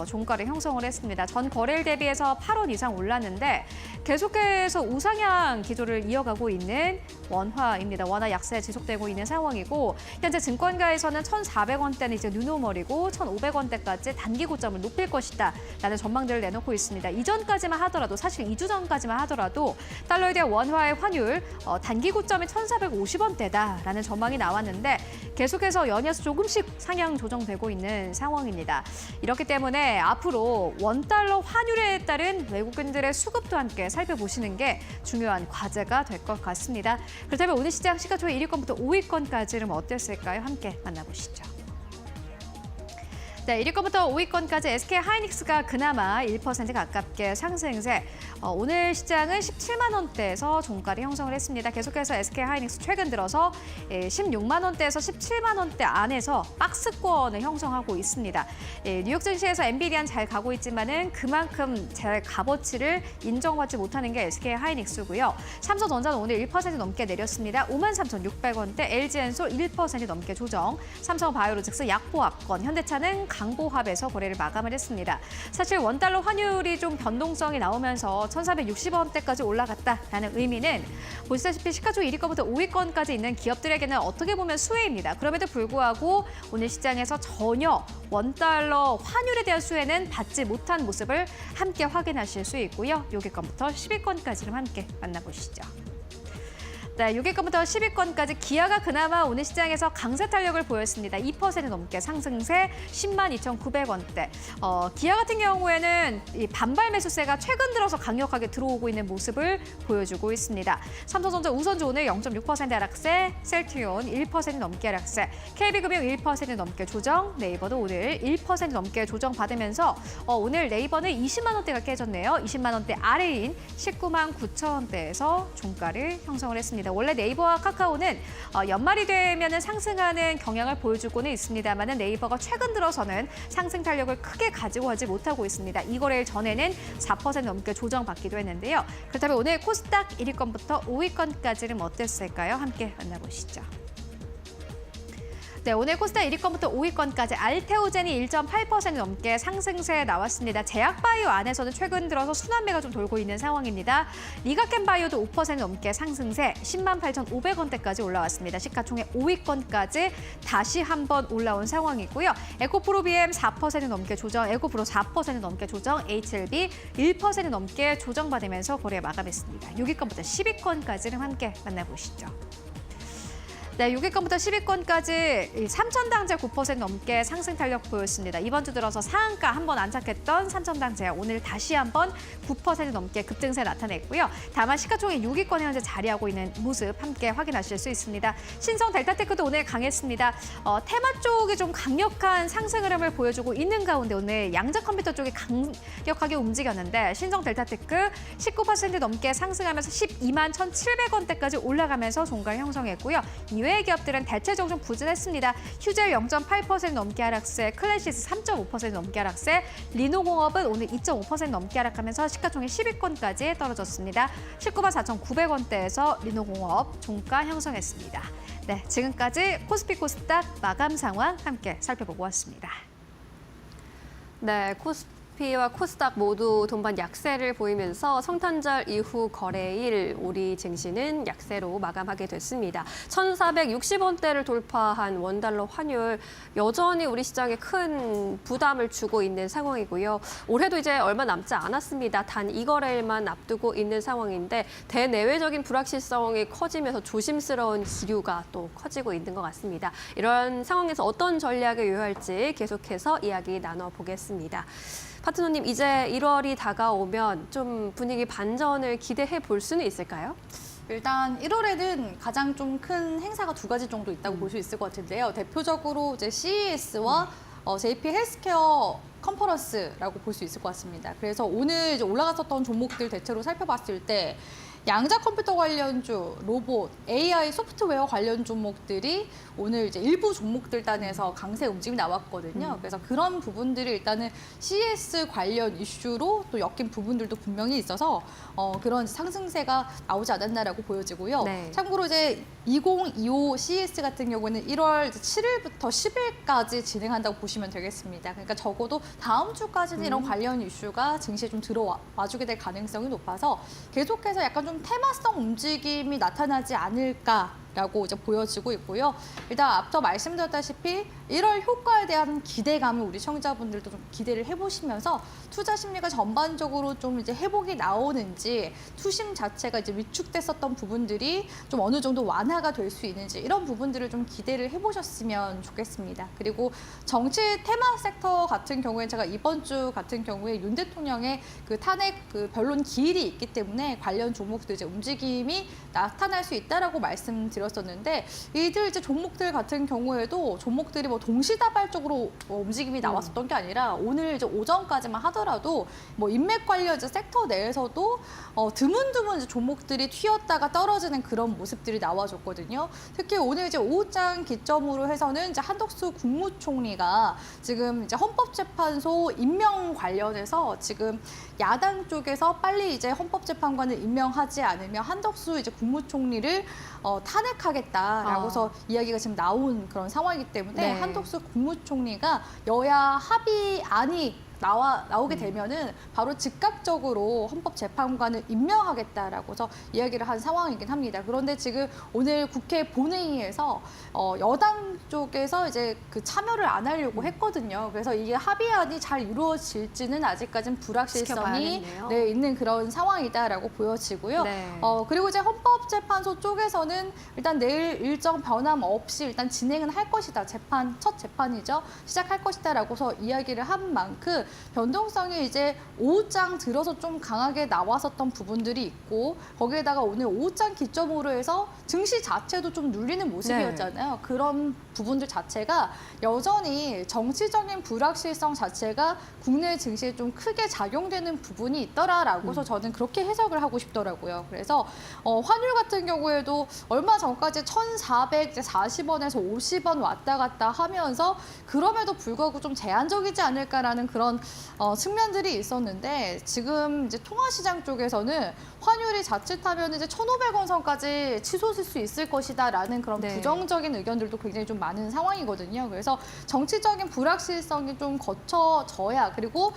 종가를 형성을 했습니다. 전 거래일 대비해서 8원 이상 올랐는데 계속해서 우상향 기조를 이어가고 있는 원화입니다. 원화 약세 지속되고 있는 상황이고 현재 증권가에서는 1,400원대는 이제 뉴노멀이고 1,500원대까지 단기 고점을 높일 것이다 라는 전망들을 내놓고 있습니다. 이전까지만 하더라도 사실 2주 전까지만 하더라도 달러에 대한 원화의 환율 단기 고점이 1,450원대다라는 전망이 나왔는데 계속해서 연이어서 조금씩 상향 조정되고 있는 상황입니다. 이렇기 때문에 앞으로 원달러 환율에 따른 외국인들의 수급도 함께 살펴보시는 게 중요한 과제가 될 것 같습니다. 그렇다면 오늘 시장 시가총액 1위권부터 5위권까지는 어땠을까요? 함께 만나보시죠. 네, 1위권부터 5위권까지 SK하이닉스가 그나마 1% 가깝게 상승세. 오늘 시장은 17만 원대에서 종가를 형성을 했습니다. 계속해서 SK하이닉스 최근 들어서 16만 원대에서 17만 원대 안에서 박스권을 형성하고 있습니다. 뉴욕 증시에서 엔비디아는 잘 가고 있지만은 그만큼 제 값어치를 인정받지 못하는 게 SK하이닉스고요. 삼성전자는 오늘 1% 넘게 내렸습니다. 53,600원대, LG엔솔 1% 넘게 조정, 삼성바이오로직스 약보합권, 현대차는 강보합에서 거래를 마감을 했습니다. 사실 원달러 환율이 좀 변동성이 나오면서 1,460원대까지 올라갔다라는 의미는 보시다시피 시가총 1위권부터 5위권까지 있는 기업들에게는 어떻게 보면 수혜입니다. 그럼에도 불구하고 오늘 시장에서 전혀 원달러 환율에 대한 수혜는 받지 못한 모습을 함께 확인하실 수 있고요. 6위권부터 10위권까지를 함께 만나보시죠. 네, 6위권부터 10위권까지 기아가 그나마 오늘 시장에서 강세 탄력을 보였습니다. 2% 넘게 상승세 102,900원대. 기아 같은 경우에는 이 반발 매수세가 최근 들어서 강력하게 들어오고 있는 모습을 보여주고 있습니다. 삼성전자 우선주 오늘 0.6% 하락세, 셀트리온 1% 넘게 하락세, KB금융 1% 넘게 조정, 네이버도 오늘 1% 넘게 조정받으면서 오늘 네이버는 20만 원대가 깨졌네요. 20만 원대 아래인 19만 9천 원대에서 종가를 형성을 했습니다. 원래 네이버와 카카오는 연말이 되면은 상승하는 경향을 보여주고는 있습니다만 네이버가 최근 들어서는 상승 탄력을 크게 가지고 하지 못하고 있습니다. 이 거래일 전에는 4% 넘게 조정받기도 했는데요. 그렇다면 오늘 코스닥 1위권부터 5위권까지는 어땠을까요? 함께 만나보시죠. 네, 오늘 코스닥 1위권부터 5위권까지 알테오젠이 1.8% 넘게 상승세에 나왔습니다. 제약바이오 안에서는 최근 들어서 순환매가 좀 돌고 있는 상황입니다. 리가켄바이오도 5% 넘게 상승세 10만 8,500원대까지 올라왔습니다. 시가총액 5위권까지 다시 한번 올라온 상황이고요. 에코프로비엠 4% 넘게 조정, 에코프로 4% 넘게 조정, HLB 1% 넘게 조정받으면서 거래 마감했습니다. 6위권부터 10위권까지는 함께 만나보시죠. 네, 6위권부터 10위권까지 삼천당제 9% 넘게 상승 탄력 보였습니다. 이번 주 들어서 상한가 한번 안착했던 삼천당제 오늘 다시 한번 9% 넘게 급등세 나타냈고요. 다만 시가총액 6위권에 현재 자리하고 있는 모습 함께 확인하실 수 있습니다. 신성 델타테크도 오늘 강했습니다. 테마 쪽이 좀 강력한 상승 흐름을 보여주고 있는 가운데 오늘 양자 컴퓨터 쪽이 강력하게 움직였는데 신성 델타테크 19% 넘게 상승하면서 12만 1,700원대까지 올라가면서 종가를 형성했고요. 외의 기업들은 대체적으로 좀 부진했습니다. 휴젤 0.8% 넘게 하락세, 클래시스 3.5% 넘게 하락세, 리노공업은 오늘 2.5% 넘게 하락하면서 시가총액 10위권까지 떨어졌습니다. 19만 4,900원대에서 리노공업 종가 형성했습니다. 네, 지금까지 코스피 코스닥 마감 상황 함께 살펴보고 왔습니다. 네, 코스피와 코스닥 모두 동반 약세를 보이면서 성탄절 이후 거래일 우리 증시는 약세로 마감하게 됐습니다. 1,460원대를 돌파한 원달러 환율 여전히 우리 시장에 큰 부담을 주고 있는 상황이고요. 올해도 이제 얼마 남지 않았습니다. 단 이 거래일만 앞두고 있는 상황인데 대내외적인 불확실성이 커지면서 조심스러운 기류가 또 커지고 있는 것 같습니다. 이런 상황에서 어떤 전략을 요할지 계속해서 이야기 나눠보겠습니다. 파트너님, 이제 1월이 다가오면 좀 분위기 반전을 기대해 볼 수는 있을까요? 일단 1월에는 가장 좀 큰 행사가 두 가지 정도 있다고 볼 수 있을 것 같은데요. 대표적으로 이제 CES와 JP 헬스케어 컨퍼런스라고 볼 수 있을 것 같습니다. 그래서 오늘 이제 올라갔었던 종목들 대체로 살펴봤을 때 양자 컴퓨터 관련주, 로봇, AI 소프트웨어 관련 종목들이 오늘 이제 일부 종목들 단에서 강세 움직임이 나왔거든요. 그래서 그런 부분들이 일단은 CES 관련 이슈로 또 엮인 부분들도 분명히 있어서 그런 상승세가 나오지 않았나라고 보여지고요. 네. 참고로 이제 2025 CES 같은 경우는 1월 7일부터 10일까지 진행한다고 보시면 되겠습니다. 그러니까 적어도 다음 주까지는 이런 관련 이슈가 증시에 좀 들어와주게 될 가능성이 높아서 계속해서 약간 좀 테마성 움직임이 나타나지 않을까라고 이제 보여지고 있고요. 일단 앞서 말씀드렸다시피 1월 효과에 대한 기대감을 우리 시청자분들도 좀 기대를 해보시면서 투자 심리가 전반적으로 좀 이제 회복이 나오는지 투심 자체가 이제 위축됐었던 부분들이 좀 어느 정도 완화가 될 수 있는지 이런 부분들을 좀 기대를 해보셨으면 좋겠습니다. 그리고 정치 테마 섹터 같은 경우에 제가 이번 주 같은 경우에 윤 대통령의 그 탄핵 그 변론 기일이 있기 때문에 관련 종목들 이제 움직임이 나타날 수 있다라고 말씀드렸었는데 이들 이제 종목들 같은 경우에도 종목들이 뭐 동시다발적으로 움직임이 나왔었던 게 아니라 오늘 이제 오전까지만 하더라도 뭐 인맥 관련 이제 섹터 내에서도 드문드문 이제 종목들이 튀었다가 떨어지는 그런 모습들이 나와줬거든요. 특히 오늘 이제 오후장 기점으로 해서는 이제 한덕수 국무총리가 지금 이제 헌법재판소 임명 관련해서 지금 야당 쪽에서 빨리 이제 헌법재판관을 임명하지 않으면 한덕수 이제 국무총리를 탄핵 탄핵하겠다라고서 이야기가 지금 나온 그런 상황이기 때문에 네. 한덕수 국무총리가 여야 합의안이 나오게 되면은 바로 즉각적으로 헌법재판관을 임명하겠다라고서 이야기를 한 상황이긴 합니다. 그런데 지금 오늘 국회 본회의에서 여당 쪽에서 이제 그 참여를 안 하려고 했거든요. 그래서 이게 합의안이 잘 이루어질지는 아직까지는 불확실성이 지켜봐야겠네요. 있는 그런 상황이다라고 보여지고요. 네. 그리고 이제 헌법재판소 쪽에서는 일단 내일 일정 변함 없이 일단 진행은 할 것이다. 첫 재판이죠. 시작할 것이다라고서 이야기를 한 만큼 변동성이 이제 오후장 들어서 좀 강하게 나왔었던 부분들이 있고 거기에다가 오늘 오후장 기점으로 해서 증시 자체도 좀 눌리는 모습이었잖아요. 그런 부분들 자체가 여전히 정치적인 불확실성 자체가 국내 증시에 좀 크게 작용되는 부분이 있더라라고서 저는 그렇게 해석을 하고 싶더라고요. 그래서 환율 같은 경우에도 얼마 전까지 1,440원에서 50원 왔다 갔다 하면서 그럼에도 불구하고 좀 제한적이지 않을까라는 그런 측면들이 있었는데 지금 이제 통화시장 쪽에서는 환율이 자칫하면 이제 1,500원 선까지 치솟을 수 있을 것이다라는 그런 네. 부정적인 의견들도 굉장히 좀 많은 상황이거든요. 그래서 정치적인 불확실성이 좀 거쳐져야 그리고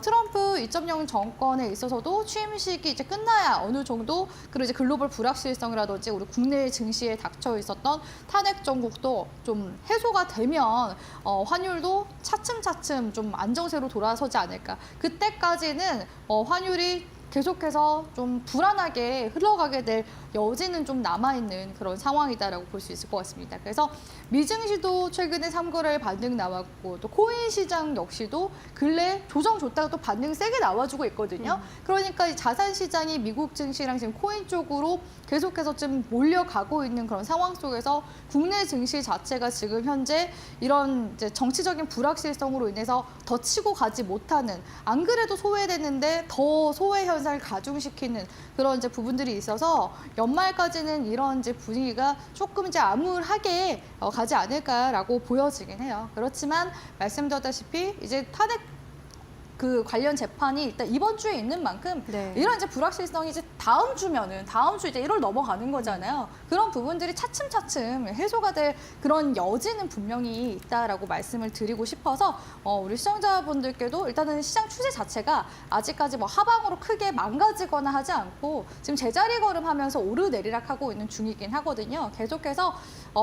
트럼프 2.0 정권에 있어서도 취임식이 이제 끝나야 어느 정도 그리고 이제 글로벌 불확실성이라든지 우리 국내 증시에 닥쳐 있었던 탄핵 정국도 좀 해소가 되면 환율도 차츰차츰 좀 안정세로 돌아서지 않을까. 그때까지는 환율이 계속해서 좀 불안하게 흘러가게 될 여지는 좀 남아있는 그런 상황이다라고 볼 수 있을 것 같습니다. 그래서 미증시도 최근에 3거래일 반등 나왔고 또 코인 시장 역시도 근래 조정 줬다가 또 반등 세게 나와주고 있거든요. 그러니까 이 자산 시장이 미국 증시랑 지금 코인 쪽으로 계속해서 좀 몰려가고 있는 그런 상황 속에서 국내 증시 자체가 지금 현재 이런 이제 정치적인 불확실성으로 인해서 더 치고 가지 못하는 안 그래도 소외됐는데 더 소외 현상을 가중시키는 그런 이제 부분들이 있어서 연말까지는 이런 이제 분위기가 조금 이제 암울하게 가지 않을까라고 보여지긴 해요. 그렇지만 말씀드렸다시피 이제 탄핵 그 관련 재판이 일단 이번 주에 있는 만큼 네. 이런 이제 불확실성이 이제 다음 주 이제 1월 넘어가는 거잖아요. 그런 부분들이 차츰차츰 해소가 될 그런 여지는 분명히 있다라고 말씀을 드리고 싶어서 우리 시청자분들께도 일단은 시장 추세 자체가 아직까지 뭐 하방으로 크게 망가지거나 하지 않고 지금 제자리 걸음하면서 오르내리락하고 있는 중이긴 하거든요. 계속해서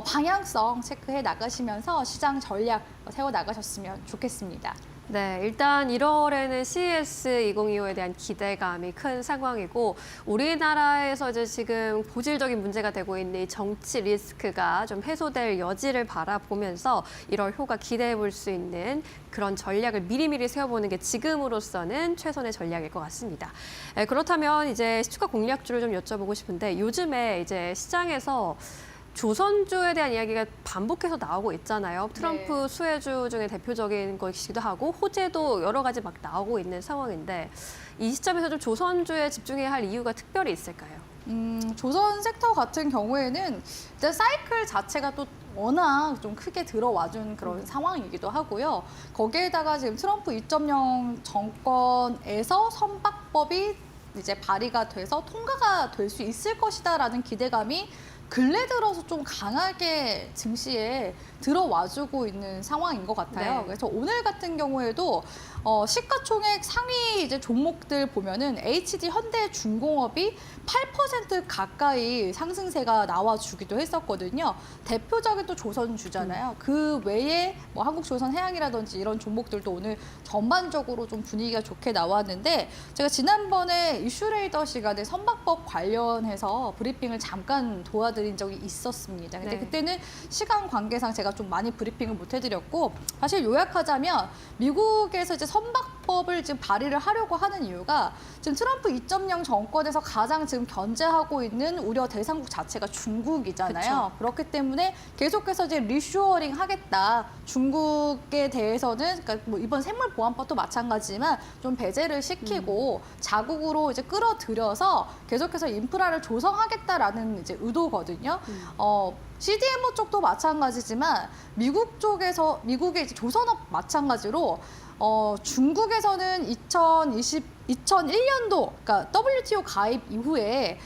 방향성 체크해 나가시면서 시장 전략 세워 나가셨으면 좋겠습니다. 네, 일단 1월에는 CES 2025에 대한 기대감이 큰 상황이고 우리나라에서 이제 지금 고질적인 문제가 되고 있는 이 정치 리스크가 좀 해소될 여지를 바라보면서 1월 효과 기대해 볼 수 있는 그런 전략을 미리미리 세워보는 게 지금으로서는 최선의 전략일 것 같습니다. 네, 그렇다면 이제 시초가 공략주를 좀 여쭤보고 싶은데 요즘에 이제 시장에서 조선주에 대한 이야기가 반복해서 나오고 있잖아요. 트럼프 수혜주 중에 대표적인 것이기도 하고 호재도 여러 가지 막 나오고 있는 상황인데 이 시점에서 좀 조선주에 집중해야 할 이유가 특별히 있을까요? 조선 섹터 같은 경우에는 일단 사이클 자체가 또 워낙 좀 크게 들어와준 그런 상황이기도 하고요. 거기에다가 지금 트럼프 2.0 정권에서 선박법이 이제 발의가 돼서 통과가 될 수 있을 것이다라는 기대감이 근래 들어서 좀 강하게 증시에 들어와주고 있는 상황인 것 같아요. 네. 그래서 오늘 같은 경우에도 시가총액 상위 이제 종목들 보면은 HD 현대중공업이 8% 가까이 상승세가 나와주기도 했었거든요. 대표적인 또 조선주잖아요. 그 외에 뭐 한국조선해양이라든지 이런 종목들도 오늘 전반적으로 좀 분위기가 좋게 나왔는데 제가 지난번에 이슈레이더 시간에 선박법 관련해서 브리핑을 잠깐 도와드린 적이 있었습니다. 근데 네. 그때는 시간 관계상 제가 좀 많이 브리핑을 못 해드렸고 사실 요약하자면 미국에서 이제 선박법을 지금 발의를 하려고 하는 이유가 지금 트럼프 2.0 정권에서 가장 지금 견제하고 있는 우려 대상국 자체가 중국이잖아요. 그쵸. 그렇기 때문에 계속해서 이제 리쇼어링 하겠다. 중국에 대해서는 그러니까 뭐 이번 생물보안법도 마찬가지지만 좀 배제를 시키고 자국으로 이제 끌어들여서 계속해서 인프라를 조성하겠다라는 이제 의도거든요. CDMO 쪽도 마찬가지지만 미국의 이제 조선업 마찬가지로 중국에서는 2001년도 그러니까 WTO 가입 이후에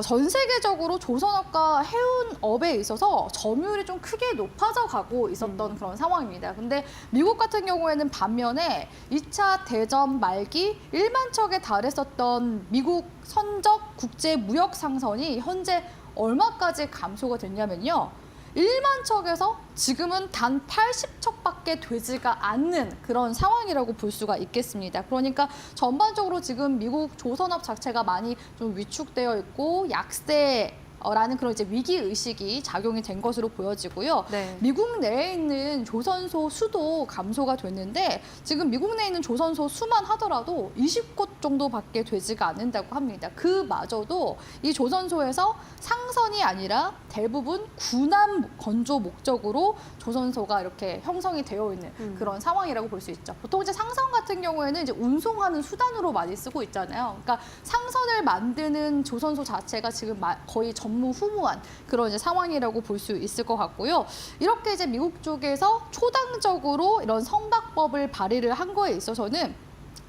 전 세계적으로 조선업과 해운업에 있어서 점유율이 좀 크게 높아져 가고 있었던 그런 상황입니다. 근데 미국 같은 경우에는 반면에 2차 대전 말기 1만 척에 달했었던 미국 선적 국제 무역 상선이 현재 얼마까지 감소가 됐냐면요. 1만 척에서 지금은 단 80척밖에 되지가 않는 그런 상황이라고 볼 수가 있겠습니다. 그러니까 전반적으로 지금 미국 조선업 자체가 많이 좀 위축되어 있고 약세라는 그런 이제 위기 의식이 작용이 된 것으로 보여지고요. 네. 미국 내에 있는 조선소 수도 감소가 됐는데 지금 미국 내에 있는 조선소 수만 하더라도 20곳 정도밖에 되지가 않는다고 합니다. 그마저도 이 조선소에서 상선이 아니라 대부분 군함 건조 목적으로 조선소가 이렇게 형성이 되어 있는 그런 상황이라고 볼 수 있죠. 보통 이제 상선 같은 경우에는 이제 운송하는 수단으로 많이 쓰고 있잖아요. 그러니까 상선을 만드는 조선소 자체가 지금 거의 전무후무한 그런 이제 상황이라고 볼 수 있을 것 같고요. 이렇게 이제 미국 쪽에서 초당적으로 이런 선박법을 발의를 한 거에 있어서는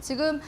지금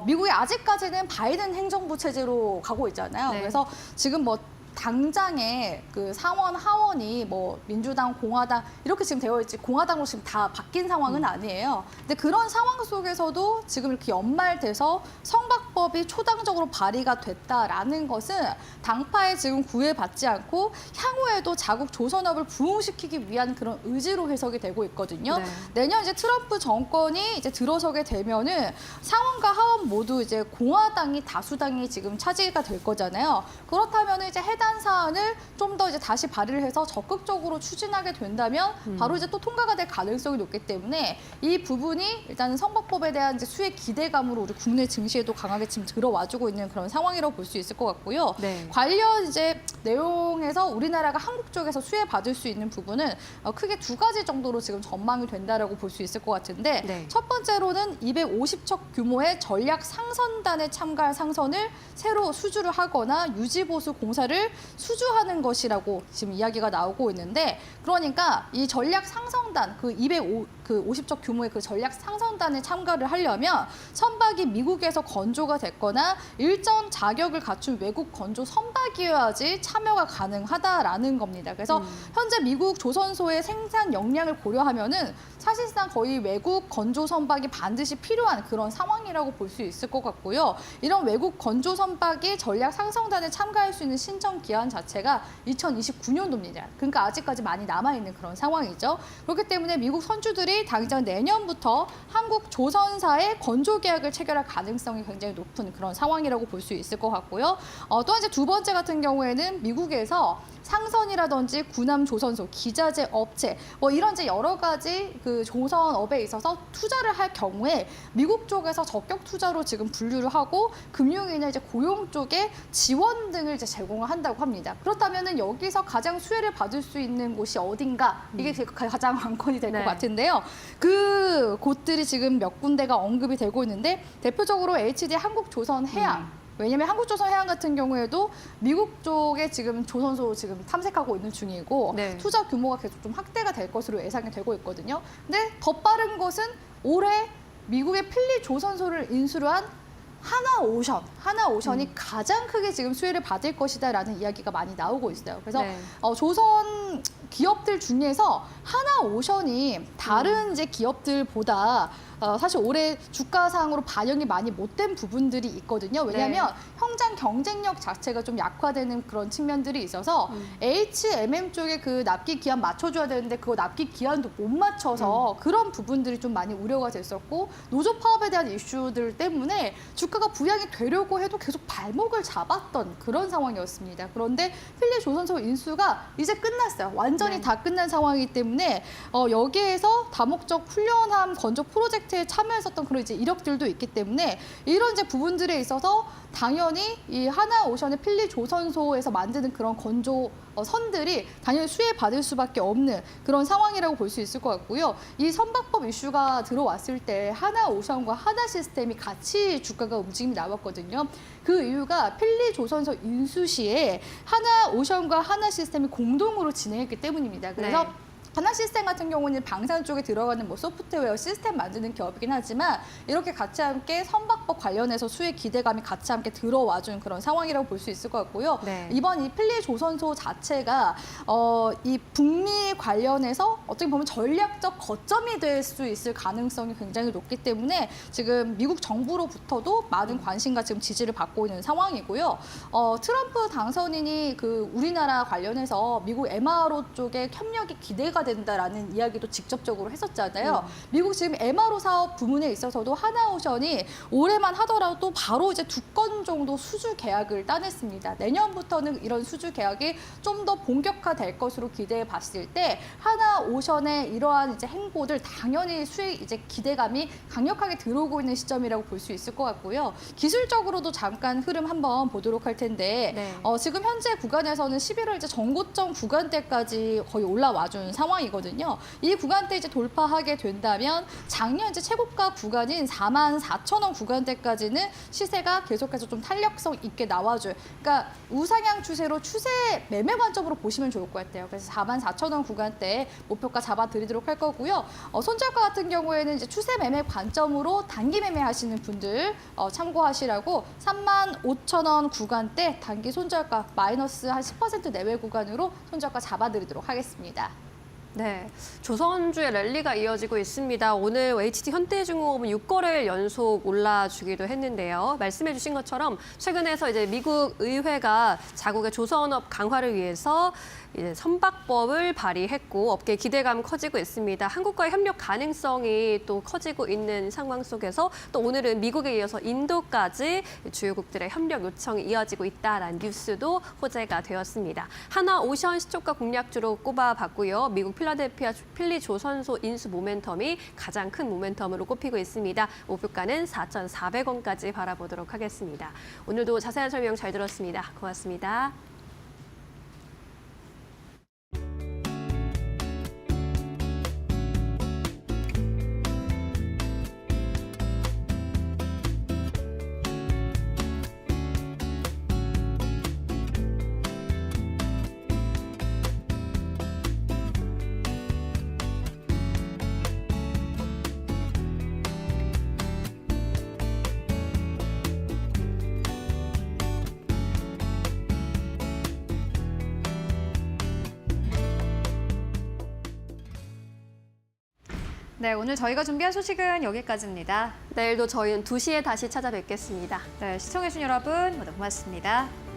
미국이 아직까지는 바이든 행정부 체제로 가고 있잖아요. 네. 그래서 지금 뭐 당장에 그 상원 하원이 뭐 민주당, 공화당 이렇게 지금 되어 있지 공화당으로 지금 다 바뀐 상황은 아니에요. 근데 그런 상황 속에서도 지금 이렇게 연말돼서 선박법이 초당적으로 발의가 됐다라는 것은 당파에 지금 구애받지 않고 향후에도 자국 조선업을 부흥시키기 위한 그런 의지로 해석이 되고 있거든요. 네. 내년 이제 트럼프 정권이 이제 들어서게 되면은 상원과 하원 모두 이제 공화당이 다수당이 지금 차지가 될 거잖아요. 그렇다면 이제 해당 사안을 좀 더 이제 다시 발의를 해서 적극적으로 추진하게 된다면 바로 이제 또 통과가 될 가능성이 높기 때문에 이 부분이 일단은 선박법에 대한 이제 수의 기대감으로 우리 국내 증시에도 강하게 지금 들어와주고 있는 그런 상황이라고 볼 수 있을 것 같고요. 네. 관련 이제 내용에서 우리나라가 한국 쪽에서 수혜받을 수 있는 부분은 크게 두 가지 정도로 지금 전망이 된다라고 볼 수 있을 것 같은데 네. 첫 번째로는 250척 규모의 전략 상선단에 참가할 상선을 새로 수주를 하거나 유지보수 공사를 수주하는 것이라고 지금 이야기가 나오고 있는데 그러니까 이 전략 상선단 그 250척 규모의 그 전략 상선단에 참가를 하려면 선박이 미국에서 건조가 됐거나 일정 자격을 갖춘 외국 건조 선박이어야지 참여가 가능하다라는 겁니다. 그래서 현재 미국 조선소의 생산 역량을 고려하면은 사실상 거의 외국 건조 선박이 반드시 필요한 그런 상황이라고 볼 수 있을 것 같고요. 이런 외국 건조 선박이 전략 상선단에 참가할 수 있는 신청 기한 자체가 2029년도입니다. 그러니까 아직까지 많이 남아있는 그런 상황이죠. 그렇기 때문에 미국 선주들이 당장 내년부터 한국 조선사의 건조 계약을 체결할 가능성이 굉장히 높은 그런 상황이라고 볼 수 있을 것 같고요. 또 이제 두 번째 같은 경우에는 미국에서 상선이라든지 군함 조선소, 기자재 업체 뭐 이런 이제 여러 가지 그 조선업에 있어서 투자를 할 경우에 미국 쪽에서 적격 투자로 지금 분류를 하고 금융이나 이제 고용 쪽에 지원 등을 이제 제공을 한다고 합니다. 그렇다면은 여기서 가장 수혜를 받을 수 있는 곳이 어딘가 이게 가장 관건이 될 것 네. 같은데요. 그 곳들이 지금 몇 군데가 언급이 되고 있는데 대표적으로 HD 한국조선해양 왜냐하면 한국조선해양 같은 경우에도 미국 쪽에 지금 조선소 지금 탐색하고 있는 중이고 네. 투자 규모가 계속 좀 확대가 될 것으로 예상이 되고 있거든요. 근데 더 빠른 것은 올해 미국의 필리 조선소를 인수를 한 하나오션이 가장 크게 지금 수혜를 받을 것이다라는 이야기가 많이 나오고 있어요. 그래서 네. 조선 기업들 중에서 하나오션이 다른 이제 기업들보다 사실 올해 주가상으로 반영이 많이 못된 부분들이 있거든요. 왜냐하면 현장 경쟁력 자체가 좀 약화되는 그런 측면들이 있어서 HMM 쪽에 그 납기 기한 맞춰줘야 되는데 그거 납기 기한도 못 맞춰서 그런 부분들이 좀 많이 우려가 됐었고 노조 파업에 대한 이슈들 때문에 주가가 부양이 되려고 해도 계속 발목을 잡았던 그런 상황이었습니다. 그런데 필리 조선소 인수가 이제 끝났어요. 완전히 다 끝난 상황이기 때문에 여기에서 다목적 훈련함 건조 프로젝트에 참여했었던 그런 이제 이력들도 있기 때문에 이런 이제 부분들에 있어서 당연히 이 하나오션의 필리 조선소에서 만드는 그런 건조 선들이 당연히 수혜받을 수밖에 없는 그런 상황이라고 볼 수 있을 것 같고요. 이 선박법 이슈가 들어왔을 때 하나오션과 하나시스템이 같이 주가가 움직임이 나왔거든요. 그 이유가 필리 조선소 인수 시에 하나오션과 하나시스템이 공동으로 진행했기 때문입니다. 그래서 하나시스템 같은 경우는 방산 쪽에 들어가는 뭐 소프트웨어 시스템 만드는 기업이긴 하지만 이렇게 같이 함께 선박법 관련해서 수혜 기대감이 같이 함께 들어와준 그런 상황이라고 볼 수 있을 것 같고요. 네. 이번 이 필리 조선소 자체가 이 북미 관련해서 어떻게 보면 전략적 거점이 될 수 있을 가능성이 굉장히 높기 때문에 지금 미국 정부로부터도 많은 관심과 지금 지지를 받고 있는 상황이고요. 트럼프 당선인이 그 우리나라 관련해서 미국 MRO 쪽에 협력이 기대가 된다라는 이야기도 직접적으로 했었잖아요. 미국 지금 MRO 사업 부문에 있어서도 하나오션이 올해만 하더라도 바로 이제 2건 정도 수주 계약을 따냈습니다. 내년부터는 이런 수주 계약이 좀 더 본격화될 것으로 기대해 봤을 때 하나오션의 이러한 이제 행보들 당연히 수익 이제 기대감이 강력하게 들어오고 있는 시점이라고 볼 수 있을 것 같고요. 기술적으로도 잠깐 흐름 한번 보도록 할 텐데 네. 지금 현재 구간에서는 11월 이제 전고점 구간대까지 거의 올라와준 상황이거든요. 이 구간대 이제 돌파하게 된다면 작년 이제 최고가 구간인 44,000원 구간대까지는 시세가 계속해서 좀 탄력성 있게 나와줘요. 그러니까 우상향 추세로 추세 매매 관점으로 보시면 좋을 것 같아요. 그래서 44,000원 구간대 목표가 잡아드리도록 할 거고요. 손절가 같은 경우에는 이제 추세 매매 관점으로 단기 매매하시는 분들 참고하시라고 35,000원 구간대 단기 손절가 마이너스 한 10% 내외 구간으로 손절가 잡아드리도록 하겠습니다. 네, 조선주의 랠리가 이어지고 있습니다. 오늘 HT 현대중공업은 6거래일 연속 올라주기도 했는데요. 말씀해 주신 것처럼 최근에서 이제 미국 의회가 자국의 조선업 강화를 위해서 이제 선박법을 발의했고 업계 기대감 커지고 있습니다. 한국과의 협력 가능성이 또 커지고 있는 상황 속에서 또 오늘은 미국에 이어서 인도까지 주요국들의 협력 요청이 이어지고 있다라는 뉴스도 호재가 되었습니다. 하나오션 시초가 공략주로 꼽아봤고요. 미국 필라델피아 필리 조선소 인수 모멘텀이 가장 큰 모멘텀으로 꼽히고 있습니다. 목표가는 4,400원까지 바라보도록 하겠습니다. 오늘도 자세한 설명 잘 들었습니다. 고맙습니다. 네, 오늘 저희가 준비한 소식은 여기까지입니다. 내일도 저희는 2시에 다시 찾아뵙겠습니다. 네, 시청해주신 여러분 모두 고맙습니다.